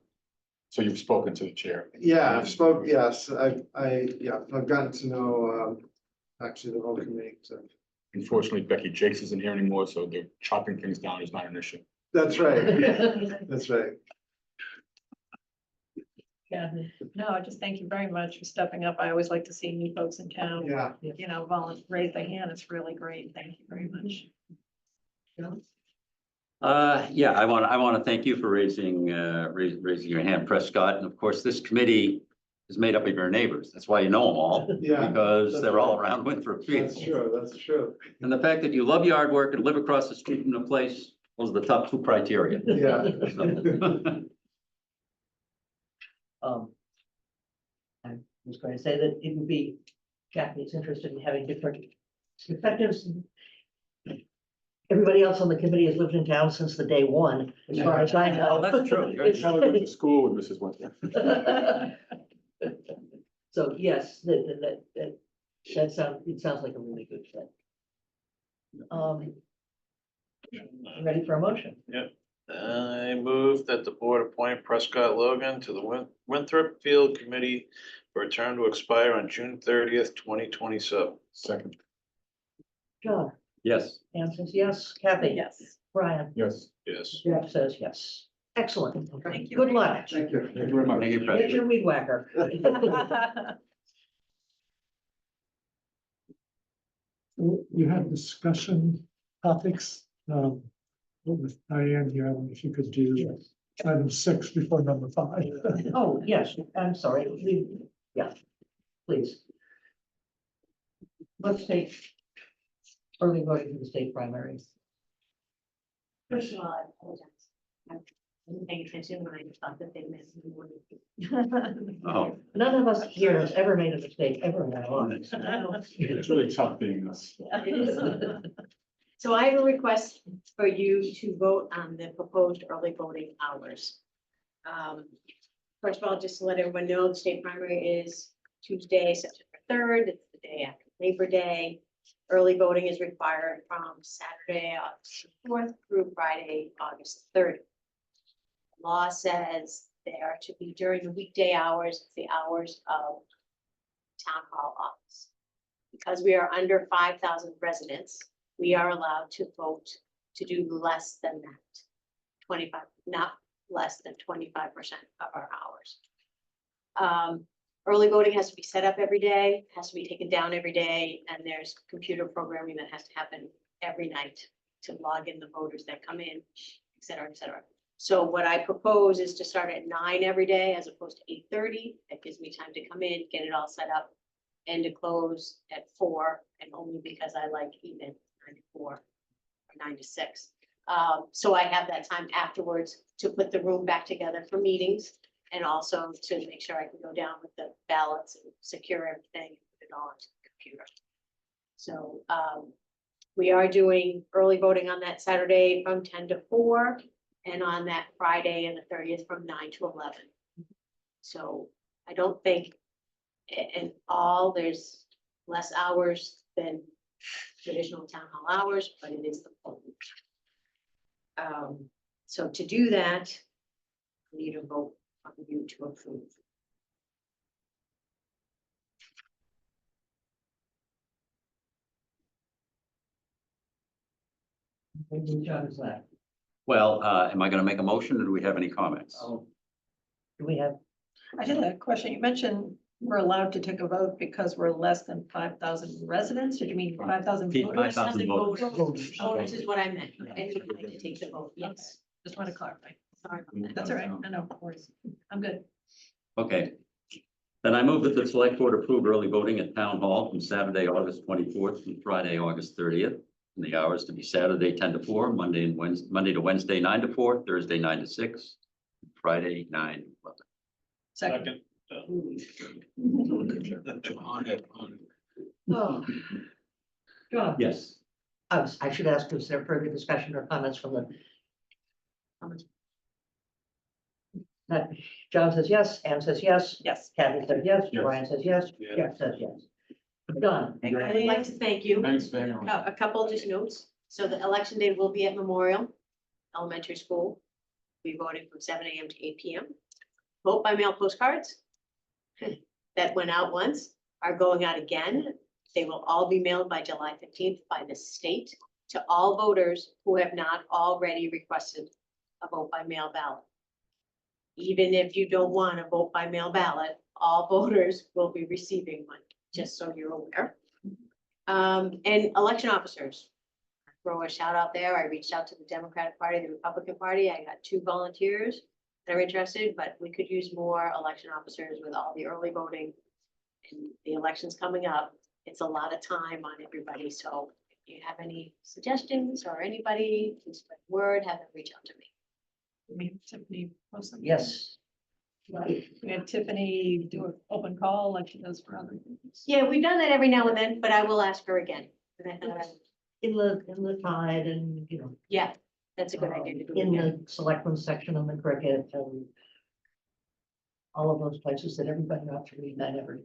So you've spoken to the chair?
Yeah, yes, I've gotten to know, actually the whole committee, so.
Unfortunately, Becky Jakes isn't here anymore, so the chopping things down is not an issue.
That's right, that's right.
No, just thank you very much for stepping up. I always like to see new folks in town.
Yeah.
You know, raise their hand. It's really great. Thank you very much.
Yeah, I want to thank you for raising your hand, Prescott. And of course, this committee is made up of your neighbors. That's why you know them all.
Yeah,
Because
that's
they're all
right.
around Winthrop Field.
That's true, that's true.
And the fact that you love yard work and live across the street from the place was the top two criteria.
Yeah.
I was going to say that it would be, Kathy's interested in having different perspectives. Everybody else on the committee has lived in town since the day one, as far as I know.
Oh, that's true.
I probably went to school with Mrs. Winter.
So yes, it sounds like a really good fit. Ready for a motion?
Yep. I move that the board appoint Prescott Logan to the Winthrop Field Committee for a term to expire on June 30th, 2027.
Second.
John,
Yes.
Anne says yes, Kathy?
Yes.
Brian?
Yes.
Yes.
Jeff says yes. Excellent.
Thank you.
Good luck.
Thank you.
Thank you very much.
Thank you,
Get
Prescott.
your weed whacker.
You have discussion topics, with Diane here, I don't know if you could do item 6 before number 5.
Oh, yes, I'm sorry. Yeah, please. Let's take early voting for the state primaries.
First of all, I apologize. I wasn't paying attention when I thought that they missed the morning.
Oh,
None of us here has ever made a mistake ever in our lives.
It's really tough being us.
It is. So I have a request for you to vote on the proposed early voting hours. First of all, just to let everyone know, the state primary is Tuesday, September 3rd. It's the day after Labor Day. Early voting is required from Saturday, August 4th through Friday, August 3rd. Law says they are to be during the weekday hours, the hours of town hall office. Because we are under 5,000 residents, we are allowed to vote to do less than that. 25, not less than 25% of our hours. Early voting has to be set up every day, has to be taken down every day, and there's computer programming that has to happen every night to log in the voters that come in, et cetera, et cetera. So what I propose is to start at 9 every day as opposed to 8:30. That gives me time to come in, get it all set up, and to close at 4, and only because I like even 9 to 4 or 9 to 6. So I have that time afterwards to put the room back together for meetings and also to make sure I can go down with the ballots and secure everything, and put it all onto the computer. So we are doing early voting on that Saturday from 10 to 4 and on that Friday and the 30th from 9 to 11. So I don't think in all there's less hours than traditional town hall hours, but it is the full. So to do that, I need a vote from you to approve.
John is that.
well, am I going to make a motion or do we have any comments?
Do we have?
I just had a question. You mentioned we're allowed to take a vote because we're less than 5,000 residents, or do you mean 5,000 voters?
5,000 voters.
Voters is what I meant. And you had to take the vote, yes.
Just want to clarify.
Sorry about that.
That's all right. I know, of course. I'm good.
Okay. Then I move that the select board approve early voting at town hall from Saturday, August 24th through Friday, August 30th. And the hours to be Saturday 10 to 4, Monday to Wednesday 9 to 4, Thursday 9 to 6, Friday 9 to 11.
Second.
On it, on it.
Oh. John,
Yes.
I should ask, is there further discussion or comments from the? Comments? John says yes, Anne says yes,
Yes.
Kathy says yes,
Yes.
Brian says yes,
Yeah.
Jeff says yes. Done.
I would like to thank you.
Thanks for hanging on.
A couple just notes. So the election day will be at Memorial Elementary School. We voting from 7 a.m. to 8 p.m. Vote by mail postcards that went out once are going out again. They will all be mailed by July 15th by the state to all voters who have not already requested a vote by mail ballot. Even if you don't want a vote by mail ballot, all voters will be receiving one, just so you're aware. And election officers, throw a shout out there. I reached out to the Democratic Party, the Republican Party. I got 2 volunteers that are interested, but we could use more election officers with all the early voting and the elections coming up. It's a lot of time on everybody. So if you have any suggestions or anybody, please spread word, have them reach out to me.
I mean, Tiffany. post something.
Yes.
We had Tiffany do an open call like she does for other things.
Yeah, we've done that every now and then, but I will ask her again. And I thought,
In the tide and, you know.
yeah, that's a good idea to do.
In
again.
the selectmen section on the cricket and. All of those places that everybody ought to read, I never.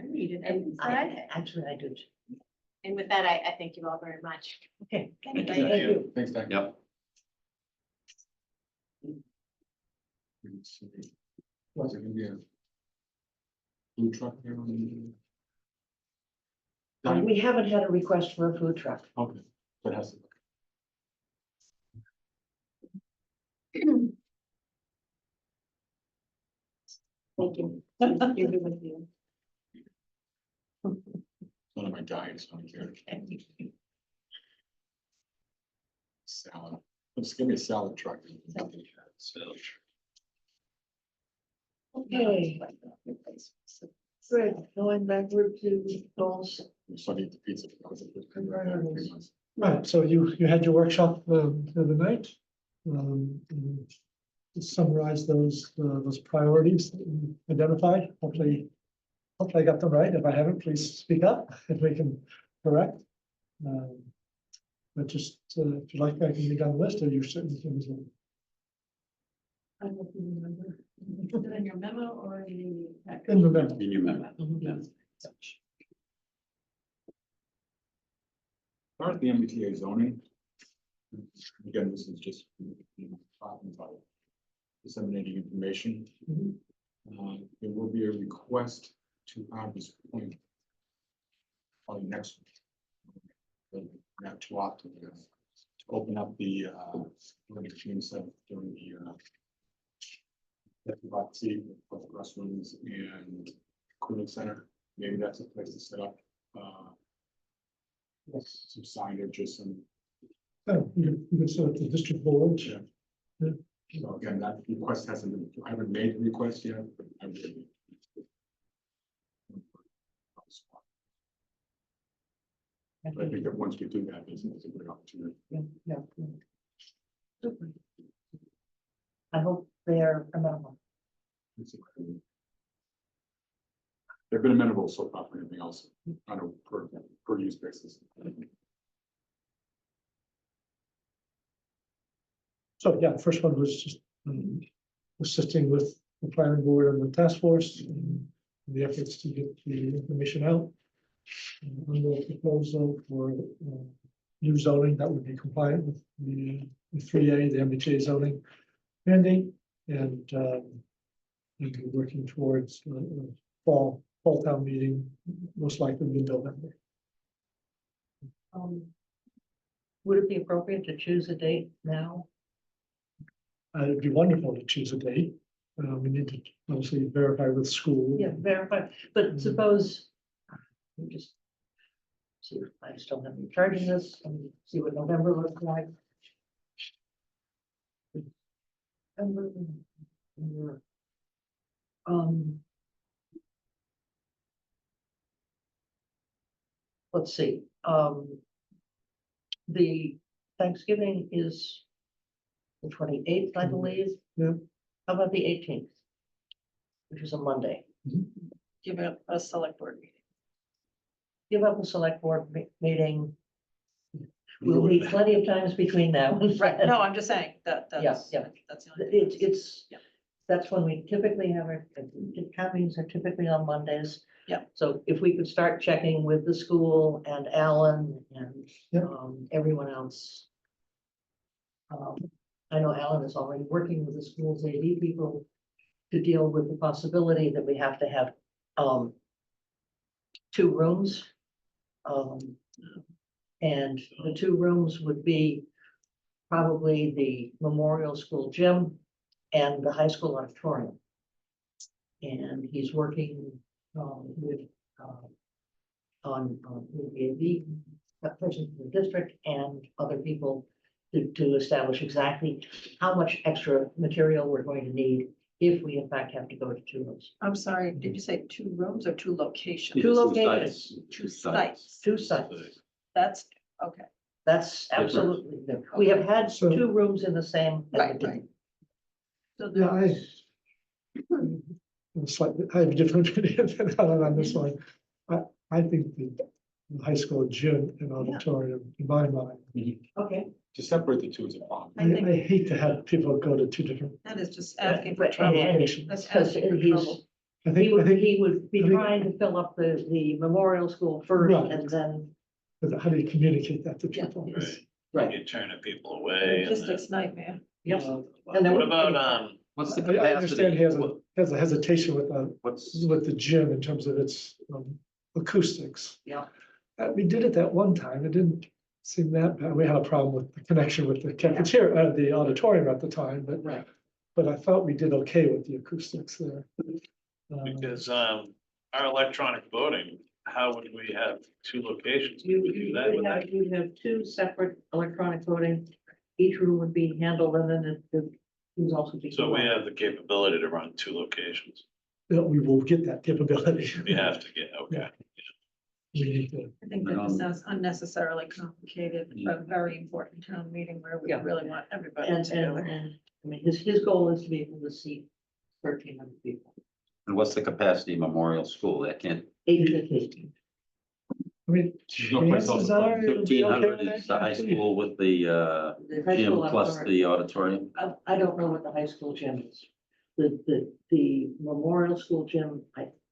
I read it every
And
Friday.
actually, I do. Too.
And with that, I thank you all very much.
Okay.
Thank
Thank you.
Thanks, Doug.
Yep.
Was it gonna be a food truck here on the?
We haven't had a request for a food truck.
Okay, that has to.
Thank you. You're with you.
One of my diets, I don't care. Salad, just give me a salad truck.
Okay. Good, going backward to goals.
So I need the pizza.
Right, so you had your workshop the other night. And to summarize those priorities that you identified, hopefully I got them right. If I haven't, please speak up if we can correct. But just, if you like, I can read down the list or you're certain things.
I don't know if you remember. Is it in your memo or in the packet?
In the memo.
In your memo.
Part of the MBTA zoning. Again, this is just talking about disseminating information. There will be a request to have this point on next week. Not too often, to open up the June 7th during the restrooms and cooling center. Maybe that's a place to set up some signage or some.
Oh, you can set up the district board.
Yeah. So again, that request hasn't been, I haven't made the request yet, but I will. But I think that once we do that, it's a great opportunity.
Yeah. Super. I hope they're amenable.
They've been amenable so far for anything else on a per use basis.
So, yeah, the first one was just assisting with the planning board and the task force and the efforts to get the information out. On the proposal for new zoning that would be compliant with the 3A, the MBTA zoning mandate, and we're working towards fall town meeting, most likely in November.
Would it be appropriate to choose a date now?
It'd be wonderful to choose a date. We need to obviously verify with school.
Yeah, verify, but suppose. We just. See if I still have you charging this and see what November looks like. let's see, the Thanksgiving is the 28th, I believe.
Yeah.
How about the 18th? Which is a Monday.
Give it a select board meeting.
Give up the select board meeting. We'll need plenty of times between now. and
Right,
then.
no, I'm just saying that, that's,
yeah.
that's the only.
It's,
Yeah.
that's when we typically have our, town meetings are typically on Mondays.
Yeah.
So if we could start checking with the school and Alan and,
Yeah.
everyone else. I know Alan is already working with the school's AV people to deal with the possibility that we have to have, 2 rooms. And the 2 rooms would be probably the Memorial School gym and the high school auditorium. And he's working with with the AV person from the district and other people to establish exactly how much extra material we're going to need if we in fact have to go to 2 rooms.
I'm sorry, did you say 2 rooms or 2 locations?
2 locations,
Two sites.
2 sites.
That's, okay.
That's absolutely, we have had
So-
2 rooms in the same.
Right, right. So
Yeah,
there's-
I'm slightly, I have a different opinion than Alan on this one. I think the high school gym and auditorium, in my mind,
Okay.
To separate the two is a problem.
I hate to have people go to 2 different.
That is just asking for
But-
trouble.
and
That's
because
asking for
he's,
trouble.
I
he
think, I
would,
think,
he would be
I think-
trying to fill up the memorial school first
Right.
and then.
but how do you communicate that to
Yeah.
people?
Right.
You're turning people away. and then-
Logistics nightmare.
Yes.
What
And there would-
about,
What's the
I understand he
capacity?
has a hesitation
What's,
with the gym in terms of its acoustics.
Yeah.
We did it that one time. It didn't seem that bad. We had a problem with the connection with the cafeteria, the auditorium at the time,
Right.
but I thought we did okay with the acoustics there.
because, our electronic voting, how would we have 2 locations? Could we do that with that?
You'd have 2 separate electronic voting. Each room would be handled and then it would also be.
So we have the capability to run 2 locations.
We will get that capability.
We have to get, okay.
We need to.
I think that just sounds unnecessarily complicated for a very important town meeting where we
Yeah.
really want everybody
And,
together.
I mean, his goal is to be able to seat 1,300 people.
and what's the capacity of Memorial School? That can't,
850.
I mean,
There's no place else
chances
to put it.
are. it'll be okay
1,500
with
is the high
that.
school with the
The high
gym
school
plus
auditorium.
the auditorium.
I don't know what the high school gym is. The Memorial School gym,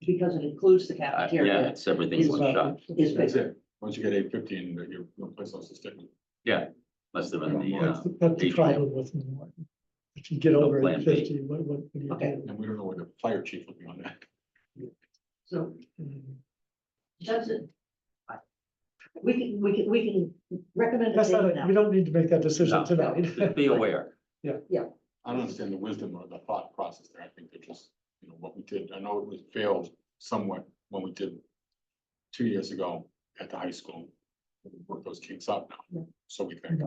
because it includes the
Yeah,
cafeteria,
it's everything's
Is
one shot.
is
That's
bigger.
it. Once you get 850, and you're no place else to stick it.
Yeah, unless they're in the,
That's the
HVAC.
problem with them. If you get
No
over
plan B.
850, what do you
Okay.
do?
And we don't know where the fire chief would be on that.
So
Mm.
that's it. We can recommend. a
That's
date
not,
now.
we don't need to make that decision
No.
tonight.
just be aware.
I don't understand the wisdom or the thought process there. I think they're just, what we did. I know it was failed somewhat when we did 2 years ago at the high school. We worked those kinks out now, so we think.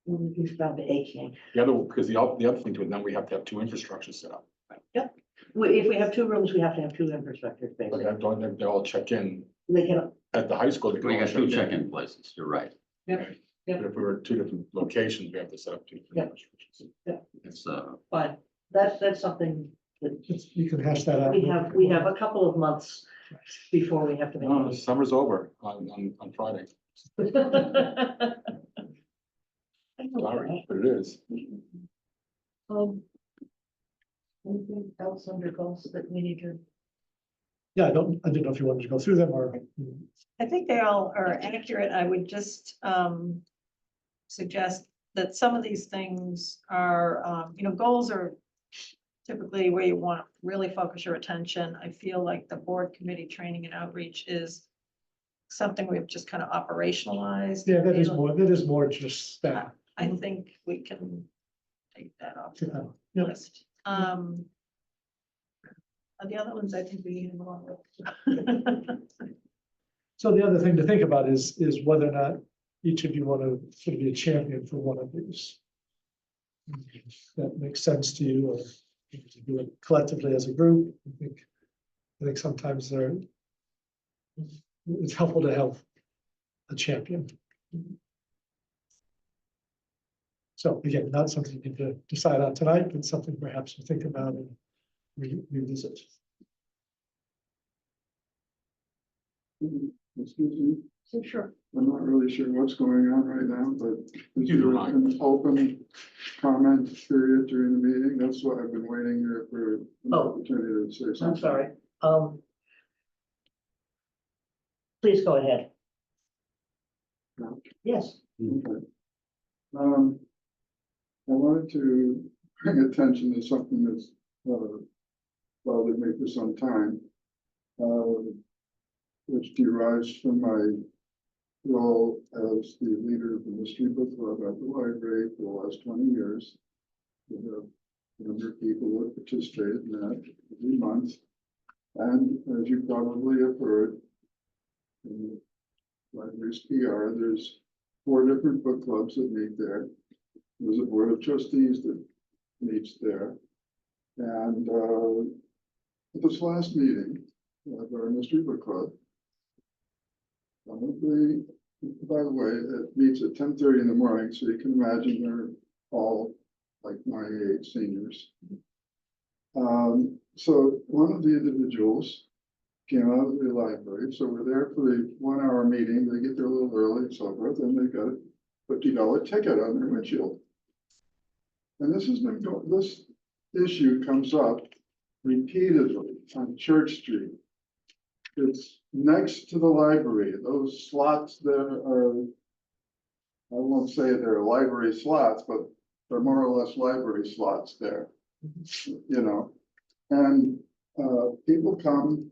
We found the A king.
The other, because the other thing to it, then we have to have 2 infrastructures set up.
If we have 2 rooms, we have to have 2 infrastructure
But
basically.
they all check in
They can,
at the high school. they can
We
all
got 2
check in.
check-in places, you're right.
Yep.
But if we were at 2 different locations, we have to set up 2 different
Yeah.
infrastructures.
It's,
but that's something that
You can hash that out.
we have a couple of months before we have to make.
No, summer's over on Friday. Sorry, but it is.
Anything else under goals that we need to?
Yeah, I didn't know if you wanted to go through them or.
I think they all are accurate. I would just suggest that some of these things are, goals are typically where you want to really focus your attention. I feel like the board committee training and outreach is something we've just kind of operationalized.
Yeah, that is more just that.
I think we can take that off
Take
the
that off. Yep.
list. The other ones, I think we have along with.
So the other thing to think about is whether or not each of you want to sort of be a champion for one of these. If that makes sense to you, or if you do it collectively as a group. I think sometimes it's helpful to have a champion. So again, not something you need to decide on tonight, but something perhaps to think about and revisit.
Excuse me,
So sure.
I'm not really sure what's going on right now, but is
Neither
there
am I.
an open comment period during the meeting? That's why I've been waiting here for an
Oh.
opportunity to say something.
I'm sorry. Please go ahead.
No.
Yes.
Okay. I wanted to bring attention to something that's bothered me for some time, which derives from my role as the leader of the Mystery Book Club at the library for the last 20 years. We have a number of people who have participated in that every month. And as you probably have heard, in the library's PR, there's 4 different book clubs that meet there. There's a board of trustees that meets there. And at this last meeting of our Mystery Book Club, by the way, it meets at 10:30 in the morning, so you can imagine they're all like my age, seniors. So one of the individuals came out of the library, so we're there for the 1-hour meeting. They get there a little early and so forth, and they got a $50 ticket on their windshield. And this has been this issue comes up repeatedly on Church Street. It's next to the library. Those slots there are, I won't say they're library slots, but they're more or less library slots there, you know. And people come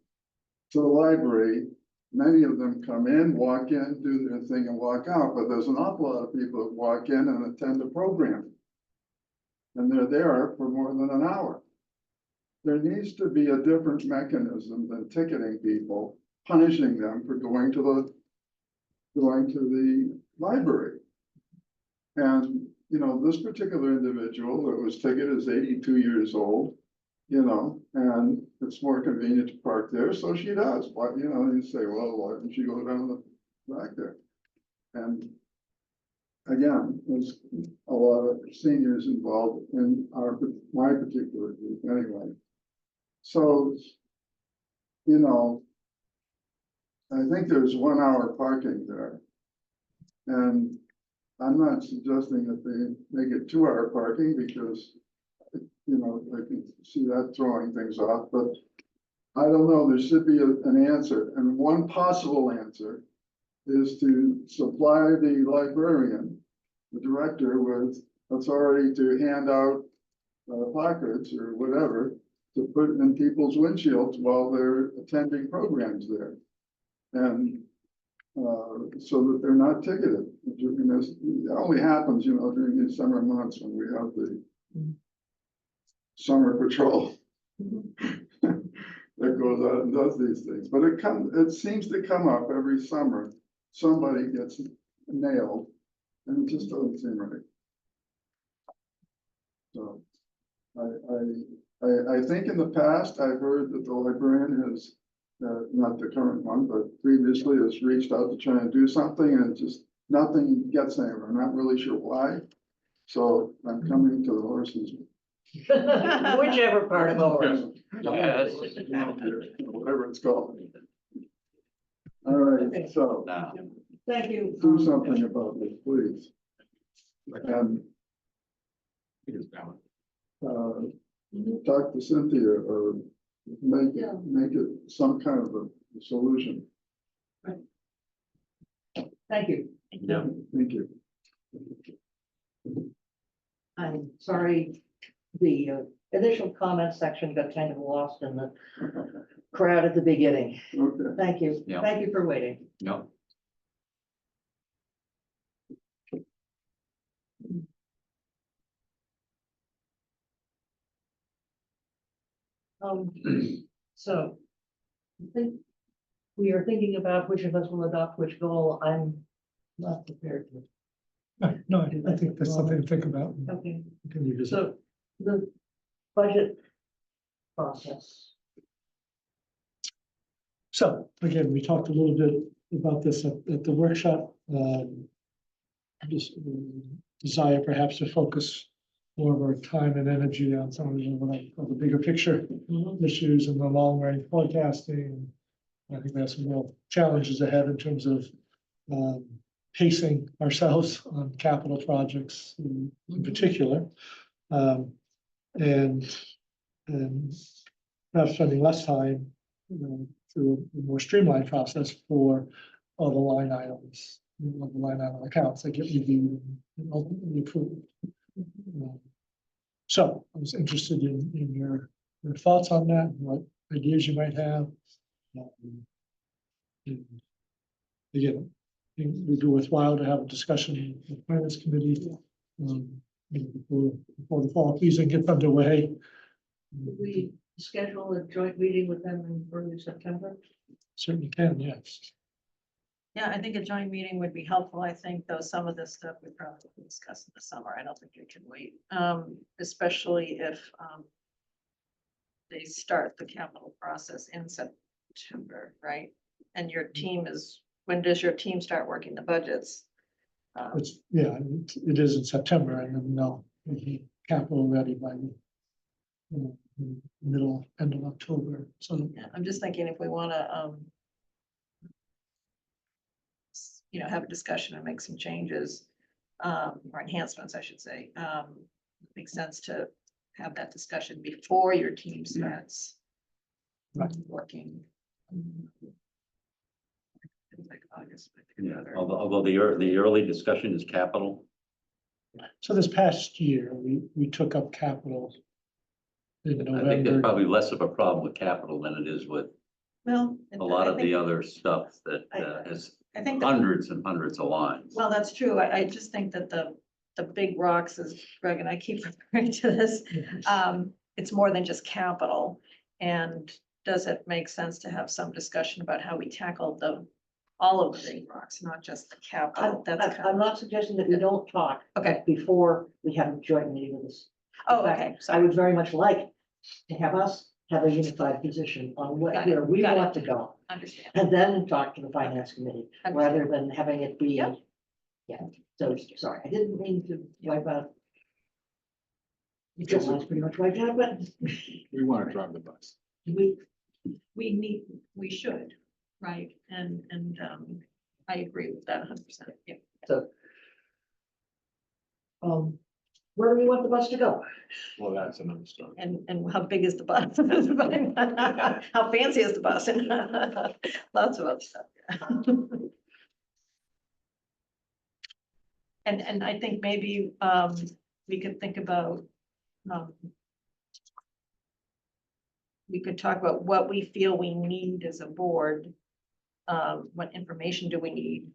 to the library. Many of them come in, walk in, do their thing and walk out, but there's an awful lot of people that walk in and attend the program. And they're there for more than an hour. There needs to be a different mechanism than ticketing people, punishing them for going to the library. And, you know, this particular individual that was ticketed is 82 years old, you know, and it's more convenient to park there, so she does. Why, you know, you say, well, why don't you go down the back there? And again, there's a lot of seniors involved in my particular group anyway. So, you know, I think there's 1 hour parking there. And I'm not suggesting that they make it 2 hour parking because, you know, I can see that throwing things off, but I don't know, there should be an answer. And one possible answer is to supply the librarian, the director, with authority to hand out placards or whatever to put in people's windshields while they're attending programs there. And so that they're not ticketed. It only happens, you know, during the summer months when we have the summer patrol that goes out and does these things. But it seems to come up every summer. Somebody gets nailed and it just doesn't seem right. So I think in the past, I've heard that the librarian has, not the current one, but previously has reached out to try and do something and just nothing gets anywhere. I'm not really sure why. So I'm coming to the horses.
Whichever part of the horse.
Yes.
Whatever it's called. All right, so
Now,
Thank you.
do something about this, please. And
It's valid.
talk to Cynthia or make it some kind of a solution.
Thank you.
yeah,
Thank you.
I'm sorry, the initial comment section got kind of lost in the crowd at the beginning.
Okay.
Thank you.
Yeah.
Thank you for waiting.
no,
So I think we are thinking about which of us will adopt which goal. I'm not prepared to.
No, I think that's something to think about.
Okay,
We can revisit.
so the budget process.
So again, we talked a little bit about this at the workshop. Just desire perhaps to focus more of our time and energy on some of the bigger picture issues and the long range forecasting. I think we have some real challenges ahead in terms of pacing ourselves on capital projects in particular. And perhaps spending less time through a more streamlined process for all the line items, all the line item accounts that get reviewed and ultimately approved. So I was interested in your thoughts on that, and what ideas you might have. And again, I think it would be worthwhile to have a discussion with the finance committee before the fall season gets underway.
Could we schedule a joint meeting with them in early September?
Certainly can, yes.
Yeah, I think a joint meeting would be helpful. I think though some of this stuff we probably can discuss in the summer. I don't think we can wait. Especially if they start the capital process in September, right? And your team is, when does your team start working the budgets?
Yeah, it is in September, and then they'll be capital ready by the end of October. So
Yeah, I'm just thinking if we want to, have a discussion and make some changes, or enhancements, I should say. Makes sense to have that discussion before your team starts working. Like August.
Yeah, although the early discussion is capital.
So this past year, we took up capital in
I think there's
November.
probably less of a problem with capital than it is with
Well,
a lot of the other stuff that has
I think
hundreds and hundreds of lines.
well, that's true. I just think that the big rocks, as Greg and I keep referring to this, it's more than just capital. And does it make sense to have some discussion about how we tackle all of the big rocks, not just the capital? That's
I'm not suggesting that we don't talk.
Okay.
Before we have a joint meeting with this.
Oh,
In fact,
okay.
I would very much like to have us have a unified position on
Got it,
where we
got it.
want to go.
Understand.
And then talk to the finance committee, rather than having it be.
Yep.
Yeah, so, sorry, I didn't mean to wipe out. Your line's pretty much wiped out, but
We want to drive the bus.
We should, right? And I agree with that 100%. Yeah.
so. Where do we want the bus to go?
Well, that's another story.
And how big is the bus? How fancy is the bus? Lots of other stuff. And I think maybe we could think about we could talk about what we feel we need as a board. What information do we need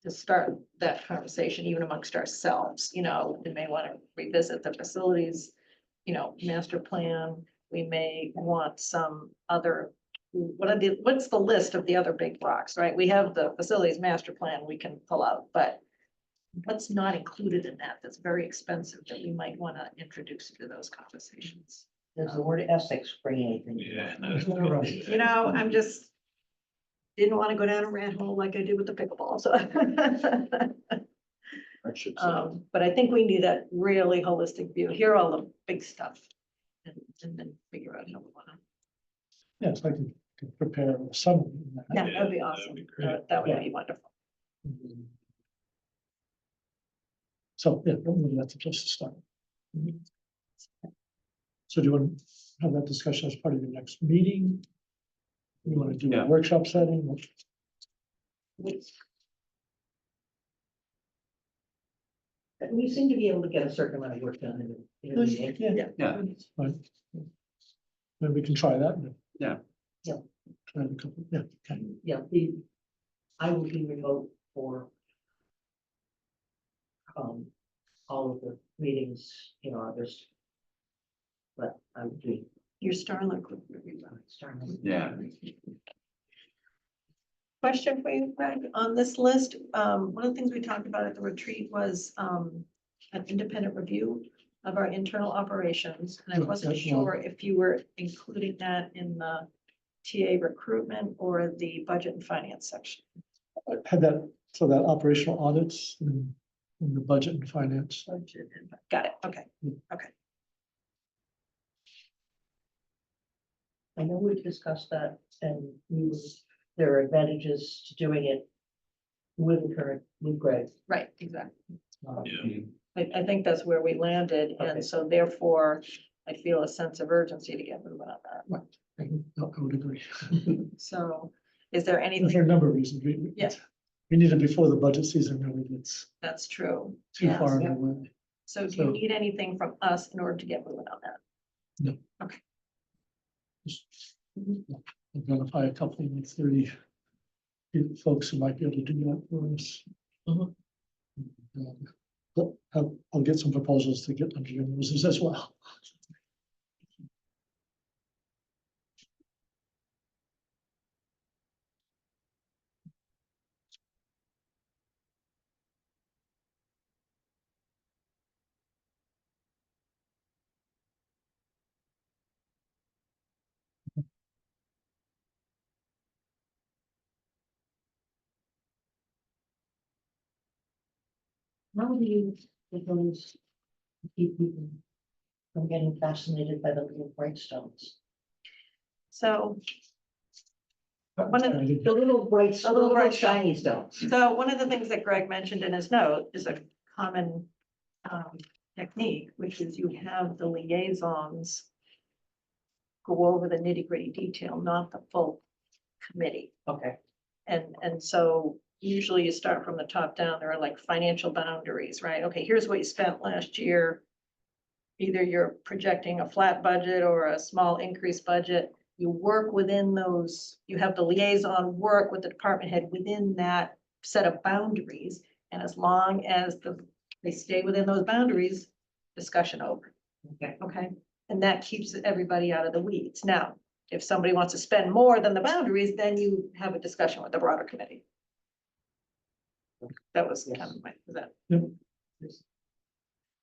to start that conversation, even amongst ourselves? We may want to revisit the facilities, master plan. We may want some other, what's the list of the other big rocks, right? We have the facilities master plan we can pull out, but what's not included in that that's very expensive that we might want to introduce into those conversations?
Does the word ethics bring anything?
Yeah.
I'm just, didn't want to go down a rat hole like I did with the pickleball, so.
I should say.
But I think we need a really holistic view. Here are all the big stuff. And then figure out how we want to.
Yes, I can prepare a summary.
Yeah, that'd be awesome. That would be wonderful.
So, yeah, maybe that's a place to start. So do you want to have that discussion as part of your next meeting? You want to do a workshop setting?
We seem to be able to get a certain amount of work done in a meeting.
Yeah.
Fine. Then we can try that.
Yeah.
Yeah.
Try a couple, yeah, okay.
Yeah, I will be remote for all of the meetings in August. But I would be.
Your Starlink would be
Starlink.
Yeah.
Question for you, Greg, on this list. One of the things we talked about at the retreat was an independent review of our internal operations. And I wasn't sure if you were including that in the TA recruitment or the budget and finance section?
I had that, so that operational audits in the budget and finance.
Budget and- Got it, okay, okay.
I know we discussed that and there are advantages to doing it with Greg.
Right, exactly.
Yeah.
I think that's where we landed,
Okay.
and so therefore, I feel a sense of urgency to get moving on that.
I would agree.
So, is there
For
anything,
a number of reasons.
Yes.
We need it before the budget season really gets
that's true?
too
Yes.
far away.
So do you
So-
need anything from us in order to get moving on that?
No.
Okay.
Just identify a couple of 30 folks who might be able to do that for us.
Mhm.
But I'll get some proposals to get under your noses as well.
How do you propose to keep people from getting fascinated by the little bright stones?
So, one of the
The little bright,
The little bright
shiny stones.
So one of the things that Greg mentioned in his note is a common technique, which is you have the liaisons go over the nitty gritty detail, not the full committee.
Okay.
And so usually you start from the top down. There are like financial boundaries, right? Okay, here's what you spent last year. Either you're projecting a flat budget or a small increase budget. You work within those, you have the liaison work with the department head within that set of boundaries. And as long as they stay within those boundaries, discussion over.
Okay.
Okay, and that keeps everybody out of the weeds. Now, if somebody wants to spend more than the boundaries, then you have a discussion with the broader committee. That was kind of my, was that?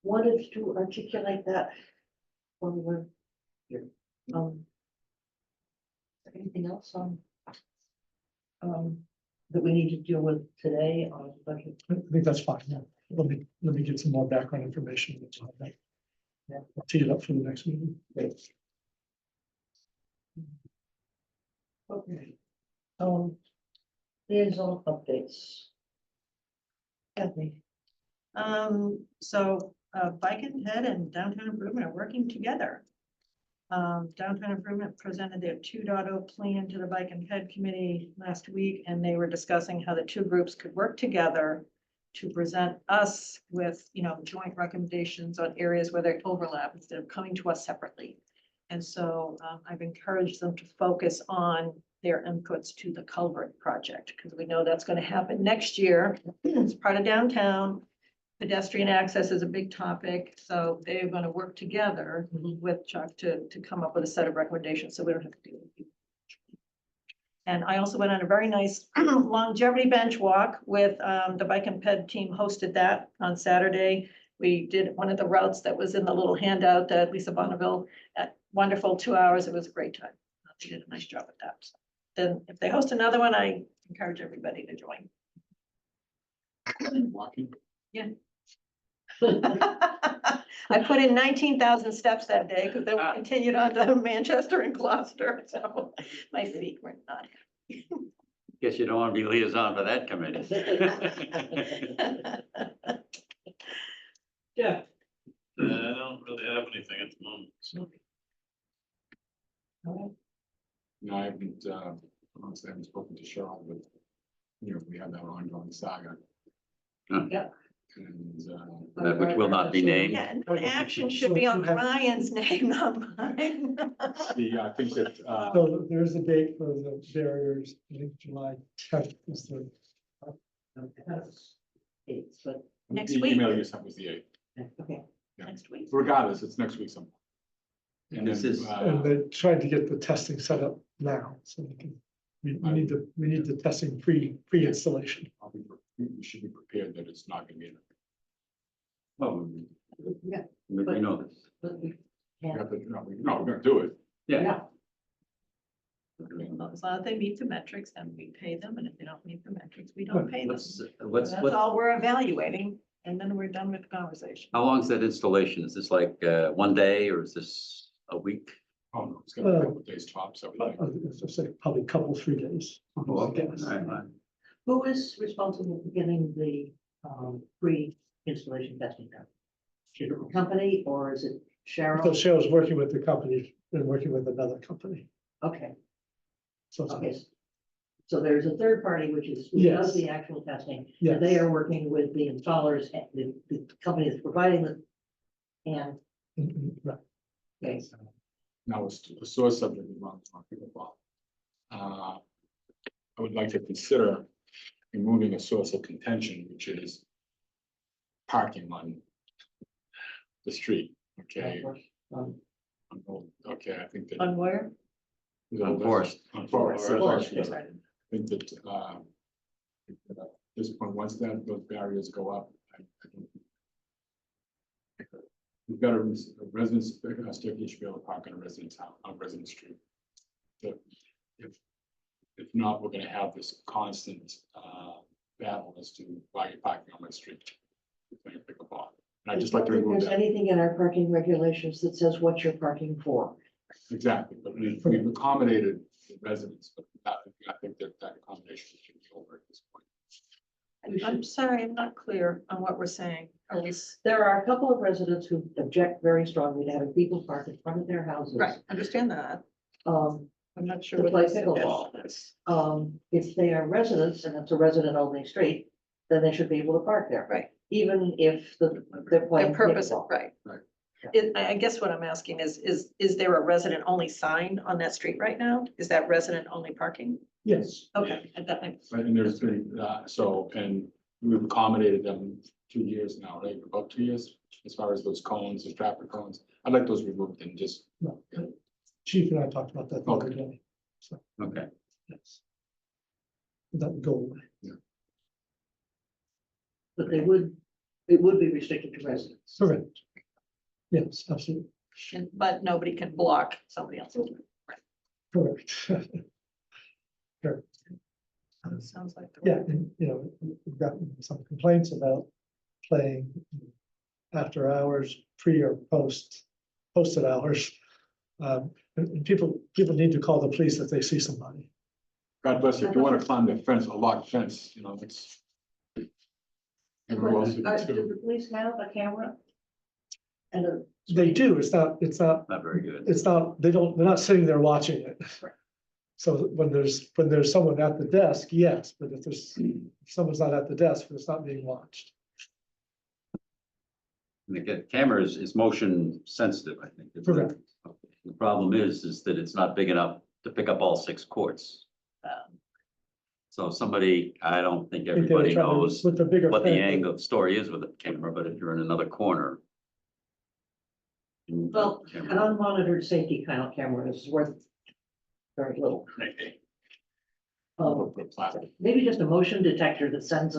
Wanted to articulate that when we're here. Is there anything else that we need to deal with today on the budget?
I think that's fine. Yeah. Let me get some more background information.
Yeah.
I'll tee it up for the next meeting.
Okay. Liaison updates. Kathy.
So Bike and Head and Downtown Improvement are working together. Downtown Improvement presented their 2.0 plan to the Bike and Head Committee last week, and they were discussing how the two groups could work together to present us with, joint recommendations on areas where they overlap instead of coming to us separately. And so I've encouraged them to focus on their inputs to the culvert project, because we know that's going to happen next year. It's part of downtown. Pedestrian access is a big topic, so they're going to work together with Chuck to come up with a set of recommendations, so we don't have to deal with it. And I also went on a very nice longevity bench walk with the Bike and Ped team, hosted that on Saturday. We did one of the routes that was in the little handout that Lisa Bonneville, at wonderful 2 hours. It was a great time. They did a nice job with that. So then if they host another one, I encourage everybody to join.
Walking.
Yeah. I put in 19,000 steps that day because they continued on to Manchester and Gloucester, so my feet were not.
Guess you don't want to be liaison for that committee.
Yeah.
I don't really have anything at the moment. So.
No, I haven't, honestly, I haven't spoken to Cheryl, but, we have that ongoing saga.
Yeah.
And,
Which will not be named.
Yeah, and the action should be on Ryan's name, not mine.
I think that,
So there's a date for the barriers. I think July 10th is the.
Dates, but
Next
the
week.
email you sent was the 8th.
okay.
Yeah.
Next week.
Regardless, it's next week sometime.
And this is-
And they're trying to get the testing set up now, so we can, we need the testing pre-installation.
We should be prepared that it's not gonna be.
Oh,
Yeah.
we know this.
But we
We
can't.
have to, no, we're gonna do it.
Yeah.
As long as they meet the metrics, then we pay them, and if they don't meet the metrics, we don't pay them.
What's,
That's
what,
all we're evaluating, and then we're done with the conversation.
how long is that installation? Is this like, one day or is this a week?
Oh, no, it's gonna be a couple of days tops, I would think.
As I say, probably a couple, 3 days.
Oh, okay.
I guess.
All right, all right.
Who is responsible for getting the pre-installation testing done? The company, or is it
So
Cheryl?
Cheryl's working with the company and working with another company.
Okay,
So it's-
okay. So there's a third party which does
Yes.
the actual testing.
Yes.
And they are working with the installers, and the company that's providing the, and,
Right.
okay,
Now, it's the source subject we want to talk about. I would like to consider removing a source of contention, which is parking on the street, okay?
um,
Okay, I think that.
On where?
On Forest.
On Forest.
Forest,
I think that, at this point, once those barriers go up, I don't. We've got a residence, staircase should be able to park on a residence house, on residence street. So if not, we're gonna have this constant, battle as to why you're parking on my street. When you pick up off. And I'd just like to
I don't
remove
think there's
that.
anything in our parking regulations that says what you're parking for.
Exactly, but we've accommodated the residents, but I think that accommodation should be over at this point.
I'm sorry, I'm not clear on what we're saying. Are we,
There are a couple of residents who object very strongly to having people park in front of their houses.
right, understand that.
Um,
I'm not sure
to
what
play
this is.
pickleball. If they are residents and it's a resident-only street, then they should be able to park there.
Right.
Even if they're
Their
playing
purpose,
pickleball.
right.
Right.
I guess what I'm asking is there a resident only sign on that street right now? Is that resident only parking?
Yes.
Okay, that makes.
Right, and there's been, and we've accommodated them 2 years now, right, about 2 years, as far as those cones, the traffic cones. I'd like those removed and just,
No, Chief and I talked about that the other day. So,
Okay.
yes. That would go away.
But it would be restricted to residents.
Correct. Yes, absolutely.
But nobody can block somebody else.
Correct. Correct.
Sounds like. the-
Yeah, and, we've gotten some complaints about playing after hours, pre or posted hours. And people need to call the police if they see somebody.
God bless you, if you want to climb the fence, a locked fence, it's. Everyone else
Do
would too.
the police have a camera? And a,
They do, it's not,
Not very good.
they're not sitting there watching it. So when there's someone at the desk, yes, but if someone's not at the desk, it's not being watched.
And the camera is motion sensitive, I think. isn't it?
Correct.
The problem is that it's not big enough to pick up all 6 courts. So somebody, I don't think
I think they were
everybody
trying to-
knows
With the bigger.
what the
fence,
angle of the story is with a camera, but if you're in another corner. you move the
well, an
camera.
unmonitored safety camera is worth very little. Maybe just a motion detector that sends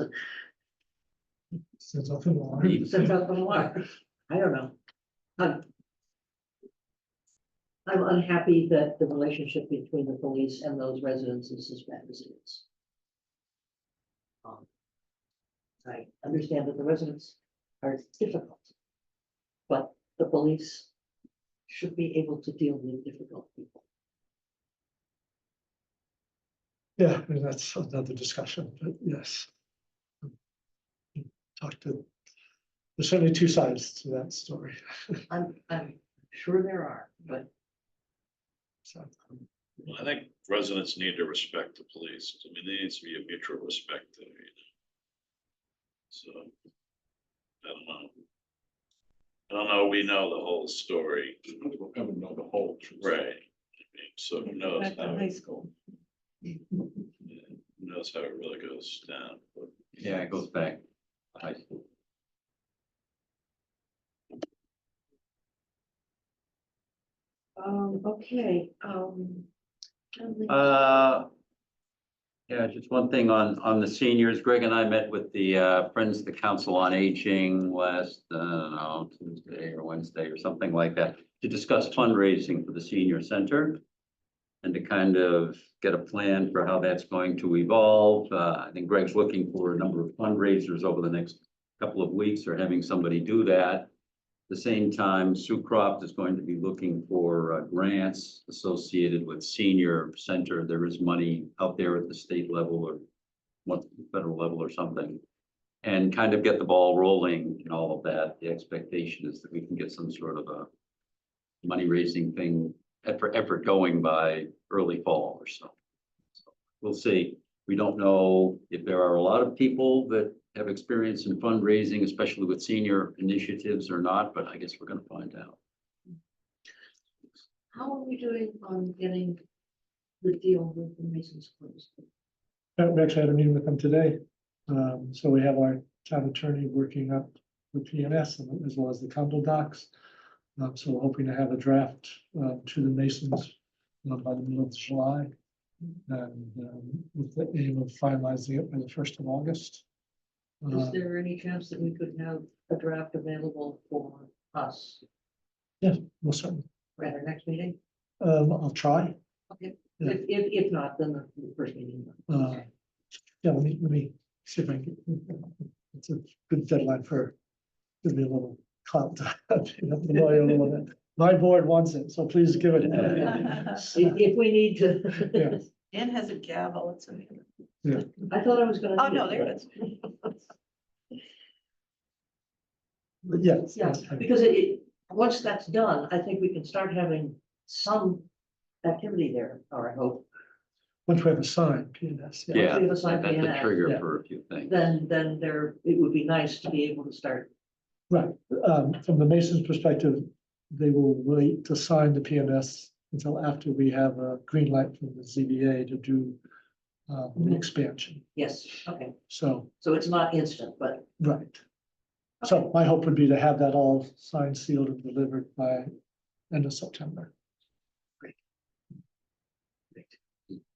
Sends off an alarm.
sends out an alarm. I don't know. I'm unhappy that the relationship between the police and those residents is as bad as it is. I understand that the residents are difficult, but the police should be able to deal with difficult people.
Yeah, I mean, that's another discussion, but yes. Talk to, there's certainly 2 sides to that story.
I'm sure there are, but
So,
I think residents need to respect the police. I mean, there needs to be a mutual respect there. So, I don't know, we know the whole story.
We'll never know the whole truth.
Right. I mean, so who knows
Back to
how,
high school.
who knows how it really goes down. But
Yeah, it goes back to high school.
okay,
Yeah, just one thing on the seniors. Greg and I met with the Friends of the Council on Aging last, I don't know, Tuesday or Wednesday or something like that, to discuss fundraising for the senior center. and to kind of get a plan for how that's going to evolve. I think Greg's looking for a number of fundraisers over the next couple of weeks or having somebody do that. At the same time, Sue Croft is going to be looking for grants associated with senior center. There is money out there at the state level or what federal level or something. And kind of get the ball rolling and all of that. The expectation is that we can get some sort of a money raising thing effort going by early fall or so. So we'll see. We don't know if there are a lot of people that have experience in fundraising, especially with senior initiatives or not, but I guess we're going to find out.
How are we doing on getting the deal with the Masons closed?
We actually had a meeting with them today. So we have our town attorney working up the PNS as well as the condo docs. So we're hoping to have a draft to the Masons by the middle of July. And with the aim of finalizing it by the 1st of August.
Is there any chance that we could have a draft available for us
Yeah, most certainly.
at our next meeting?
I'll try.
Okay,
Yeah.
if not, then the first meeting.
Yeah, let me see if I can. It's a good deadline for, give me a little clout. My board wants it, so please give it.
If we need to.
Yeah.
Dan has a gavel, it's in here.
Yeah.
I thought I was gonna.
Oh,
do
no,
it,
there it
but-
is.
But yes.
Yeah, because once that's done, I think we can start having some activity there, or I hope.
Once we have a sign, PNS.
Yeah,
we have a sign
that's
PNS,
a trigger
yeah.
for a few things.
Then there, it would be nice to be able to start.
Right, from the Masons' perspective, they will wait to sign the PNS until after we have a green light from the ZBA to do the expansion.
Yes, okay,
So,
so it's not instant, but
right. So my hope would be to have that all signed, sealed, and delivered by end of September.
Great.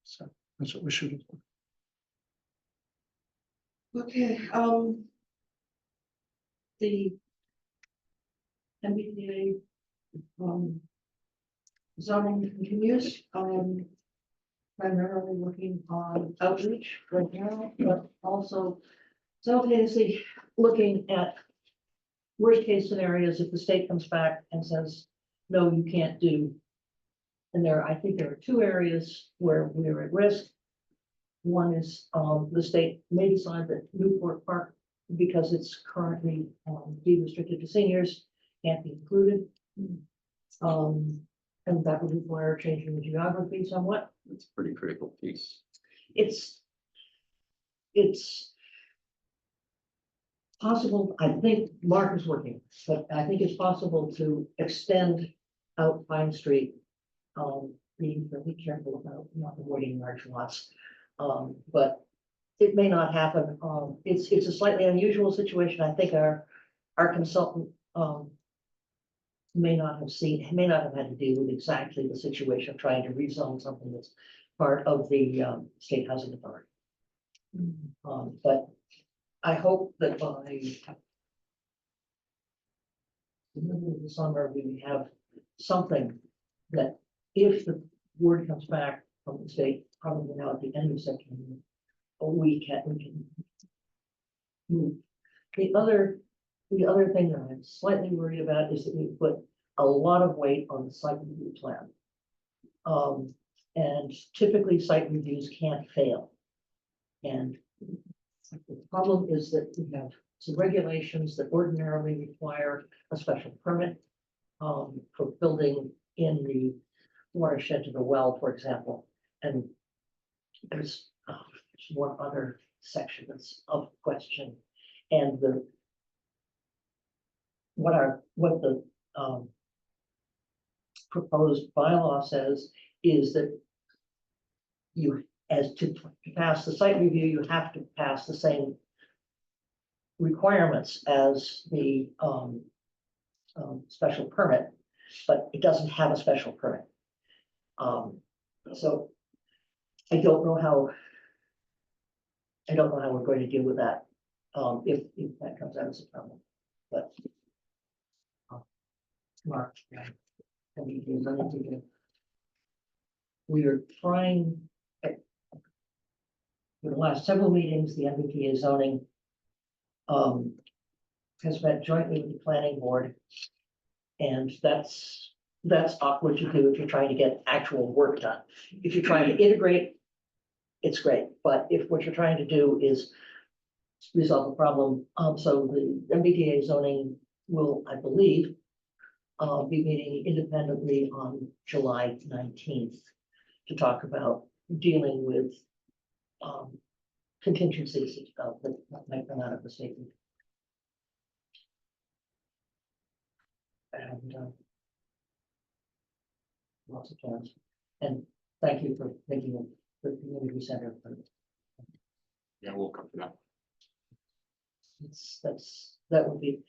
So that's what we're shooting for.
okay, the MBTA zoning continues, primarily working on outreach right now, but also simultaneously looking at worst case scenarios if the state comes back and says, no, you can't do. And I think there are two areas where we're at risk. One is, the state may decide that Newport Park, because it's currently deed restricted to seniors, can't be included. And that would require changing the geography somewhat.
It's a pretty critical piece.
It's possible, I think Mark is working, but I think it's possible to extend out Pine Street. Being really careful about not avoiding large lots. But it may not happen. It's a slightly unusual situation. I think our consultant may not have had to deal with exactly the situation of trying to rezone something that's part of the state housing authority. But I hope that by the middle of the summer, we have something that if the word comes back from the state, probably now at the end of September, we can move. The other thing that I'm slightly worried about is that we put a lot of weight on the site review plan. And typically site reviews can't fail. And the problem is that we have some regulations that ordinarily require a special permit for building in the watershed to the well, for example. And there's one other section that's of question. And what the proposed bylaw says is that to pass the site review, you have to pass the same requirements as the special permit, but it doesn't have a special permit. So I don't know how we're going to deal with that, if that comes out as a problem, but. Mark, yeah. I mean, there's nothing to do. we are trying. For the last several meetings, the MBTA zoning. Has met jointly with the planning board. And that's awkward to do if you're trying to get actual work done. If you're trying to integrate, it's great, but if what you're trying to do is resolve a problem, so the MBTA zoning will, I believe, be meeting independently on July 19th to talk about dealing with contingencies that might come out of the statement. And lots of plans. And thank you for making it the community center.
Yeah, we'll come to that.
That would be,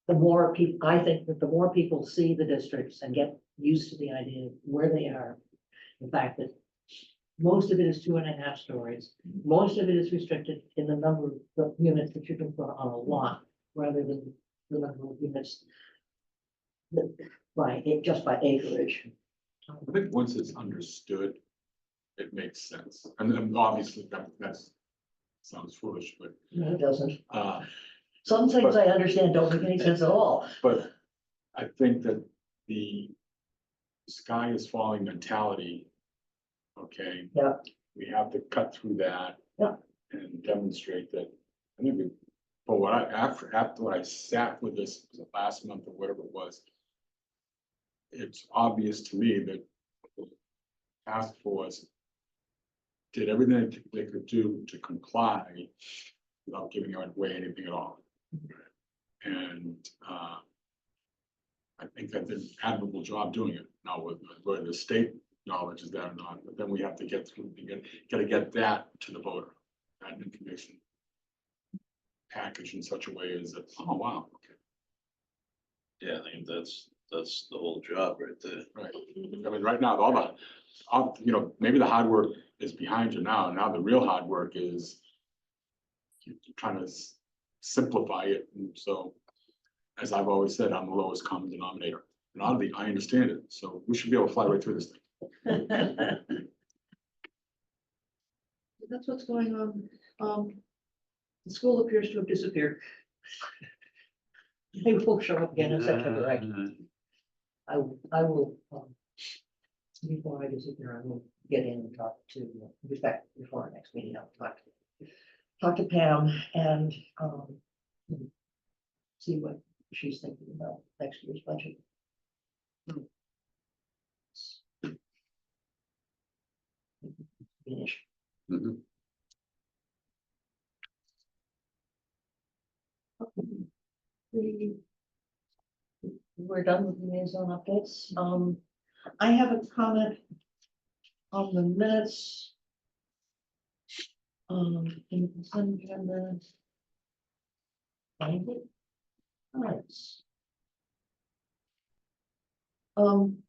the more people, I think that the more people see the districts and get used to the idea of where they are. The fact that most of it is 2.5 stories, most of it is restricted in the number of units that you can put on a lot, rather than the number of units just by acreage.
I think once it's understood, it makes sense. And then obviously that's sounds foolish, but
No, it doesn't.
uh,
Some things I understand don't make any sense at all.
but I think that the sky is falling mentality. Okay.
Yeah.
We have to cut through that.
Yeah.
And demonstrate that. I think but what after what I sat with this last month or whatever it was. It's obvious to me that the task force did everything they could do to comply without giving away anything at all. And I think that did an admirable job doing it. Now, whether the state knowledge is that or not, but then we have to get through, gotta get that to the voter, that information packaged in such a way as that, oh, wow, okay.
Yeah, I think that's the whole job right there.
Right. I mean, right now, maybe the hard work is behind you now. Now the real hard work is trying to simplify it. And so, as I've always said, I'm the lowest common denominator. And oddly, I understand it. So we should be able to fly right through this thing.
That's what's going on. The school appears to have disappeared. They will show up again in September, right? I will, before I disappear, I will get in and talk to, in fact, before our next meeting, I'll talk to Pam and see what she's thinking about next year's budget. Finish.
Mhm.
We're done with the liaison updates. I have a comment on the minutes. In the consent agenda. Find it. Nice. On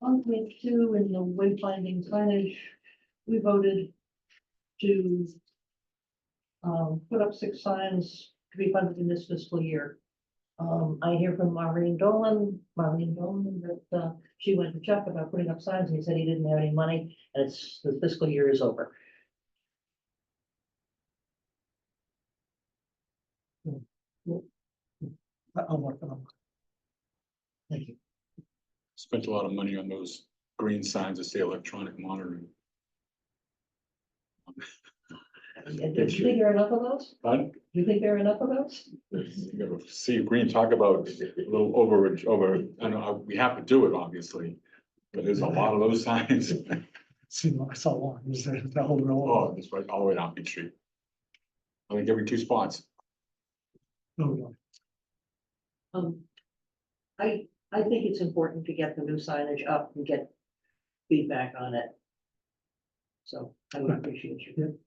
page 2 in the wayfinding signage, we voted to put up 6 signs to be funded in this fiscal year. I hear from Maureen Dolan that she went to Chuck about putting up signs and he said he didn't have any money and the fiscal year is over.
I'll work on them.
Thank you.
Spent a lot of money on those green signs that say electronic monitoring.
Do you think there are enough of those?
Fun.
Do you think there are enough of those?
You know, see green, talk about a little over, I know, we have to do it, obviously, but there's a lot of those signs.
I saw one, there's the whole row.
Oh, it's right all the way down Beach Street. I think every 2 spots.
No,
I think it's important to get the new signage up and get feedback on it. So I would appreciate you.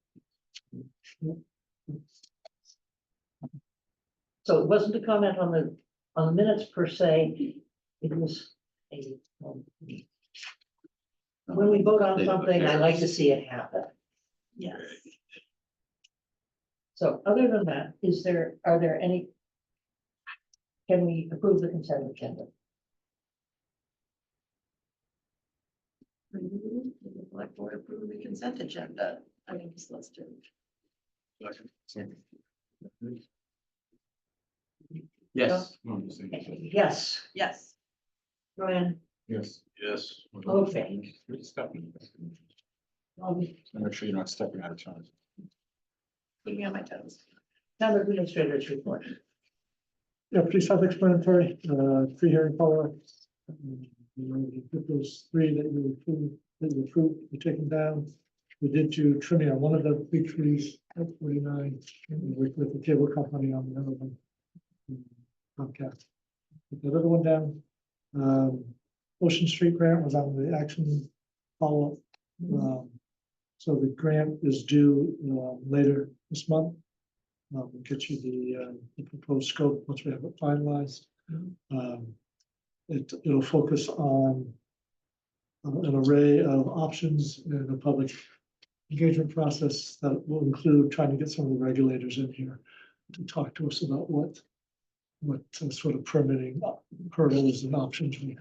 So it wasn't a comment on the minutes per se. It was a, when we vote on something, I like to see it happen. Yes. So other than that, are there any? Can we approve the consent agenda?
The consent agenda, I mean, just let's do.
Yes.
Yes,
Yes.
Joanne,
Yes.
Yes.
okay.
Make sure you're not stepping out of time.
Keep me on my toes.
Town administrators report.
Yeah, pretty self-explanatory, pre-hearing follow-up. Put those three that you approved, you're taking down. We did do trimming on one of the big trees at 49, and we worked with the cable company on the other one. Comcast. Put that other one down. Ocean Street grant was on the action follow-up. So the grant is due later this month. We'll get you the proposed scope once we have it finalized. It'll focus on an array of options in the public engagement process that will include trying to get some of the regulators in here to talk to us about what sort of permitting hurdles and options we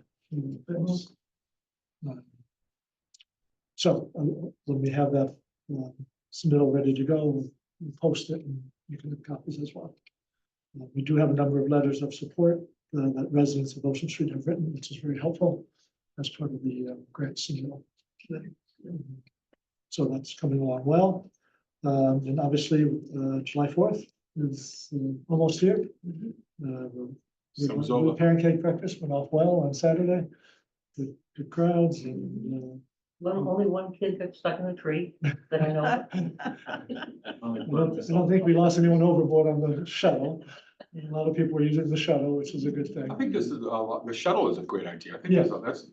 face. So when we have that submittal ready to go, we'll post it and you can have copies as well. We do have a number of letters of support that residents of Ocean Street have written, which is very helpful as part of the grant submittal. So that's coming along well. And obviously, July 4th is almost here.
Summer's
The
over.
pancake breakfast went off well on Saturday. Good crowds and
Well, only one kid got stuck in a tree that I know.
I don't think we lost anyone overboard on the shuttle. A lot of people were using the shuttle, which is a good thing.
I think this is, the shuttle is a great idea. I think
Yeah.
there's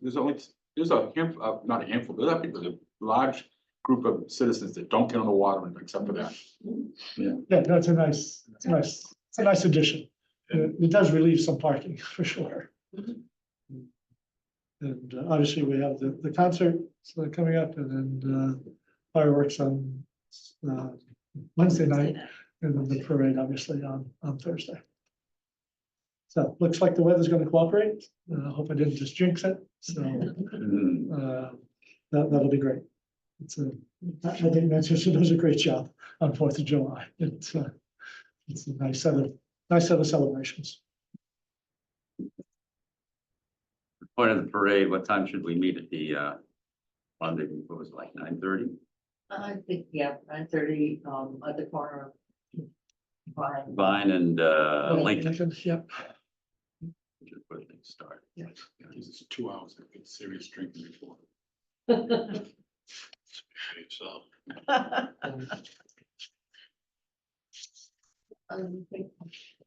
a handful, not a handful, there's a large group of citizens that don't get on the water except for that.
Yeah, that's a nice addition. It does relieve some parking for sure. And obviously we have the concert coming up and then fireworks on Wednesday night. And then the parade obviously on Thursday. So looks like the weather's gonna cooperate. I hope I didn't just jinx it, so that'll be great. I think Manchester does a great job on 4th of July. It's a nice set of celebrations.
Point of the parade, what time should we meet at the, on the, what was it, like 9:30?
I think, yeah, 9:30, at the corner of Vine.
Vine and, Lincoln.
Yep.
Just where things start.
This is 2 hours of good serious drinking before.
So.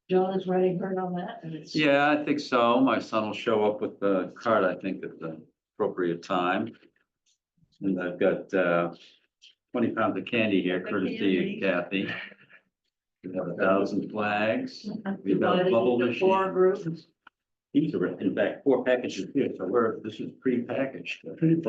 John is writing hard on that and it's.
Yeah, I think so. My son will show up with the card, I think, at the appropriate time. And I've got 20 pounds of candy here, courtesy of Kathy. We have 1,000 flags. We've got a
Divided
bubble
into 4
machine.
groups.
These are, in fact, 4 packages here, so this is pre-packaged.
Pretty.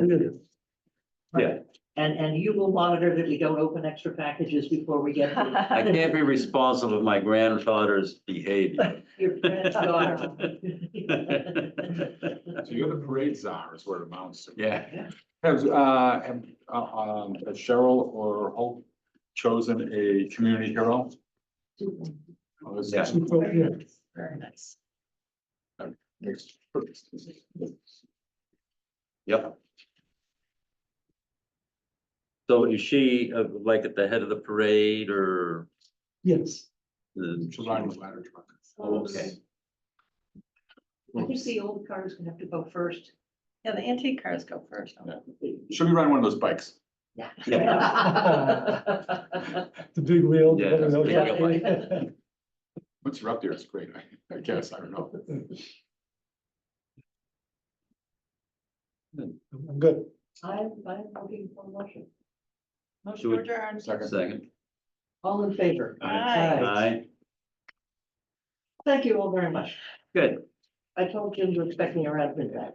Yeah,
And you will monitor that we don't open extra packages before we get. to
I can't be responsible of my grandfather's behavior.
Your granddaughter.
So you're the parade czar is what it amounts to.
Yeah.
Has Cheryl or Hope chosen a community hero? Oh, this is-
Yeah.
Very nice.
Makes perfect sense.
Yep. So is she like at the head of the parade or?
Yes.
She'll ride with ladder truck.
Oh, okay.
I think the old cars can have to go first.
Yeah, the antique cars go first.
She'll be riding one of those bikes.
Yeah.
The big wheel.
Yeah, that's the big wheel.
Once you're up there, it's great. I guess, I don't know.
I'm good.
I'm looking for a motion.
Motion to adjourn.
Second.
All in favor?
Aye.
Aye.
Thank you all very much.
Good.
I told Jim to expect me around midnight.